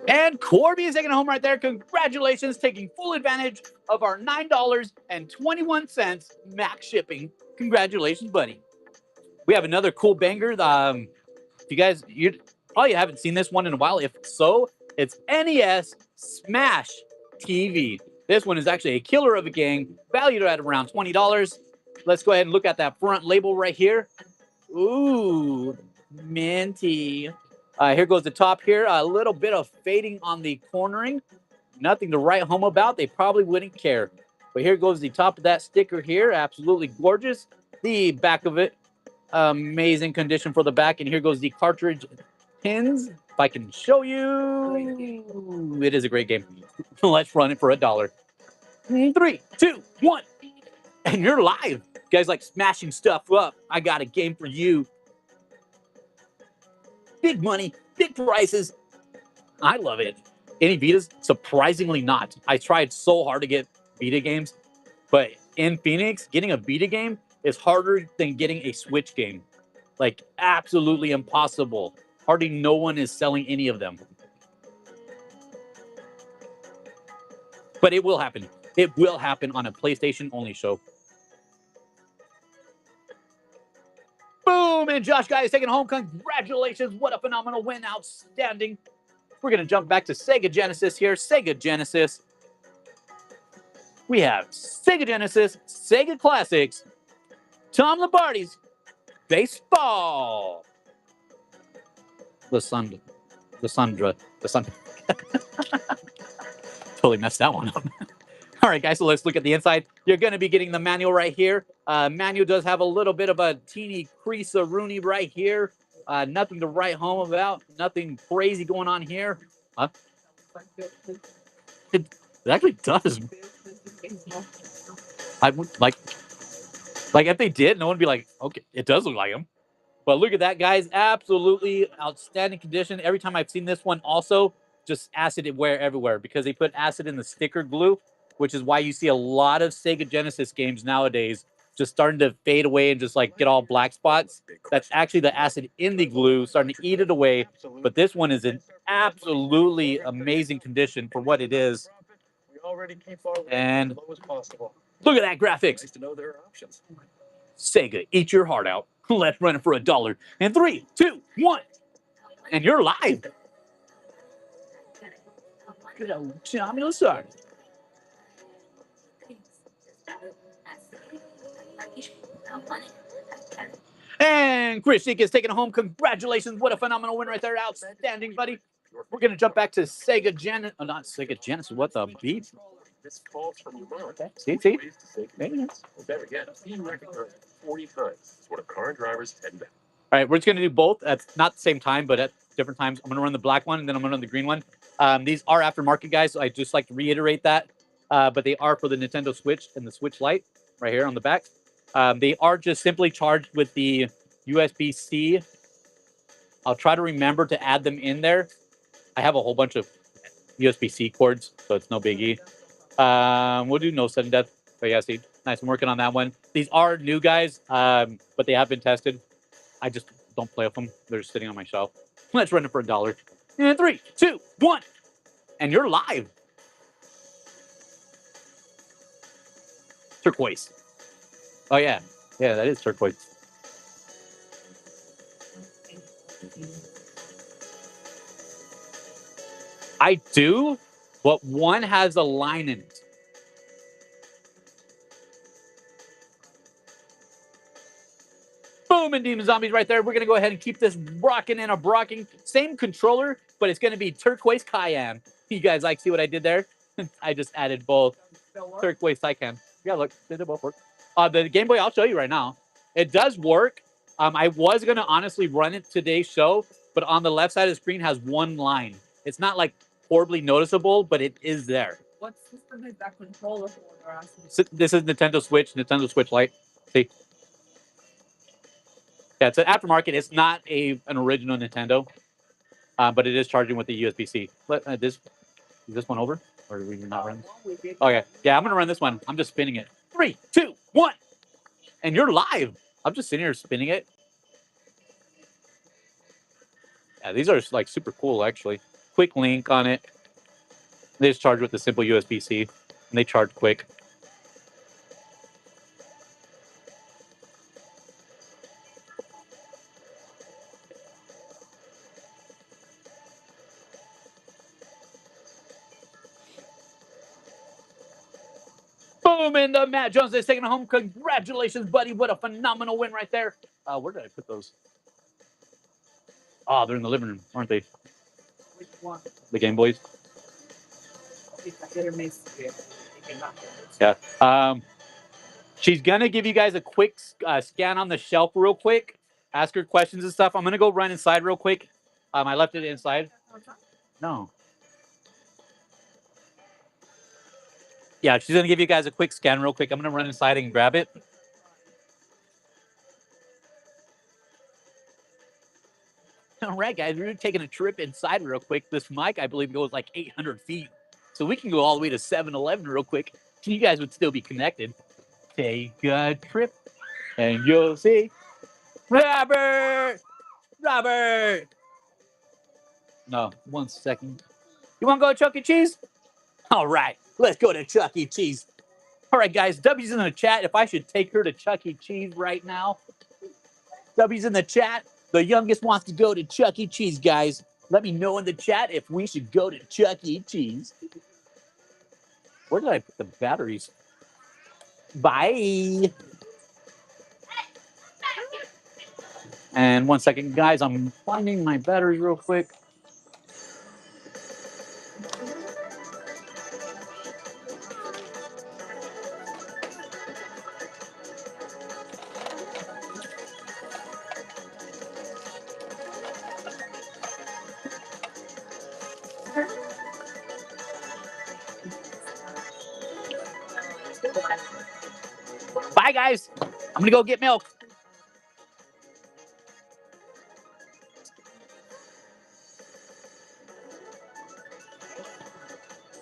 Speaker 1: And Corby is taking it home right there. Congratulations, taking full advantage of our $9.21 max shipping. Congratulations, buddy. We have another cool banger. If you guys, you probably haven't seen this one in a while. If so, it's NES Smash TV. This one is actually a killer of a game, valued at around $20. Let's go ahead and look at that front label right here. Ooh, minty. Here goes the top here. A little bit of fading on the cornering. Nothing to write home about. They probably wouldn't care. But here goes the top of that sticker here. Absolutely gorgeous. The back of it. Amazing condition for the back. And here goes the cartridge pins. If I can show you. It is a great game. Let's run it for $1. 3, 2, 1. And you're live. You guys like smashing stuff up. I got a game for you. Big money, big prices. I love it. Any Vitas? Surprisingly not. I tried so hard to get Vita games, but in Phoenix, getting a Vita game is harder than getting a Switch game. Like, absolutely impossible. Hardly no one is selling any of them. But it will happen. It will happen on a PlayStation only show. Boom! And Josh Guy is taking home. Congratulations. What a phenomenal win. Outstanding. We're going to jump back to Sega Genesis here. Sega Genesis. We have Sega Genesis, Sega Classics, Tom Lombardi's Baseball. Lysandra. Totally messed that one up. All right, guys, so let's look at the inside. You're going to be getting the manual right here. Manual does have a little bit of a teeny crease-a-rooney right here. Nothing to write home about. Nothing crazy going on here. Huh? It actually does. I would like if they did, no one would be like, okay, it does look like him. But look at that, guys. Absolutely outstanding condition. Every time I've seen this one also, just acid wear everywhere because they put acid in the sticker glue, which is why you see a lot of Sega Genesis games nowadays just starting to fade away and just like get all black spots. That's actually the acid in the glue starting to eat it away. But this one is in absolutely amazing condition for what it is. And look at that graphics.
Speaker 4: Nice to know there are options.
Speaker 1: Sega, eat your heart out. Let's run it for $1. And 3, 2, 1. And you're live. Good old Tommy Lasardi. And Chris Sheik is taking it home. Congratulations. What a phenomenal win right there. Outstanding, buddy. We're going to jump back to Sega Genesis. Oh, not Sega Genesis. What the beep?
Speaker 4: This falls from your mouth.
Speaker 1: Okay. See?
Speaker 4: Ways to save money. Or better yet, being recognized 40 times is what a car driver's head back.
Speaker 1: All right, we're just going to do both at not the same time, but at different times. I'm going to run the black one, and then I'm going to run the green one. These are aftermarket, guys, so I just like to reiterate that. But they are for the Nintendo Switch and the Switch Lite right here on the back. They are just simply charged with the USB-C. I'll try to remember to add them in there. I have a whole bunch of USB-C cords, so it's no biggie. We'll do no sudden death. But yeah, see, nice. I'm working on that one. These are new, guys, but they have been tested. I just don't play with them. They're just sitting on my shelf. Let's run it for $1. And 3, 2, 1. And you're live. Turquoise. Oh, yeah. Yeah, that is turquoise. I do, but one has a line in it. Boom, and Demon Zombies right there. We're going to go ahead and keep this rocking and a brocking. Same controller, but it's going to be Turquoise Cayenne. You guys like see what I did there? I just added both Turquoise Cayenne. Yeah, look, they both work. The Game Boy, I'll show you right now. It does work. I was going to honestly run it today's show, but on the left side of the screen has one line. It's not like horribly noticeable, but it is there.
Speaker 2: What system is that controller for?
Speaker 1: This is Nintendo Switch Lite. See? Yeah, it's an aftermarket. It's not an original Nintendo, but it is charging with the USB-C. Is this one over? Or are we not running? Okay. Yeah, I'm going to run this one. I'm just spinning it. 3, 2, 1. And you're live. I'm just sitting here spinning it. Yeah, these are like super cool, actually. Quick link on it. They just charge with the simple USB-C, and they charge quick. Boom, and Matt Jones is taking it home. Congratulations, buddy. What a phenomenal win right there. Where did I put those? Oh, they're in the living room, aren't they?
Speaker 2: Which one?
Speaker 1: The Game Boys.
Speaker 2: Yeah.
Speaker 1: She's going to give you guys a quick scan on the shelf real quick. Ask her questions and stuff. I'm going to go run inside real quick. I left it inside. No. Yeah, she's going to give you guys a quick scan real quick. I'm going to run inside and grab it. All right, guys, we're taking a trip inside real quick. This mic, I believe, goes like 800 feet. So we can go all the way to 7-Eleven real quick. You guys would still be connected. Take a trip and you'll see. Robert! Robert! No, 1 second. You want to go to Chuck E. Cheese? All right, let's go to Chuck E. Cheese. All right, guys, W's in the chat if I should take her to Chuck E. Cheese right now. W's in the chat. The youngest wants to go to Chuck E. Cheese, guys. Let me know in the chat if we should go to Chuck E. Cheese. Where did I put the batteries? Bye. And 1 second, guys. I'm finding my batteries real quick. Bye, guys. I'm going to go get milk.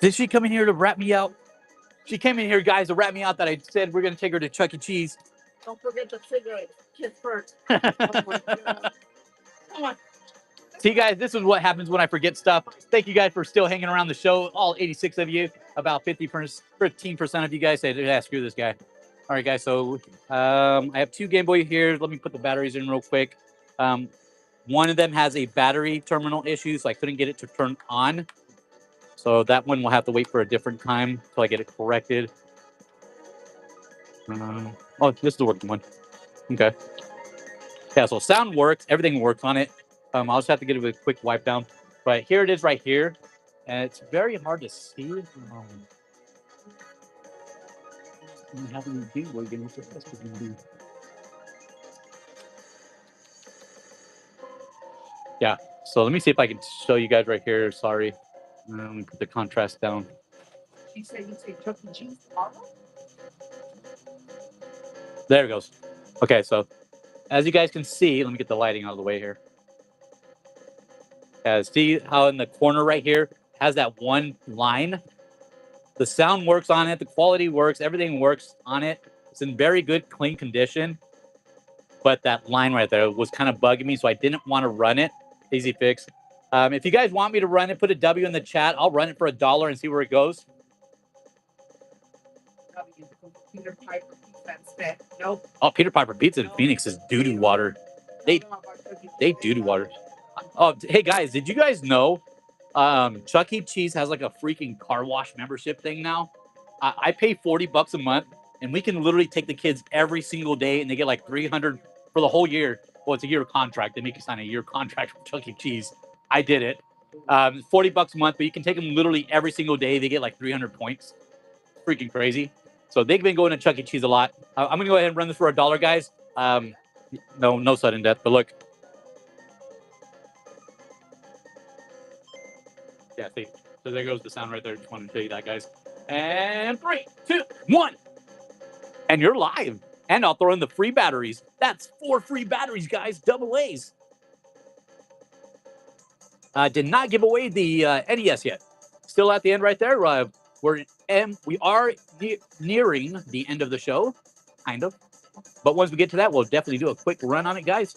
Speaker 1: Did she come in here to rat me out? She came in here, guys, to rat me out that I said we're going to take her to Chuck E. Cheese.
Speaker 2: Don't forget the cigarette. Kids first.
Speaker 1: See, guys, this is what happens when I forget stuff. Thank you guys for still hanging around the show. All 86 of you. About 15% of you guys say, yeah, screw this guy. All right, guys. So I have 2 Game Boy here. Let me put the batteries in real quick. One of them has a battery terminal issue, so I couldn't get it to turn on. So that one will have to wait for a different time until I get it corrected. Oh, this is the working one. Okay. Yeah, so sound works. Everything works on it. I'll just have to get it with a quick wipe down. But here it is right here. And it's very hard to see. Yeah, so let me see if I can show you guys right here. Sorry. Let me put the contrast down.
Speaker 2: She said you take Chuck E. Cheese tomorrow?
Speaker 1: There it goes. Okay, so as you guys can see, let me get the lighting out of the way here. See how in the corner right here has that one line? The sound works on it. The quality works. Everything works on it. It's in very good, clean condition. But that line right there was kind of bugging me, so I didn't want to run it. Easy fix. If you guys want me to run it, put a W in the chat. I'll run it for $1 and see where it goes.
Speaker 2: Peter Piper Pizza instead. Nope.
Speaker 1: Oh, Peter Piper Pizza in Phoenix is doo-doo water. They doo-doo water. Oh, hey, guys, did you guys know Chuck E. Cheese has like a freaking car wash membership thing now? I pay $40 a month, and we can literally take the kids every single day, and they get like 300 for the whole year. Well, it's a year contract. They make you sign a year contract with Chuck E. Cheese. I did it. $40 a month, but you can take them literally every single day. They get like 300 points. Freaking crazy. So they've been going to Chuck E. Cheese a lot. I'm gonna go ahead and run this for $1, guys. No sudden death, but look. Yeah, see. So there goes the sound right there. Just wanted to tell you that, guys. And 3, 2, 1. And you're live. And I'll throw in the free batteries. That's 4 free batteries, guys. Double A's. Did not give away the NES yet. Still at the end right there. We are nearing the end of the show, kind of. But once we get to that, we'll definitely do a quick run on it, guys.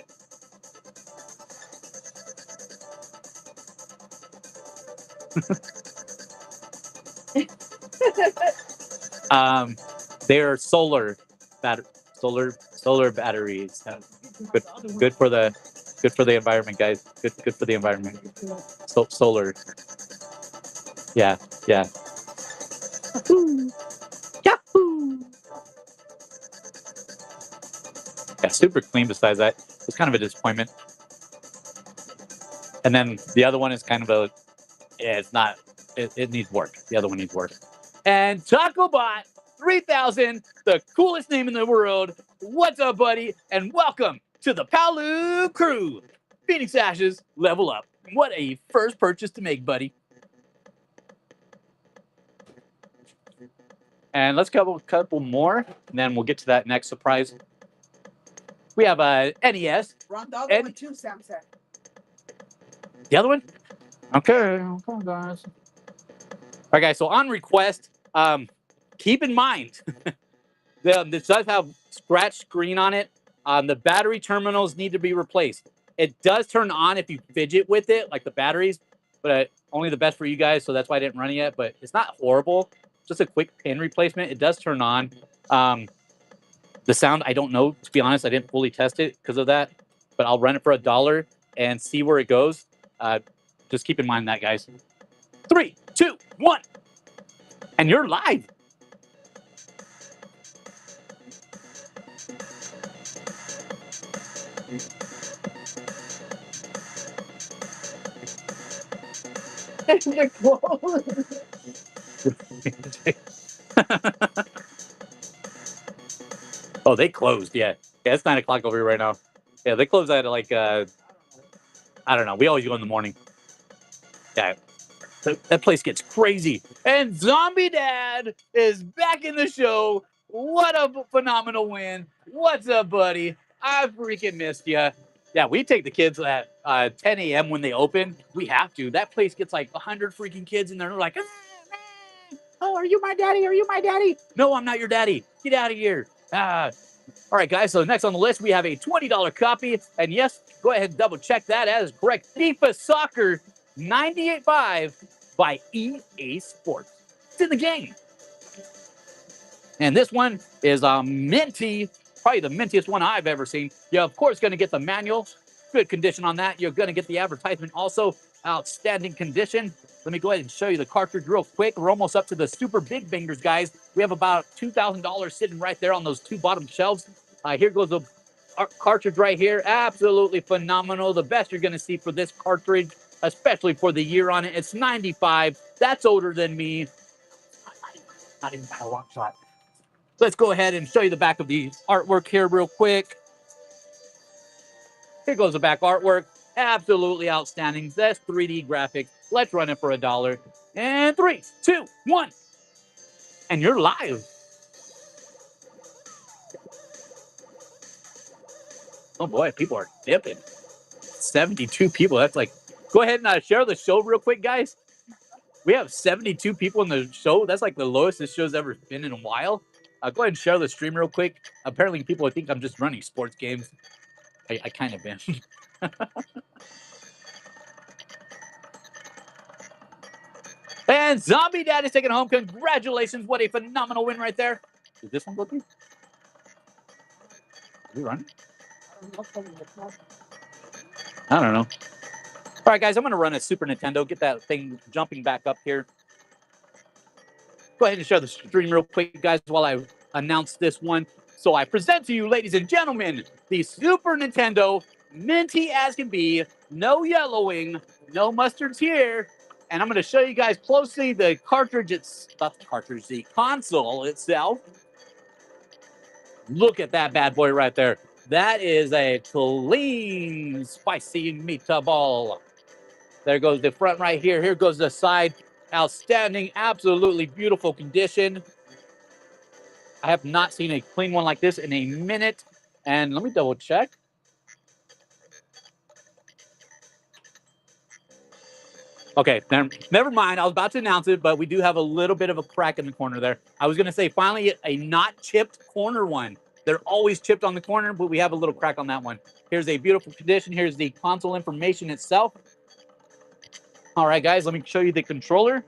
Speaker 1: They're solar batteries. Good for the environment, guys. Good for the environment. Solar. Yeah. Yahoo! Yeah, super clean. Besides that, it's kind of a disappointment. And then the other one is kind of it's not. It needs work. The other one needs work. And TacoBot 3000, the coolest name in the world. What's up, buddy? And welcome to the Palu crew. Phoenix Ashes, level up. What a first purchase to make, buddy. And let's go a couple more, and then we'll get to that next surprise. We have a NES.
Speaker 2: Run the other one too, Sam said.
Speaker 1: The other one? Okay, guys. All right, guys. So on request, keep in mind, this does have scratch screen on it. The battery terminals need to be replaced. It does turn on if you fidget with it, like the batteries, but only the best for you guys. So that's why I didn't run it yet. But it's not horrible. Just a quick pin replacement. It does turn on. The sound, I don't know. To be honest, I didn't fully test it because of that. But I'll run it for $1 and see where it goes. Just keep in mind that, guys. 3, 2, 1. And you're live.
Speaker 2: They're closed.
Speaker 1: Oh, they closed. Yeah, it's 9 o'clock over here right now. Yeah, they close at like I don't know. We always go in the morning. Yeah, that place gets crazy. And Zombie Dad is back in the show. What a phenomenal win! What's up, buddy? I freaking missed you. Yeah, we take the kids at 10 a.m. when they open. We have to. That place gets like 100 freaking kids in there. They're like, oh, are you my daddy? Are you my daddy? No, I'm not your daddy. Get out of here. All right, guys. So next on the list, we have a $20 copy. And yes, go ahead and double check that as correct. FIFA Soccer 98.5 by EA Sports. It's in the game. And this one is minty. Probably the mintiest one I've ever seen. You're, of course, going to get the manual. Good condition on that. You're going to get the advertisement also. Outstanding condition. Let me go ahead and show you the cartridge real quick. We're almost up to the super big bangers, guys. We have about $2,000 sitting right there on those two bottom shelves. Here goes the cartridge right here. Absolutely phenomenal. The best you're going to see for this cartridge, especially for the year on it. It's 95. That's older than me. Not even by a long shot. Let's go ahead and show you the back of the artwork here real quick. Here goes the back artwork. Absolutely outstanding. That's 3D graphics. Let's run it for $1. And 3, 2, 1. And you're live. Oh boy, people are dipping. 72 people. That's like, go ahead and share the show real quick, guys. We have 72 people in the show. That's like the lowest this show's ever been in a while. Go ahead and share the stream real quick. Apparently, people think I'm just running sports games. I kind of am. And Zombie Dad is taking it home. Congratulations. What a phenomenal win right there. Did this one go through? Are we running? I don't know. All right, guys, I'm going to run a Super Nintendo. Get that thing jumping back up here. Go ahead and share the stream real quick, guys, while I announce this one. So I present to you, ladies and gentlemen, the Super Nintendo, minty as can be, no yellowing, no mustards here. And I'm going to show you guys closely the cartridge, the console itself. Look at that bad boy right there. That is a clean, spicy meatball. There goes the front right here. Here goes the side. Outstanding, absolutely beautiful condition. I have not seen a clean one like this in a minute. And let me double check. Okay, never mind. I was about to announce it, but we do have a little bit of a crack in the corner there. I was going to say finally a not chipped corner one. They're always chipped on the corner, but we have a little crack on that one. Here's a beautiful condition. Here's the console information itself. All right, guys, let me show you the controller.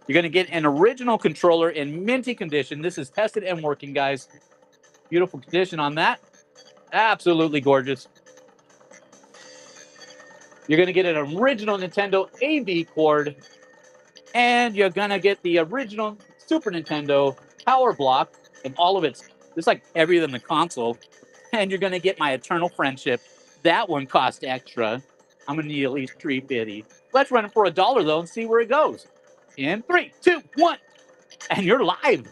Speaker 1: You're going to get an original controller in minty condition. This is tested and working, guys. Beautiful condition on that. Absolutely gorgeous. You're going to get an original Nintendo AV cord, and you're going to get the original Super Nintendo power block and all of its, it's like everything in the console. And you're going to get my Eternal Friendship. That one cost extra. I'm going to need at least $3.50. Let's run it for $1, though, and see where it goes. In 3, 2, 1, and you're live.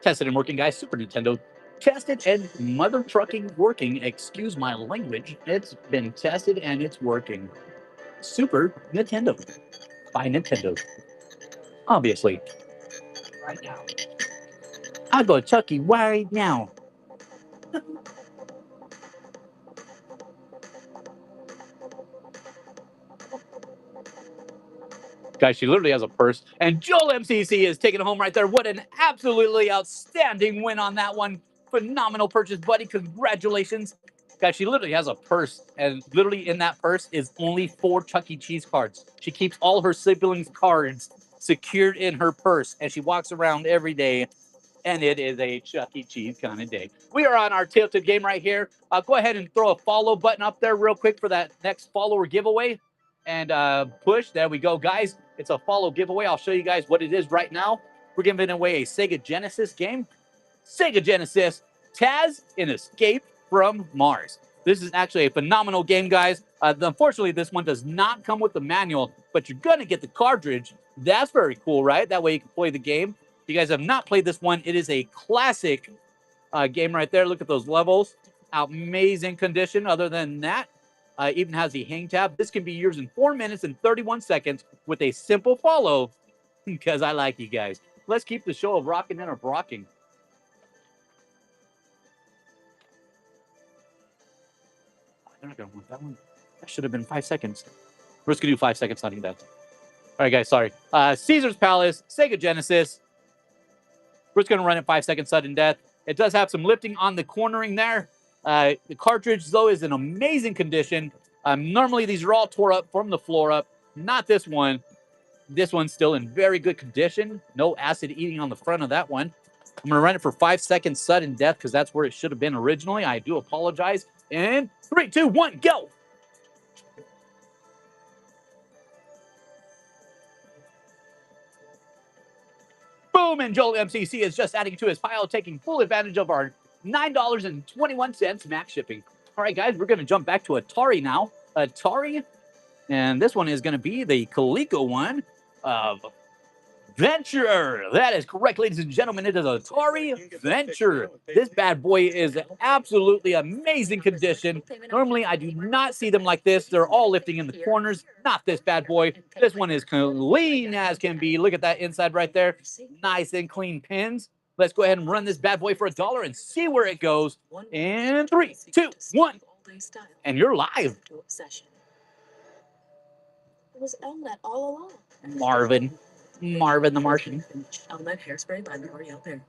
Speaker 1: Tested and working, guys. Super Nintendo. Tested and mother trucking working. Excuse my language. It's been tested and it's working. Super Nintendo. By Nintendo. Obviously.
Speaker 2: Right now.
Speaker 1: I'll go Chucky right now. Guys, she literally has a purse. And Joel MCC is taking it home right there. What an absolutely outstanding win on that one. Phenomenal purchase, buddy. Congratulations. Guys, she literally has a purse. And literally in that purse is only 4 Chuck E. Cheese cards. She keeps all her siblings' cards secured in her purse. And she walks around every day. And it is a Chuck E. Cheese kind of day. We are on our tilted game right here. Go ahead and throw a follow button up there real quick for that next follower giveaway. And push. There we go, guys. It's a follow giveaway. I'll show you guys what it is right now. We're giving away a Sega Genesis game. Sega Genesis, Taz in Escape from Mars. This is actually a phenomenal game, guys. Unfortunately, this one does not come with the manual, but you're going to get the cartridge. That's very cool, right? That way you can play the game. If you guys have not played this one, it is a classic game right there. Look at those levels. Amazing condition. Other than that, even has the hang tab. This can be yours in 4 minutes and 31 seconds with a simple follow, because I like you guys. Let's keep the show of rocking and of rocking. They're not going to want that one. That should have been 5 seconds. We're just going to do 5 seconds on that. All right, guys, sorry. Caesar's Palace, Sega Genesis. We're just going to run it 5 seconds sudden death. It does have some lifting on the cornering there. The cartridge, though, is in amazing condition. Normally, these are all tore up from the floor up. Not this one. This one's still in very good condition. No acid eating on the front of that one. I'm going to run it for 5 seconds sudden death because that's where it should have been originally. I do apologize. And 3, 2, 1, go. Boom, and Joel MCC is just adding to his pile, taking full advantage of our $9.21 max shipping. All right, guys, we're going to jump back to Atari now. Atari, and this one is going to be the Coleco one of Venture. That is correct, ladies and gentlemen. It is Atari Venture. This bad boy is absolutely amazing condition. Normally, I do not see them like this. They're all lifting in the corners. Not this bad boy. This one is clean as can be. Look at that inside right there. Nice and clean pins. Let's go ahead and run this bad boy for $1 and see where it goes. In 3, 2, 1. And you're live.
Speaker 3: It was Elmet all along.
Speaker 1: Marvin the Martian.
Speaker 3: Elmet hairspray by L'Oreal Pair.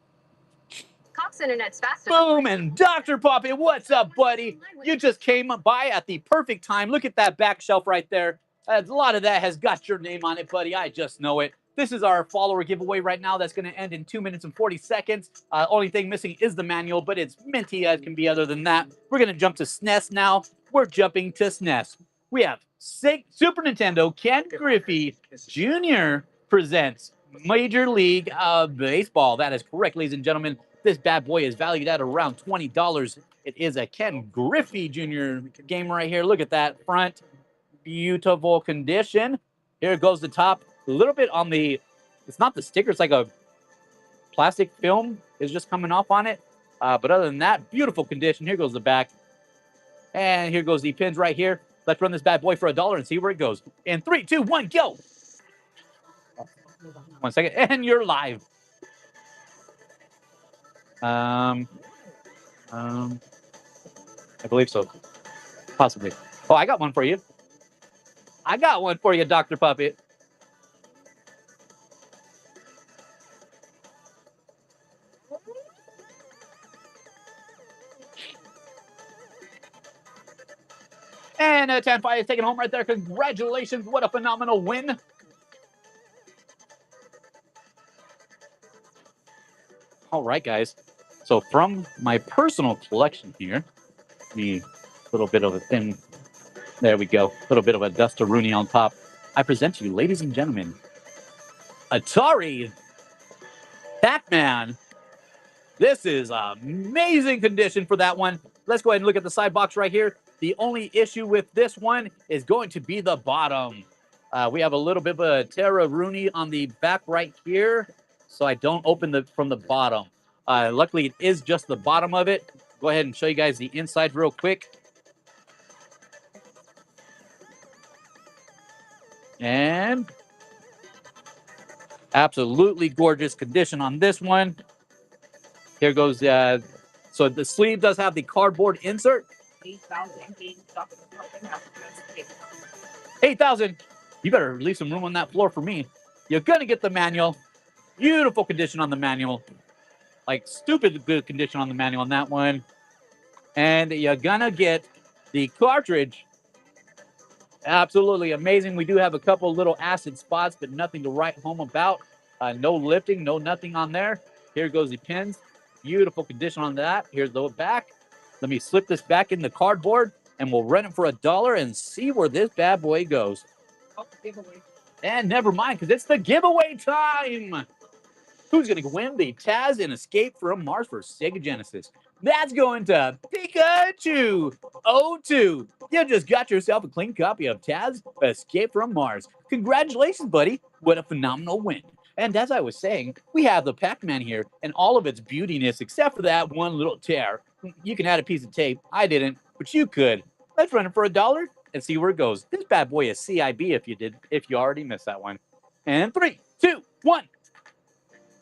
Speaker 2: Cox Internet's faster.
Speaker 1: Boom, and Dr. Poppy, what's up, buddy? You just came by at the perfect time. Look at that back shelf right there. A lot of that has got your name on it, buddy. I just know it. This is our follower giveaway right now. That's going to end in 2 minutes and 40 seconds. Only thing missing is the manual, but it's minty as can be other than that. We're going to jump to SNES now. We're jumping to SNES. We have Super Nintendo Ken Griffey Jr. presents Major League Baseball. That is correct, ladies and gentlemen. This bad boy is valued at around $20. It is a Ken Griffey Jr. game right here. Look at that front. Beautiful condition. Here goes the top. A little bit on the, it's not the sticker, it's like a plastic film is just coming off on it. But other than that, beautiful condition. Here goes the back. And here goes the pins right here. Let's run this bad boy for $1 and see where it goes. In 3, 2, 1, go. 1 second, and you're live. I believe so. Possibly. Oh, I got one for you. I got one for you, Dr. Puppet. And 10-5 is taken home right there. Congratulations. What a phenomenal win. All right, guys. So from my personal collection here, the little bit of a thin, there we go, a little bit of a dust-a-rooney on top. I present to you, ladies and gentlemen, Atari Pac-Man. This is amazing condition for that one. Let's go ahead and look at the side box right here. The only issue with this one is going to be the bottom. We have a little bit of a Terra Rooney on the back right here, so I don't open from the bottom. Luckily, it is just the bottom of it. Go ahead and show you guys the inside real quick. And absolutely gorgeous condition on this one. Here goes, so the sleeve does have the cardboard insert. 8,000. You better leave some room on that floor for me. You're going to get the manual. Beautiful condition on the manual. Like, stupid good condition on the manual on that one. And you're going to get the cartridge. Absolutely amazing. We do have a couple little acid spots, but nothing to write home about. No lifting, no nothing on there. Here goes the pins. Beautiful condition on that. Here's the back. Let me slip this back in the cardboard, and we'll rent it for $1 and see where this bad boy goes.
Speaker 2: Oh, giveaway.
Speaker 1: And never mind, because it's the giveaway time. Who's going to win the Taz and Escape from Mars for Sega Genesis? That's going to Pikachu 02. You just got yourself a clean copy of Taz Escape from Mars. Congratulations, buddy. What a phenomenal win. And as I was saying, we have the Pac-Man here and all of its beautiness, except for that one little tear. You can add a piece of tape. I didn't, but you could. Let's run it for $1 and see where it goes. This bad boy is CIB if you already missed that one. And 3, 2, 1.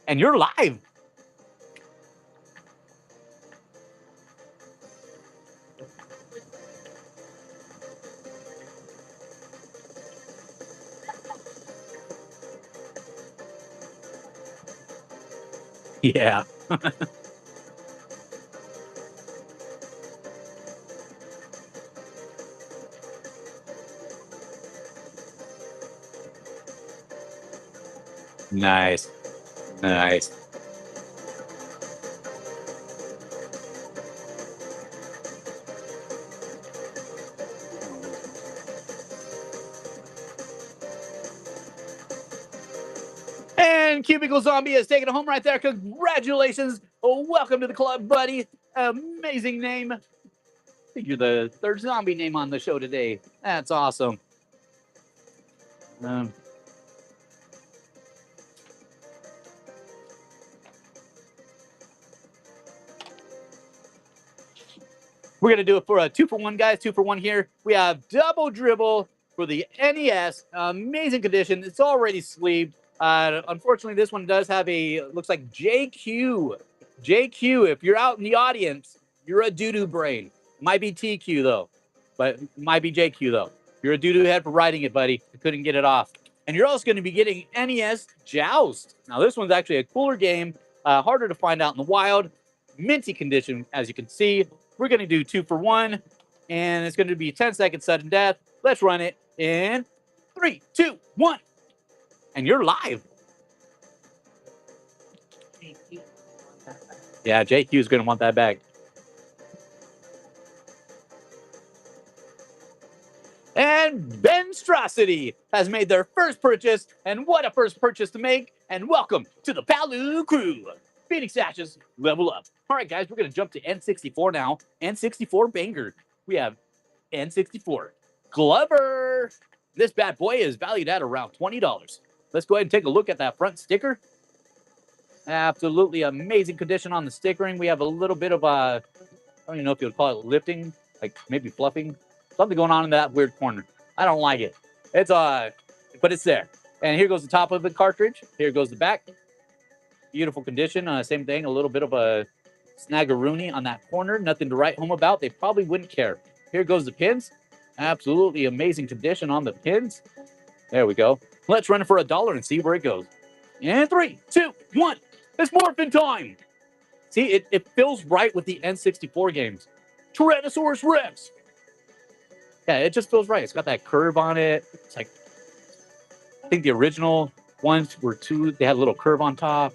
Speaker 1: And you're live. Yeah. Nice. Nice. And Cubicle Zombie has taken it home right there. Congratulations. Welcome to the club, buddy. Amazing name. I think you're the third zombie name on the show today. That's awesome. We're going to do it for a 2-for-1, guys. 2-for-1 here. We have Double Dribble for the NES. Amazing condition. It's already sleeved. Unfortunately, this one does have looks like JQ. JQ, if you're out in the audience, you're a doo-doo brain. Might be TQ, though. But might be JQ, though. You're a doo-doo head for writing it, buddy. I couldn't get it off. And you're also going to be getting NES Joust. Now, this one's actually a cooler game. Harder to find out in the wild. Minty condition, as you can see. We're going to do 2-for-1. And it's going to be 10-second sudden death. Let's run it in 3, 2, 1. And you're live. Yeah, JQ is going to want that back. And Ben monstrosity has made their first purchase, and what a first purchase to make, and welcome to the Palu crew. Phoenix Ashes, level up. All right, guys, we're going to jump to N64 now. N64 banger. We have N64 Glover. This bad boy is valued at around $20. Let's go ahead and take a look at that front sticker. Absolutely amazing condition on the stickering. We have a little bit of I don't even know if you would call it lifting, like maybe fluffing. Something going on in that weird corner. I don't like it. It's but it's there. And here goes the top of the cartridge. Here goes the back. Beautiful condition. Same thing, a little bit of a snaggeroonie on that corner. Nothing to write home about. They probably wouldn't care. Here goes the pins. Absolutely amazing condition on the pins. There we go. Let's run it for $1 and see where it goes. And 3, 2, 1. It's morphin' time. See, it feels right with the N64 games. Tyrannosaurus Rex. Yeah, it just feels right. It's got that curve on it. It's like, I think the original ones were they had a little curve on top.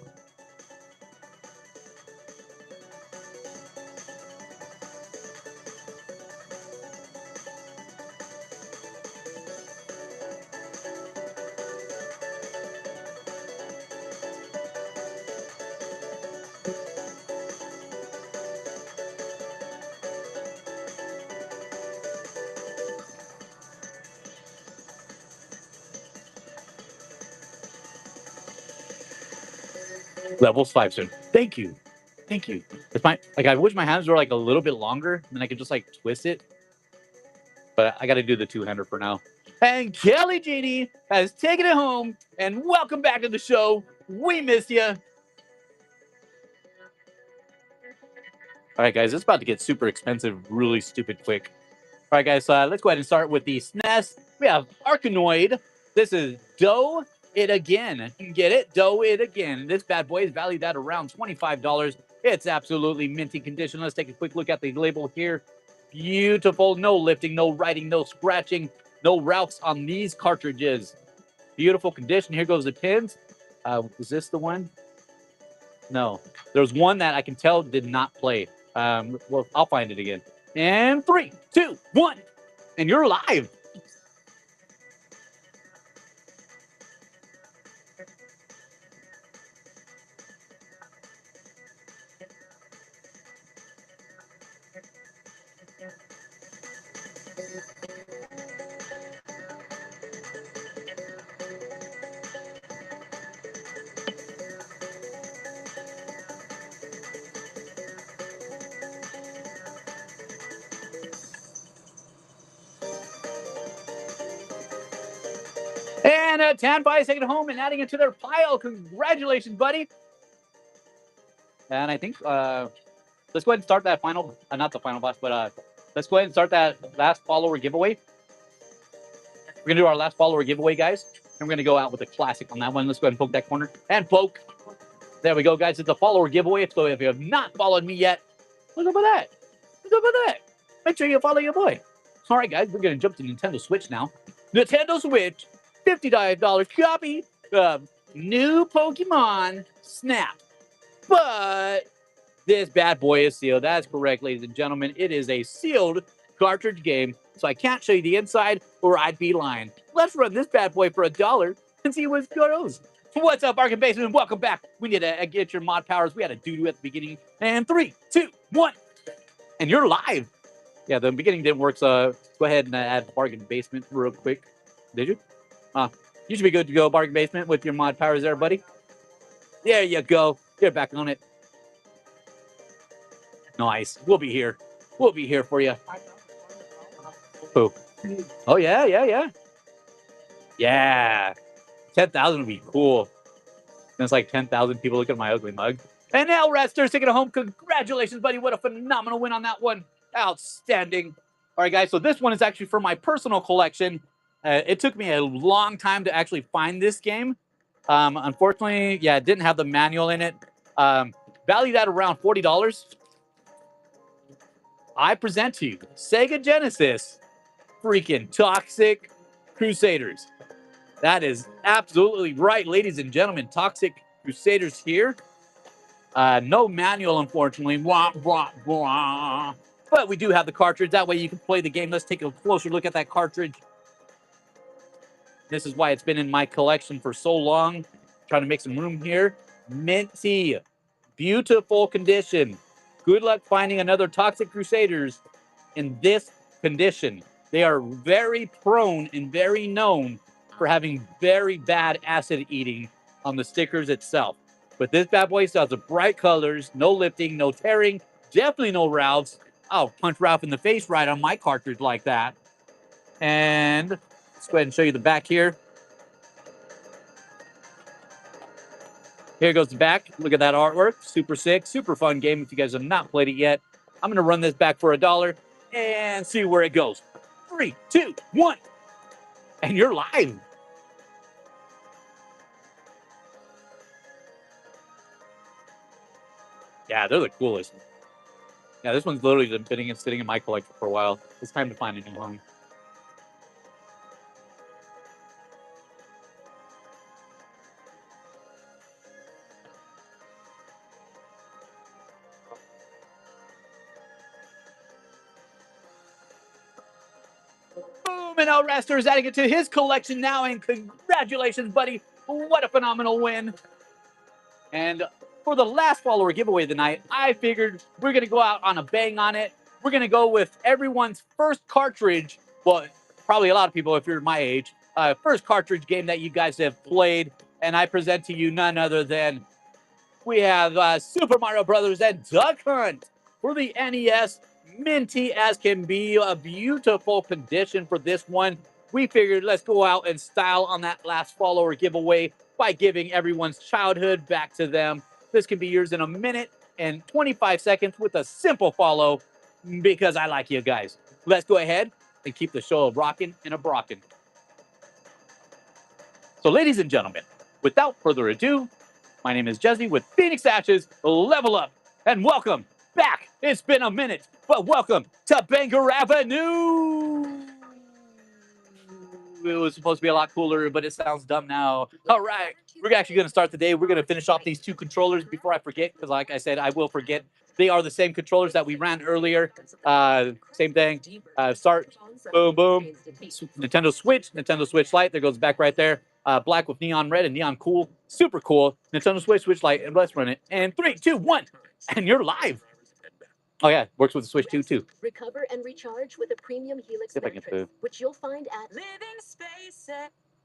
Speaker 1: Levels 5 soon. Thank you. Thank you. It's I wish my hands were like a little bit longer and I could just like twist it. But I got to do the two-hander for now. And Kelly Genie has taken it home. And welcome back to the show. We missed you. All right, guys. It's about to get super expensive, really stupid quick. All right, guys. Let's go ahead and start with the SNES. We have Arkanoid. This is Doe It Again. You can get it. Doe It Again. This bad boy is valued at around $25. It's absolutely minty condition. Let's take a quick look at the label here. Beautiful. No lifting, no writing, no scratching, no routes on these cartridges. Beautiful condition. Here goes the pins. Is this the one? No. There's one that I can tell did not play. Well, I'll find it again. And 3, 2, 1. And you're live. And Tanfi is taking it home and adding it to their pile. Congratulations, buddy. And I think let's go ahead and start that final, not the final boss, but let's go ahead and start that last follower giveaway. We're going to do our last follower giveaway, guys. And we're going to go out with a classic on that one. Let's go ahead and poke that corner. And poke. There we go, guys. It's a follower giveaway. So if you have not followed me yet, look over that. Look over that. Make sure you follow your boy. All right, guys. We're going to jump to Nintendo Switch now. Nintendo Switch. $50 copy of new Pokemon Snap. But this bad boy is sealed. That's correct, ladies and gentlemen. It is a sealed cartridge game, so I can't show you the inside or I'd be lying. Let's run this bad boy for $1 and see what goes. What's up, Arcade Basement? Welcome back. We need to get your mod powers. We had a doo-doo at the beginning. And 3, 2, 1. And you're live. Yeah, the beginning didn't work, so go ahead and add Bargain Basement real quick. Did you? You should be good to go, Bargain Basement, with your mod powers there, buddy. There you go. Get back on it. Nice. We'll be here. We'll be here for you. Who? Oh, yeah. Yeah. 10,000 would be cool. There's like 10,000 people looking at my ugly mug. And now Ratster's taking it home. Congratulations, buddy. What a phenomenal win on that one. Outstanding. All right, guys. So this one is actually for my personal collection. It took me a long time to actually find this game. Unfortunately, yeah, it didn't have the manual in it. Valued at around $40. I present to you Sega Genesis freaking Toxic Crusaders. That is absolutely right, ladies and gentlemen. Toxic Crusaders here. No manual, unfortunately. Wah, wah, wah. But we do have the cartridge. That way you can play the game. Let's take a closer look at that cartridge. This is why it's been in my collection for so long. Trying to make some room here. Minty. Beautiful condition. Good luck finding another Toxic Crusaders in this condition. They are very prone and very known for having very bad acid eating on the stickers itself. But this bad boy still has the bright colors, no lifting, no tearing, definitely no Ralphs. I'll punch Ralph in the face right on my cartridge like that. And let's go ahead and show you the back here. Here goes the back. Look at that artwork. Super sick, super fun game. If you guys have not played it yet, I'm going to run this back for $1 and see where it goes. 3, 2, 1. And you're live. Yeah, they're the coolest. Yeah, this one's literally been sitting in my collection for a while. It's time to find a new home. Boom, and El Rester is adding it to his collection now, and congratulations, buddy. What a phenomenal win. And for the last follower giveaway of the night, I figured we're going to go out on a bang on it. We're going to go with everyone's first cartridge. Well, probably a lot of people, if you're my age, first cartridge game that you guys have played. And I present to you none other than we have Super Mario Brothers and Duck Hunt for the NES. Minty as can be, a beautiful condition for this one. We figured let's go out and style on that last follower giveaway by giving everyone's childhood back to them. This can be yours in a minute and 25 seconds with a simple follow because I like you guys. Let's go ahead and keep the show rocking and a brocking. So, ladies and gentlemen, without further ado, my name is Jesse with Phoenix Ashes Level Up, and welcome back. It's been a minute, but welcome to Banger Avenue. It was supposed to be a lot cooler, but it sounds dumb now. All right, we're actually going to start the day. We're going to finish off these two controllers before I forget, because like I said, I will forget. They are the same controllers that we ran earlier. Same thing. Start, boom, boom. Nintendo Switch Lite. There goes back right there. Black with neon red and neon cool. Super cool. Nintendo Switch Lite. And let's run it. And 3, 2, 1. And you're live. Oh, yeah. Works with the Switch 2, too.
Speaker 3: Recover and recharge with a premium Helix
Speaker 1: See if I can
Speaker 3: mattress, which you'll find at Living Space.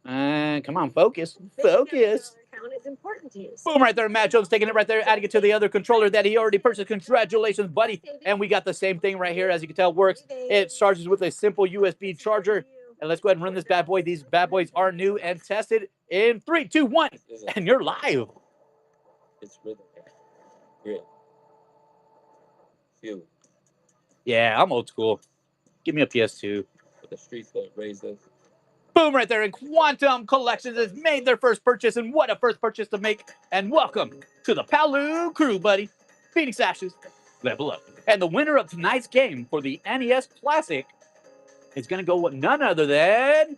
Speaker 1: Come on, focus. Focus.
Speaker 3: Count is important to you.
Speaker 1: Boom, right there. Matt Jones taking it right there, adding it to the other controller that he already purchased. Congratulations, buddy. And we got the same thing right here. As you can tell, works. It charges with a simple USB charger. And let's go ahead and run this bad boy. These bad boys are new and tested in 3, 2, 1. And you're live.
Speaker 5: It's rhythm. Grit. Feel it.
Speaker 1: Yeah, I'm old school. Give me a PS2.
Speaker 5: But the streets that raised us.
Speaker 1: Boom, right there. And Quantum Collections has made their first purchase. And what a first purchase to make. And welcome to the Palu crew, buddy. Phoenix Ashes, level up. And the winner of tonight's game for the NES Classic is going to go with none other than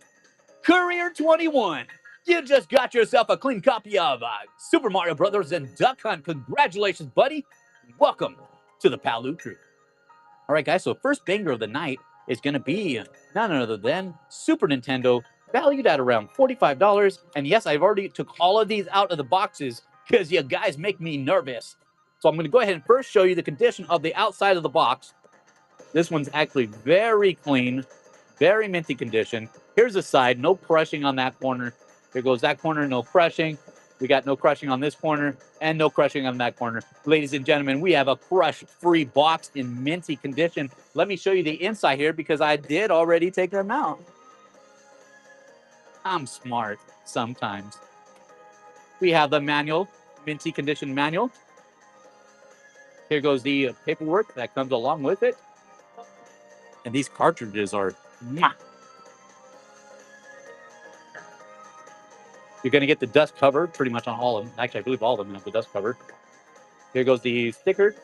Speaker 1: Courier 21. You just got yourself a clean copy of Super Mario Brothers and Duck Hunt. Congratulations, buddy. Welcome to the Palu crew. All right, guys, so first banger of the night is going to be none other than Super Nintendo, valued at around $45. And yes, I've already took all of these out of the boxes because you guys make me nervous. So I'm going to go ahead and first show you the condition of the outside of the box. This one's actually very clean, very minty condition. Here's the side, no crushing on that corner. There goes that corner, no crushing. We got no crushing on this corner and no crushing on that corner. Ladies and gentlemen, we have a crush-free box in minty condition. Let me show you the inside here because I did already take them out. I'm smart sometimes. We have the manual, minty condition manual. Here goes the paperwork that comes along with it. And these cartridges are... You're going to get the dust cover pretty much on all of them. Actually, I believe all of them have the dust cover. Here goes the sticker.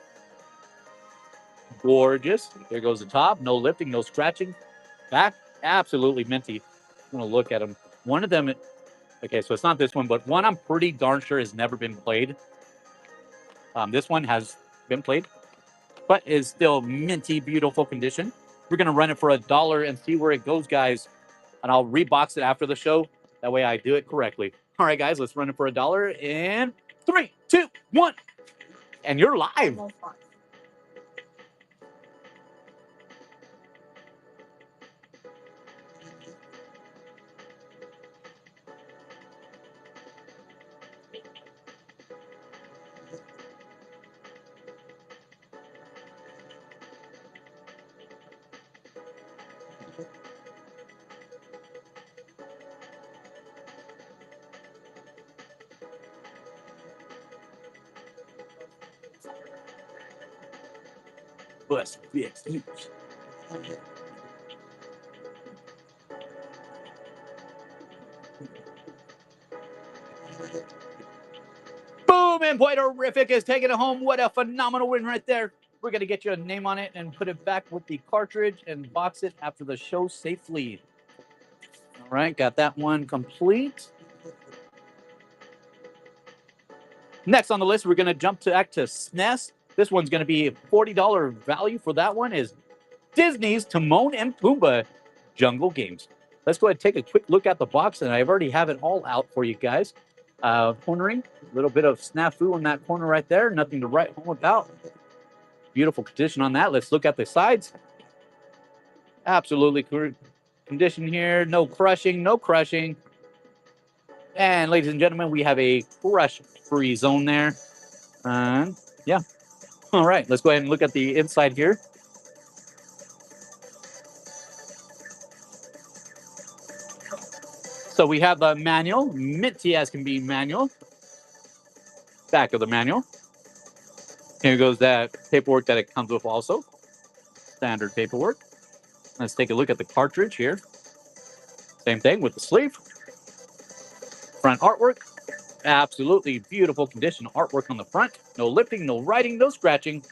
Speaker 1: Gorgeous. Here goes the top. No lifting, no scratching. Back, absolutely minty. I'm going to look at them. One of them, okay, so it's not this one, but one I'm pretty darn sure has never been played. This one has been played, but is still minty, beautiful condition. We're going to run it for $1 and see where it goes, guys. And I'll rebox it after the show. That way I do it correctly. All right, guys, let's run it for $1 in 3, 2, 1. And you're live.
Speaker 2: Almost fine.
Speaker 1: Bus fix. Boom! And Terrific is taking it home. What a phenomenal win right there. We're going to get you a name on it and put it back with the cartridge and box it after the show safely. All right, got that one complete. Next on the list, we're going to jump back to SNES. This one's going to be a $40 value for that one is Disney's Timon and Pumbaa Jungle Games. Let's go ahead and take a quick look at the box, and I've already have it all out for you guys. Cornering, a little bit of snafu in that corner right there. Nothing to write home about. Beautiful condition on that. Let's look at the sides. Absolutely good condition here. No crushing, no crushing. And ladies and gentlemen, we have a crush-free zone there. Yeah. All right, let's go ahead and look at the inside here. So we have the manual, minty as can be manual. Back of the manual. Here goes that paperwork that it comes with also. Standard paperwork. Let's take a look at the cartridge here. Same thing with the sleeve. Front artwork. Absolutely beautiful condition artwork on the front. No lifting, no writing, no scratching.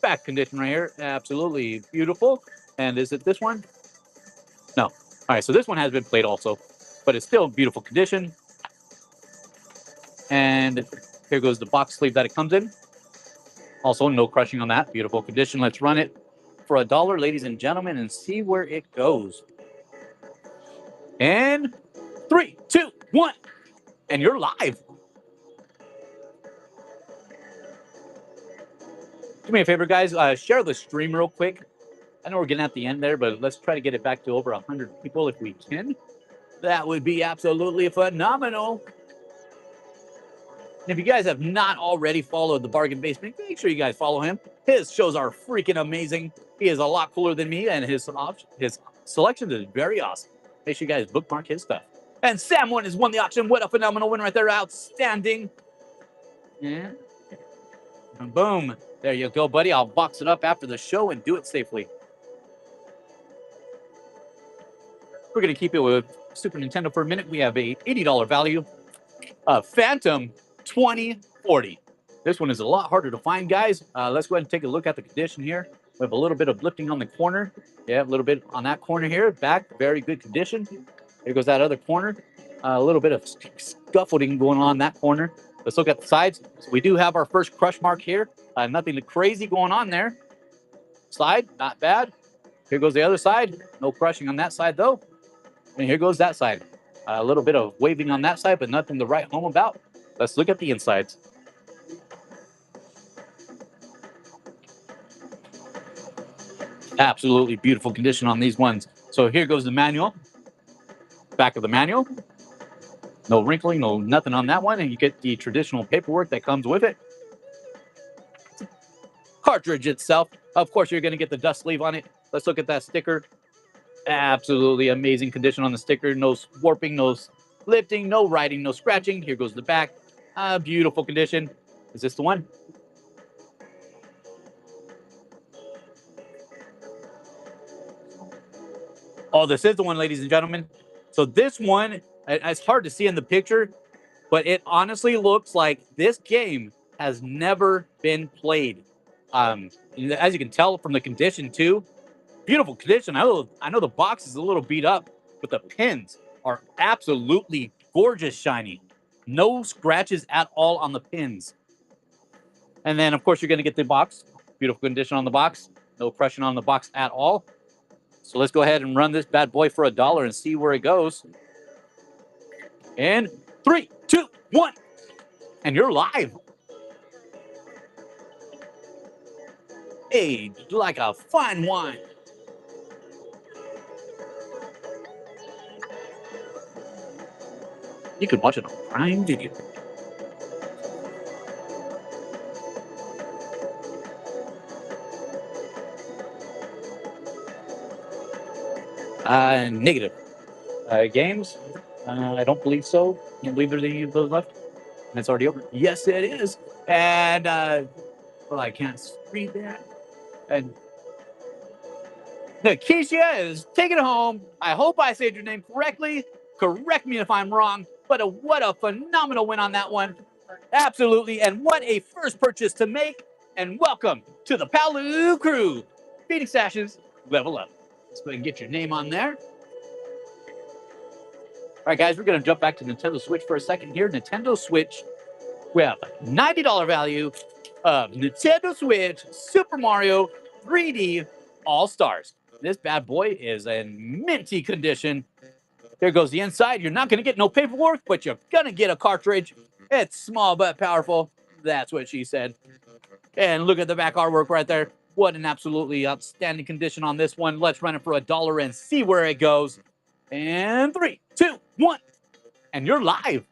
Speaker 1: Back condition right here. Absolutely beautiful. And is it this one? No. All right, so this one has been played also, but it's still in beautiful condition. And here goes the box sleeve that it comes in. Also, no crushing on that. Beautiful condition. Let's run it for $1, ladies and gentlemen, and see where it goes. And 3, 2, 1. And you're live. Do me a favor, guys. Share the stream real quick. I know we're getting at the end there, but let's try to get it back to over 100 people if we can. That would be absolutely phenomenal. And if you guys have not already followed the Bargain Basement, make sure you guys follow him. His shows are freaking amazing. He is a lot cooler than me, and his selection is very awesome. Make sure you guys bookmark his stuff. And Sam One has won the auction. What a phenomenal win right there. Outstanding. Yeah. And boom. There you go, buddy. I'll box it up after the show and do it safely. We're going to keep it with Super Nintendo for a minute. We have a $80 value. Phantom 2040. This one is a lot harder to find, guys. Let's go ahead and take a look at the condition here. We have a little bit of lifting on the corner. Yeah, a little bit on that corner here. Back, very good condition. Here goes that other corner. A little bit of scuffling going on in that corner. Let's look at the sides. So we do have our first crush mark here. Nothing crazy going on there. Side, not bad. Here goes the other side. No crushing on that side, though. And here goes that side. A little bit of waving on that side, but nothing to write home about. Let's look at the insides. Absolutely beautiful condition on these ones. So here goes the manual. Back of the manual. No wrinkling, no nothing on that one. And you get the traditional paperwork that comes with it. Cartridge itself. Of course, you're going to get the dust sleeve on it. Let's look at that sticker. Absolutely amazing condition on the sticker. No warping, no lifting, no writing, no scratching. Here goes the back. Beautiful condition. Is this the one? Oh, this is the one, ladies and gentlemen. So this one, it's hard to see in the picture, but it honestly looks like this game has never been played. As you can tell from the condition too, beautiful condition. I know the box is a little beat up, but the pins are absolutely gorgeous shiny. No scratches at all on the pins. And then, of course, you're going to get the box. Beautiful condition on the box. No crushing on the box at all. So let's go ahead and run this bad boy for $1 and see where it goes. In 3, 2, 1. And you're live. Aged like a fine wine. You can watch it on Prime Video. Negative. Games? I don't believe so. I don't believe there's any of those left. And it's already over. Yes, it is. And, well, I can't read that. And Nikisha is taking it home. I hope I said your name correctly. Correct me if I'm wrong. But what a phenomenal win on that one. Absolutely. And what a first purchase to make. And welcome to the Palu crew. Phoenix Ashes, level up. Let's go ahead and get your name on there. All right, guys, we're going to jump back to Nintendo Switch for a second here. Nintendo Switch, we have a $90 value of Nintendo Switch Super Mario 3D All-Stars. This bad boy is in minty condition. There goes the inside. You're not going to get no paperwork, but you're going to get a cartridge. It's small but powerful. That's what she said. And look at the back artwork right there. What an absolutely outstanding condition on this one. Let's run it for $1 and see where it goes. And 3, 2, 1. And you're live.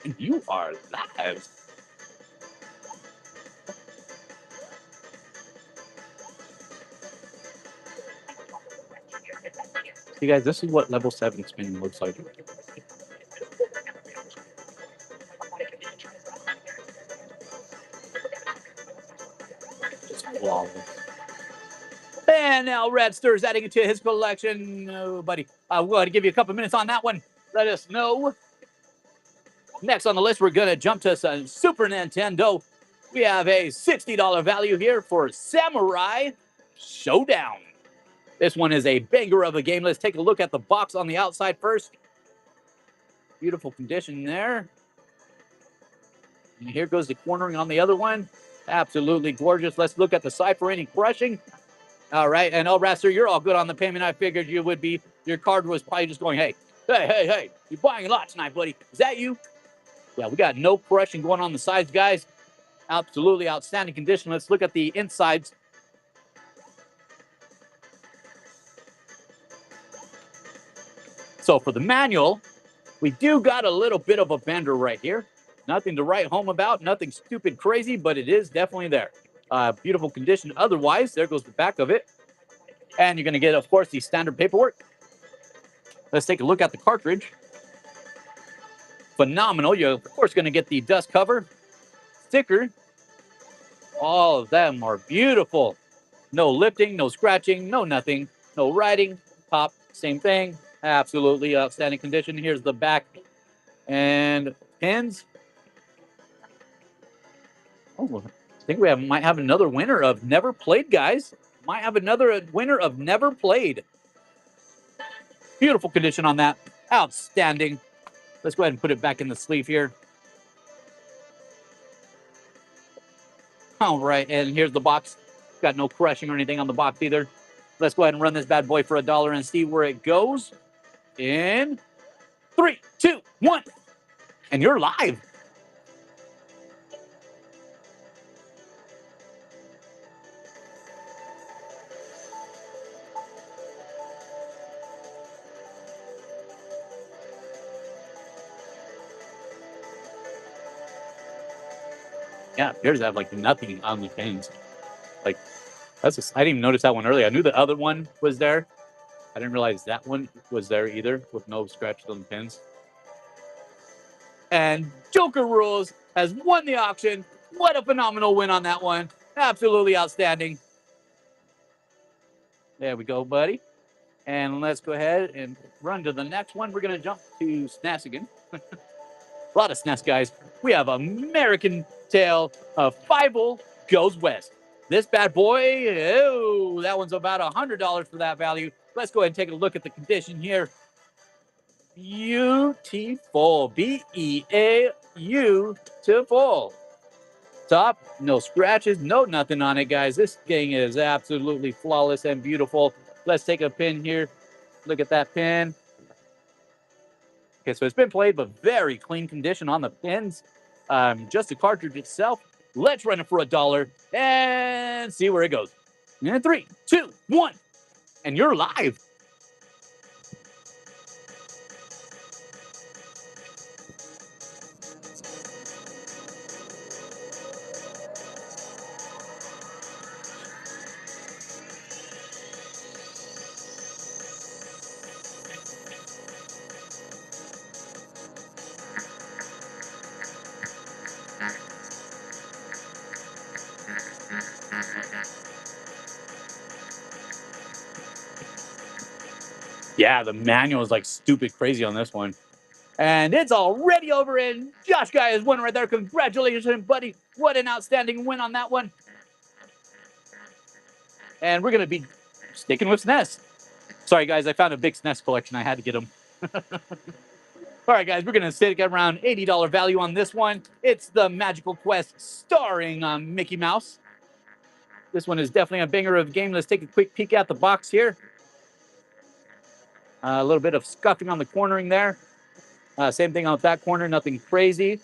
Speaker 1: And you are live. You guys, this is what level 7 spinning looks like. Just flawless. And now Red Stir's adding it to his collection. Oh, buddy, we're going to give you a couple minutes on that one. Let us know. Next on the list, we're going to jump to some Super Nintendo. We have a $60 value here for Samurai Showdown. This one is a banger of a game. Let's take a look at the box on the outside first. Beautiful condition there. And here goes the cornering on the other one. Absolutely gorgeous. Let's look at the side for any crushing. All right. And Raster, you're all good on the payment. I figured you would be. Your card was probably just going, hey, you're buying a lot tonight, buddy. Is that you? Yeah, we got no crushing going on the sides, guys. Absolutely outstanding condition. Let's look at the insides. So for the manual, we do got a little bit of a bender right here. Nothing to write home about, nothing stupid crazy, but it is definitely there. Beautiful condition. Otherwise, there goes the back of it. And you're going to get, of course, the standard paperwork. Let's take a look at the cartridge. Phenomenal. You're, of course, going to get the dust cover, sticker. All of them are beautiful. No lifting, no scratching, no nothing. No writing. Pop, same thing. Absolutely outstanding condition. Here's the back and pins. Oh, I think we might have another winner of Never Played, guys. Might have another winner of Never Played. Beautiful condition on that. Outstanding. Let's go ahead and put it back in the sleeve here. All right, and here's the box. Got no crushing or anything on the box either. Let's go ahead and run this bad boy for $1 and see where it goes. In 3, 2, 1. And you're live. Yeah, appears to have like nothing on the pins. Like, I didn't even notice that one earlier. I knew the other one was there. I didn't realize that one was there either, with no scratches on the pins. And Joker Rules has won the auction. What a phenomenal win on that one. Absolutely outstanding. There we go, buddy. And let's go ahead and run to the next one. We're going to jump to SNES again. A lot of SNES, guys. We have American Tale of Fievel Goes West. This bad boy, oh, that one's about $100 for that value. Let's go ahead and take a look at the condition here. Beautiful. Beautiful. Top, no scratches, no nothing on it, guys. This thing is absolutely flawless and beautiful. Let's take a pin here. Look at that pin. Okay, so it's been played, but very clean condition on the pins. Just the cartridge itself. Let's run it for $1 and see where it goes. In 3, 2, 1, and you're live. Yeah, the manual is like stupid crazy on this one. And it's already over, and Josh Guy is winning right there. Congratulations, buddy. What an outstanding win on that one. And we're going to be sticking with SNES. Sorry, guys, I found a big SNES collection. I had to get them. All right, guys, we're going to stick around $80 value on this one. It's the Magical Quest starring Mickey Mouse. This one is definitely a banger of a game. Let's take a quick peek at the box here. A little bit of scuffing on the cornering there. Same thing on that corner, nothing crazy.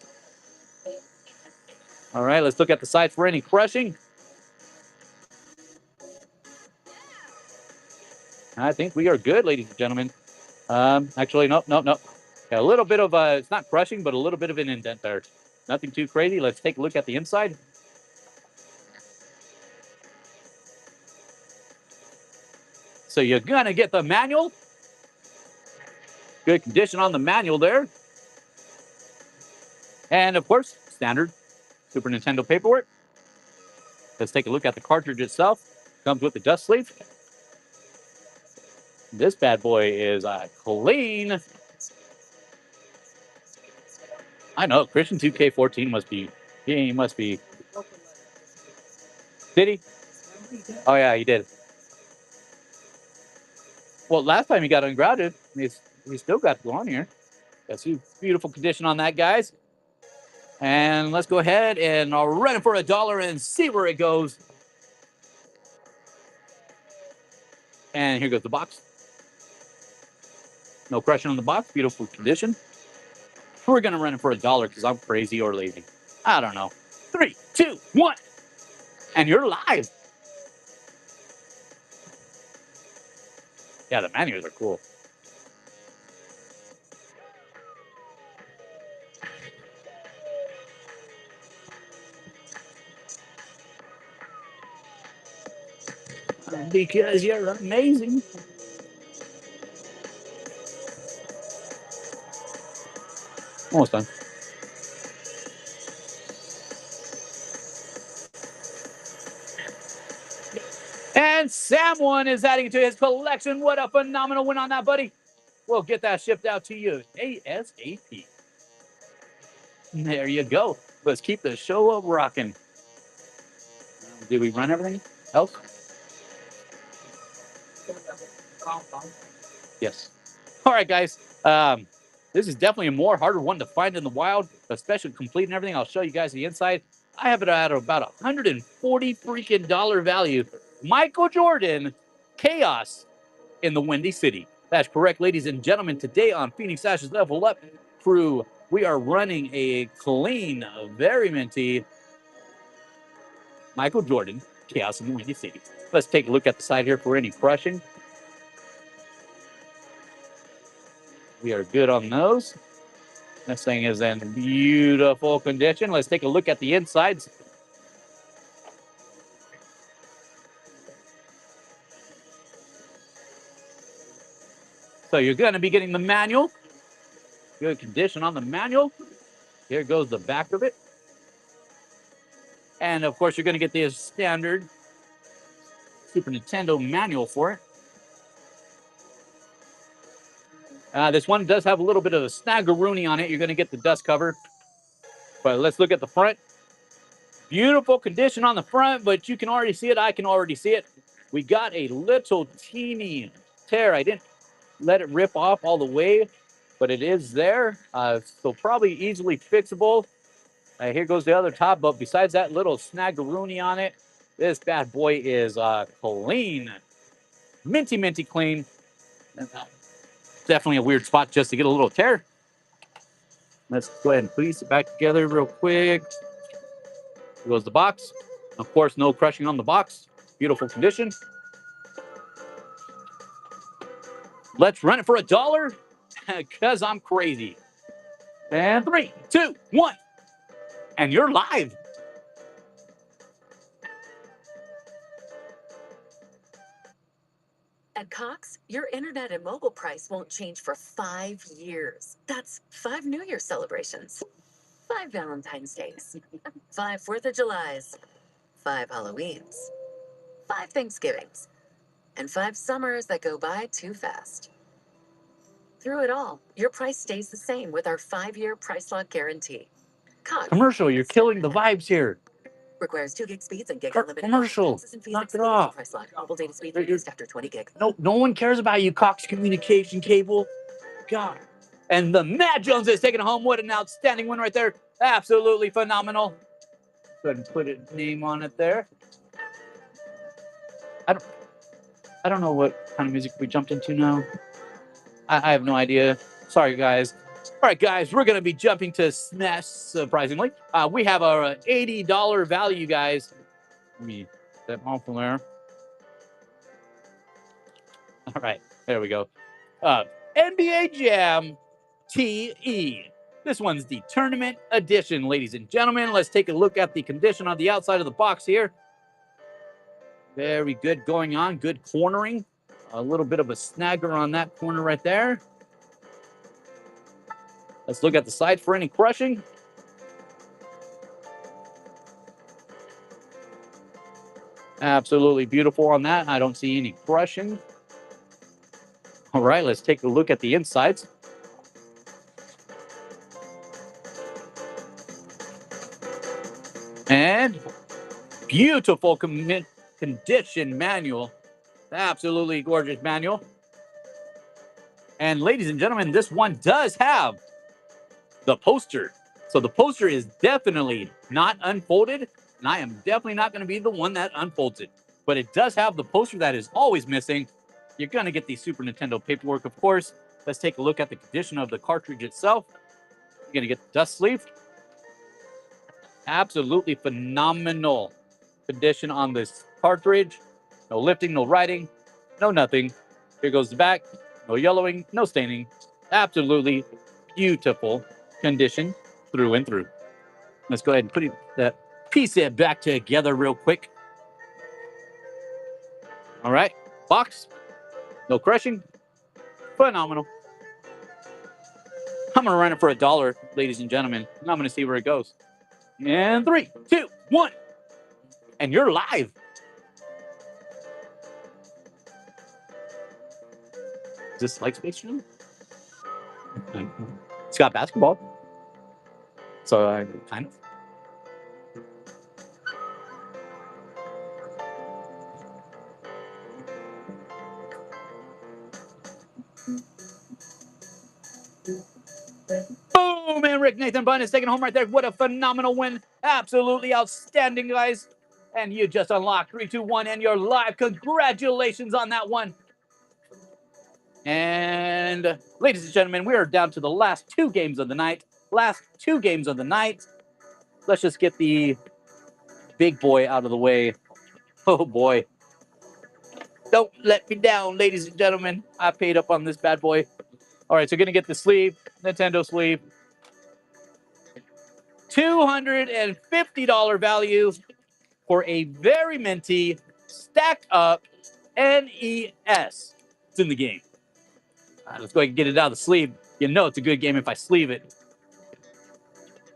Speaker 1: All right, let's look at the sides for any crushing. I think we are good, ladies and gentlemen. Actually, nope. Yeah, a little bit of, it's not crushing, but a little bit of an indent there. Nothing too crazy. Let's take a look at the inside. So you're going to get the manual. Good condition on the manual there. And, of course, standard Super Nintendo paperwork. Let's take a look at the cartridge itself. Comes with the dust sleeve. This bad boy is clean. I know, Christian 2K14 must be, he must be. Did he? Oh, yeah, he did. Well, last time he got ungrounded, he still got to go on here. That's a beautiful condition on that, guys. And let's go ahead and I'll run it for $1 and see where it goes. And here goes the box. No crushing on the box. Beautiful condition. We're going to run it for $1 because I'm crazy or lazy. I don't know. 3, 2, 1. And you're live. Yeah, the manuals are cool. Because you're amazing. Almost done. And Sam One is adding it to his collection. What a phenomenal win on that, buddy. We'll get that shipped out to you ASAP. There you go. Let's keep the show up rocking. Did we run everything else? Yes. All right, guys. This is definitely a more harder one to find in the wild, especially complete and everything. I'll show you guys the inside. I have it at about $140 freaking value. Michael Jordan, Chaos in the Windy City. That's correct, ladies and gentlemen. Today on Phoenix Ash's Level Up crew, we are running a clean, very minty Michael Jordan, Chaos in the Windy City. Let's take a look at the side here for any crushing. We are good on those. This thing is in beautiful condition. Let's take a look at the insides. So you're going to be getting the manual. Good condition on the manual. Here goes the back of it. And, of course, you're going to get the standard Super Nintendo manual for it. This one does have a little bit of a snaggeroonie on it. You're going to get the dust cover. But let's look at the front. Beautiful condition on the front, but you can already see it. I can already see it. We got a little teeny tear. I didn't let it rip off all the way, but it is there. So probably easily fixable. Here goes the other top, but besides that little snaggeroonie on it, this bad boy is clean. Minty clean. Definitely a weird spot just to get a little tear. Let's go ahead and piece it back together real quick. Here goes the box. Of course, no crushing on the box. Beautiful condition. Let's run it for $1 because I'm crazy. And 3, 2, 1. And you're live.
Speaker 3: At Cox, your internet and mobile price won't change for 5 years. That's 5 New Year celebrations, 5 Valentine's Days, 5 4th of Julys, 5 Halloweens, 5 Thanksgivings, and 5 summers that go by too fast. Through it all, your price stays the same with our 5-year price lock guarantee. Cox.
Speaker 1: Commercial, you're killing the vibes here.
Speaker 3: Requires 2 gig speeds and gig unlimited.
Speaker 1: Commercial,
Speaker 3: Taxes and fees
Speaker 1: knock it
Speaker 3: excluded from
Speaker 1: off.
Speaker 3: price lock. Mobile data speed
Speaker 1: You're-
Speaker 3: reduced after 20 gig.
Speaker 1: No one cares about you, Cox Communication Cable. God. And the Matt Jones is taking it home. What an outstanding one right there. Absolutely phenomenal. Go ahead and put a name on it there. I don't know what kind of music we jumped into now. I have no idea. Sorry, guys. All right, guys, we're going to be jumping to SNES, surprisingly. We have our $80 value, guys. Let me step off from there. All right, there we go. NBA Jam TE. This one's the tournament edition, ladies and gentlemen. Let's take a look at the condition on the outside of the box here. Very good going on. Good cornering. A little bit of a snagger on that corner right there. Let's look at the side for any crushing. Absolutely beautiful on that. I don't see any crushing. All right, let's take a look at the insides. And beautiful condition manual. Absolutely gorgeous manual. And ladies and gentlemen, this one does have the poster. So the poster is definitely not unfolded. And I am definitely not going to be the one that unfolds it. But it does have the poster that is always missing. You're going to get the Super Nintendo paperwork, of course. Let's take a look at the condition of the cartridge itself. You're going to get the dust sleeve. Absolutely phenomenal condition on this cartridge. No lifting, no writing, no nothing. Here goes the back. No yellowing, no staining. Absolutely beautiful condition through and through. Let's go ahead and put that piece it back together real quick. All right, box, no crushing, phenomenal. I'm gonna run it for $1, ladies and gentlemen, and I'm gonna see where it goes. And 3, 2, 1, and you're live. Is this like Space Jam? It's got basketball, so I kind of. Boom! And Rick Nathan Bunn is taking home right there. What a phenomenal win. Absolutely outstanding, guys. And you just unlocked 3, 2, 1, and you're live. Congratulations on that one. And ladies and gentlemen, we are down to the last 2 games of the night. Last 2 games of the night. Let's just get the big boy out of the way. Oh, boy. Don't let me down, ladies and gentlemen. I paid up on this bad boy. All right, so going to get the sleeve, Nintendo sleeve. $250 value for a very minty stacked up NES. It's in the game. All right, let's go ahead and get it out of the sleeve. You know it's a good game if I sleeve it.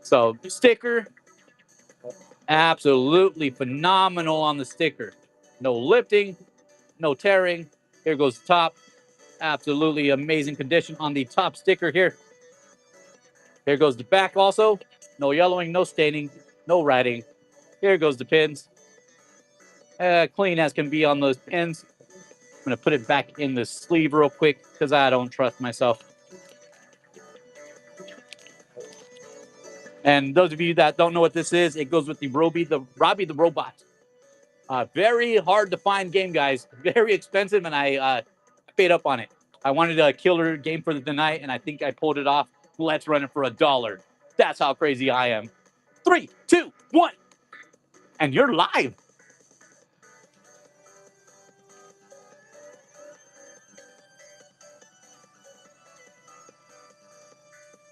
Speaker 1: So, sticker. Absolutely phenomenal on the sticker. No lifting, no tearing. Here goes the top. Absolutely amazing condition on the top sticker here. Here goes the back also. No yellowing, no staining, no writing. Here goes the pins. Clean as can be on those pins. I'm going to put it back in the sleeve real quick because I don't trust myself. And those of you that don't know what this is, it goes with the Robbie the Robot. Very hard to find game, guys. Very expensive, and I paid up on it. I wanted a killer game for the night, and I think I pulled it off. Let's run it for $1. That's how crazy I am. 3, 2, 1. And you're live.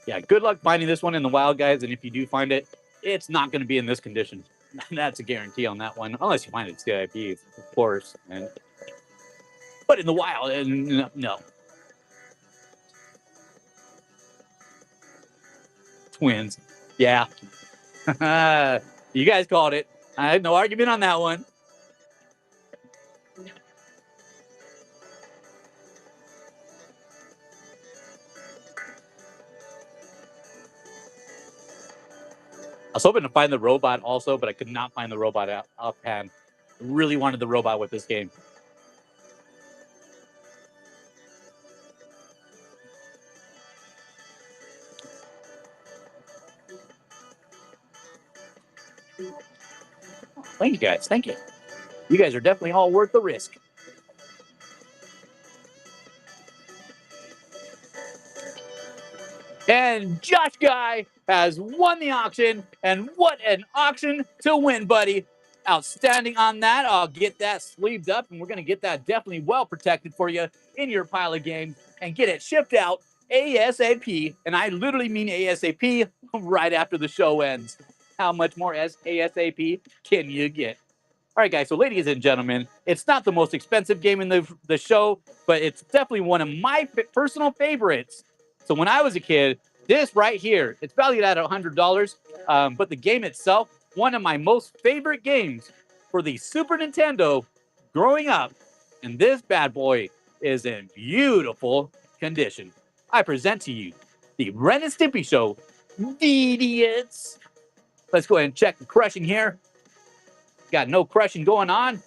Speaker 1: Yeah, good luck finding this one in the wild, guys. And if you do find it, it's not going to be in this condition. That's a guarantee on that one, unless you find it CIP, of course. But in the wild, no. Twins. Yeah. You guys called it. I had no argument on that one. I was hoping to find the robot also, but I could not find the robot offhand. I really wanted the robot with this game. Thank you, guys. Thank you. You guys are definitely all worth the risk. And Josh Guy has won the auction. And what an auction to win, buddy. Outstanding on that. I'll get that sleeved up, and we're going to get that definitely well protected for you in your pile of games and get it shipped out ASAP. And I literally mean ASAP right after the show ends. How much more ASAP can you get? All right, guys. So, ladies and gentlemen, it's not the most expensive game in the show, but it's definitely one of my personal favorites. So, when I was a kid, this right here, it's valued at $100. But the game itself, one of my most favorite games for the Super Nintendo growing up. And this bad boy is in beautiful condition. I present to you the Ren and Stimpy Show, Idiots. Let's go ahead and check the crushing here. Got no crushing going on.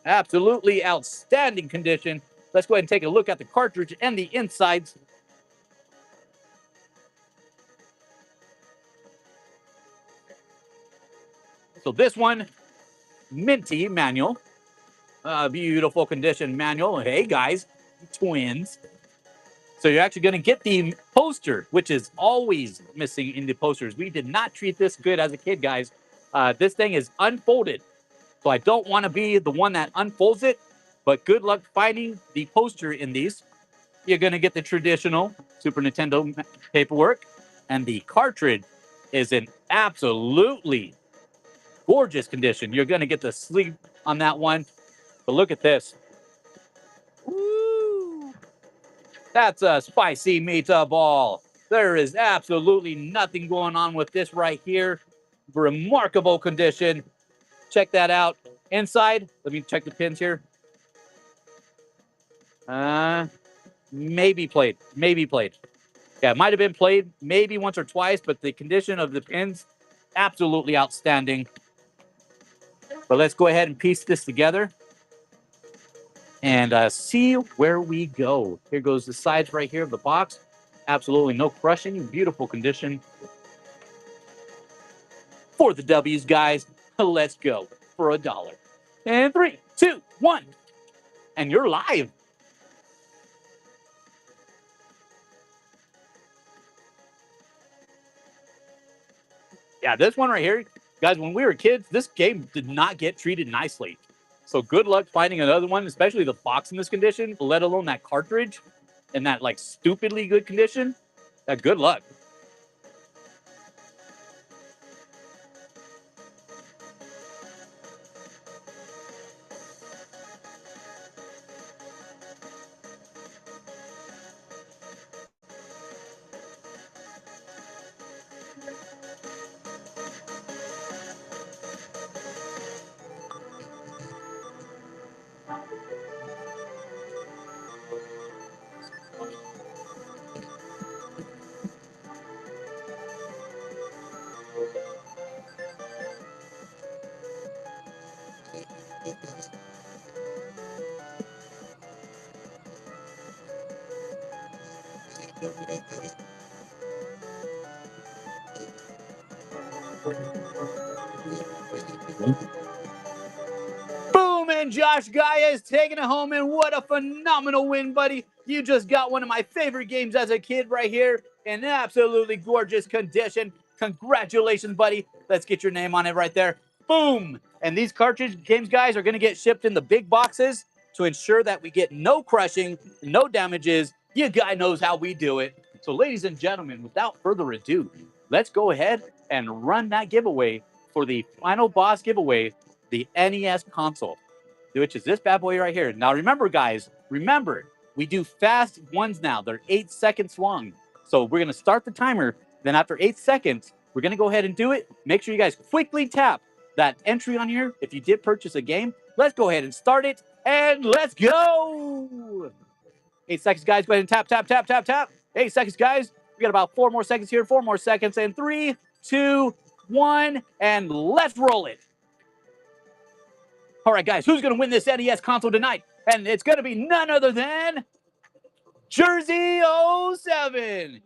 Speaker 1: Absolutely outstanding condition. Let's go ahead and take a look at the cartridge and the insides. So this one, minty manual. Beautiful condition manual. Hey, guys, twins. So you're actually going to get the poster, which is always missing in the posters. We did not treat this good as a kid, guys. This thing is unfolded. So I don't want to be the one that unfolds it, but good luck finding the poster in these. You're going to get the traditional Super Nintendo paperwork, and the cartridge is in absolutely gorgeous condition. You're going to get the sleeve on that one, but look at this. Woo! That's a spicy meatball. There is absolutely nothing going on with this right here. Remarkable condition. Check that out. Inside, let me check the pins here. Maybe played. Yeah, it might have been played maybe once or twice, but the condition of the pins, absolutely outstanding. But let's go ahead and piece this together and see where we go. Here goes the sides right here of the box. Absolutely no crushing. Beautiful condition. For the W's, guys, let's go for $1. And 3, 2, 1. And you're live. Yeah, this one right here, guys, when we were kids, this game did not get treated nicely. So good luck finding another one, especially the box in this condition, let alone that cartridge in that like stupidly good condition. Good luck. Boom, and Josh Gaia is taking it home, and what a phenomenal win, buddy. You just got one of my favorite games as a kid right here in absolutely gorgeous condition. Congratulations, buddy. Let's get your name on it right there. Boom. And these cartridge games, guys, are going to get shipped in the big boxes to ensure that we get no crushing, no damages. You guy knows how we do it. So, ladies and gentlemen, without further ado, let's go ahead and run that giveaway for the final boss giveaway, the NES console, which is this bad boy right here. Now, remember, guys, we do fast ones now. They're 8 seconds long. So we're going to start the timer. Then after 8 seconds, we're going to go ahead and do it. Make sure you guys quickly tap that entry on here. If you did purchase a game, let's go ahead and start it. And let's go. 8 seconds, guys. Go ahead and tap, tap, tap, tap, tap. 8 seconds, guys. We got about 4 more seconds here. 4 more seconds. And 3, 2, 1. And let's roll it. All right, guys, who's going to win this NES console tonight? And it's going to be none other than Jersey 07.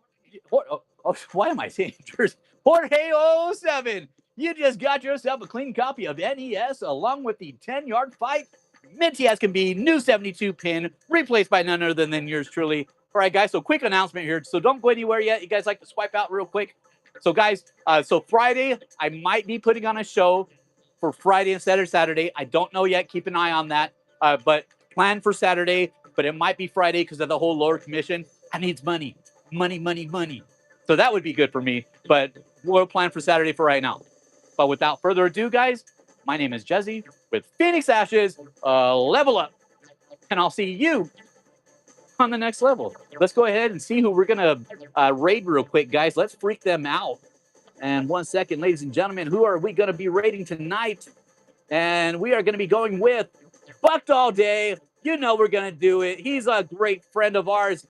Speaker 1: Why am I saying Jersey? Jorge 07. You just got yourself a clean copy of NES along with the 10-yard fight. Minty as can be, new 72 pin, replaced by none other than yours truly. All right, guys, so quick announcement here. So don't go anywhere yet. You guys like to swipe out real quick? So, guys, so Friday, I might be putting on a show for Friday instead of Saturday. I don't know yet. Keep an eye on that. But plan for Saturday, but it might be Friday because of the whole lower commission. I needs money. Money. So that would be good for me. But we'll plan for Saturday for right now. But without further ado, guys, my name is Jesse with Phoenix Ashes. Level up. And I'll see you on the next level. Let's go ahead and see who we're going to raid real quick, guys. Let's freak them out. And 1 second, ladies and gentlemen, who are we going to be rating tonight? And we are going to be going with Bucked All Day. You know we're going to do it. He's a great friend of ours.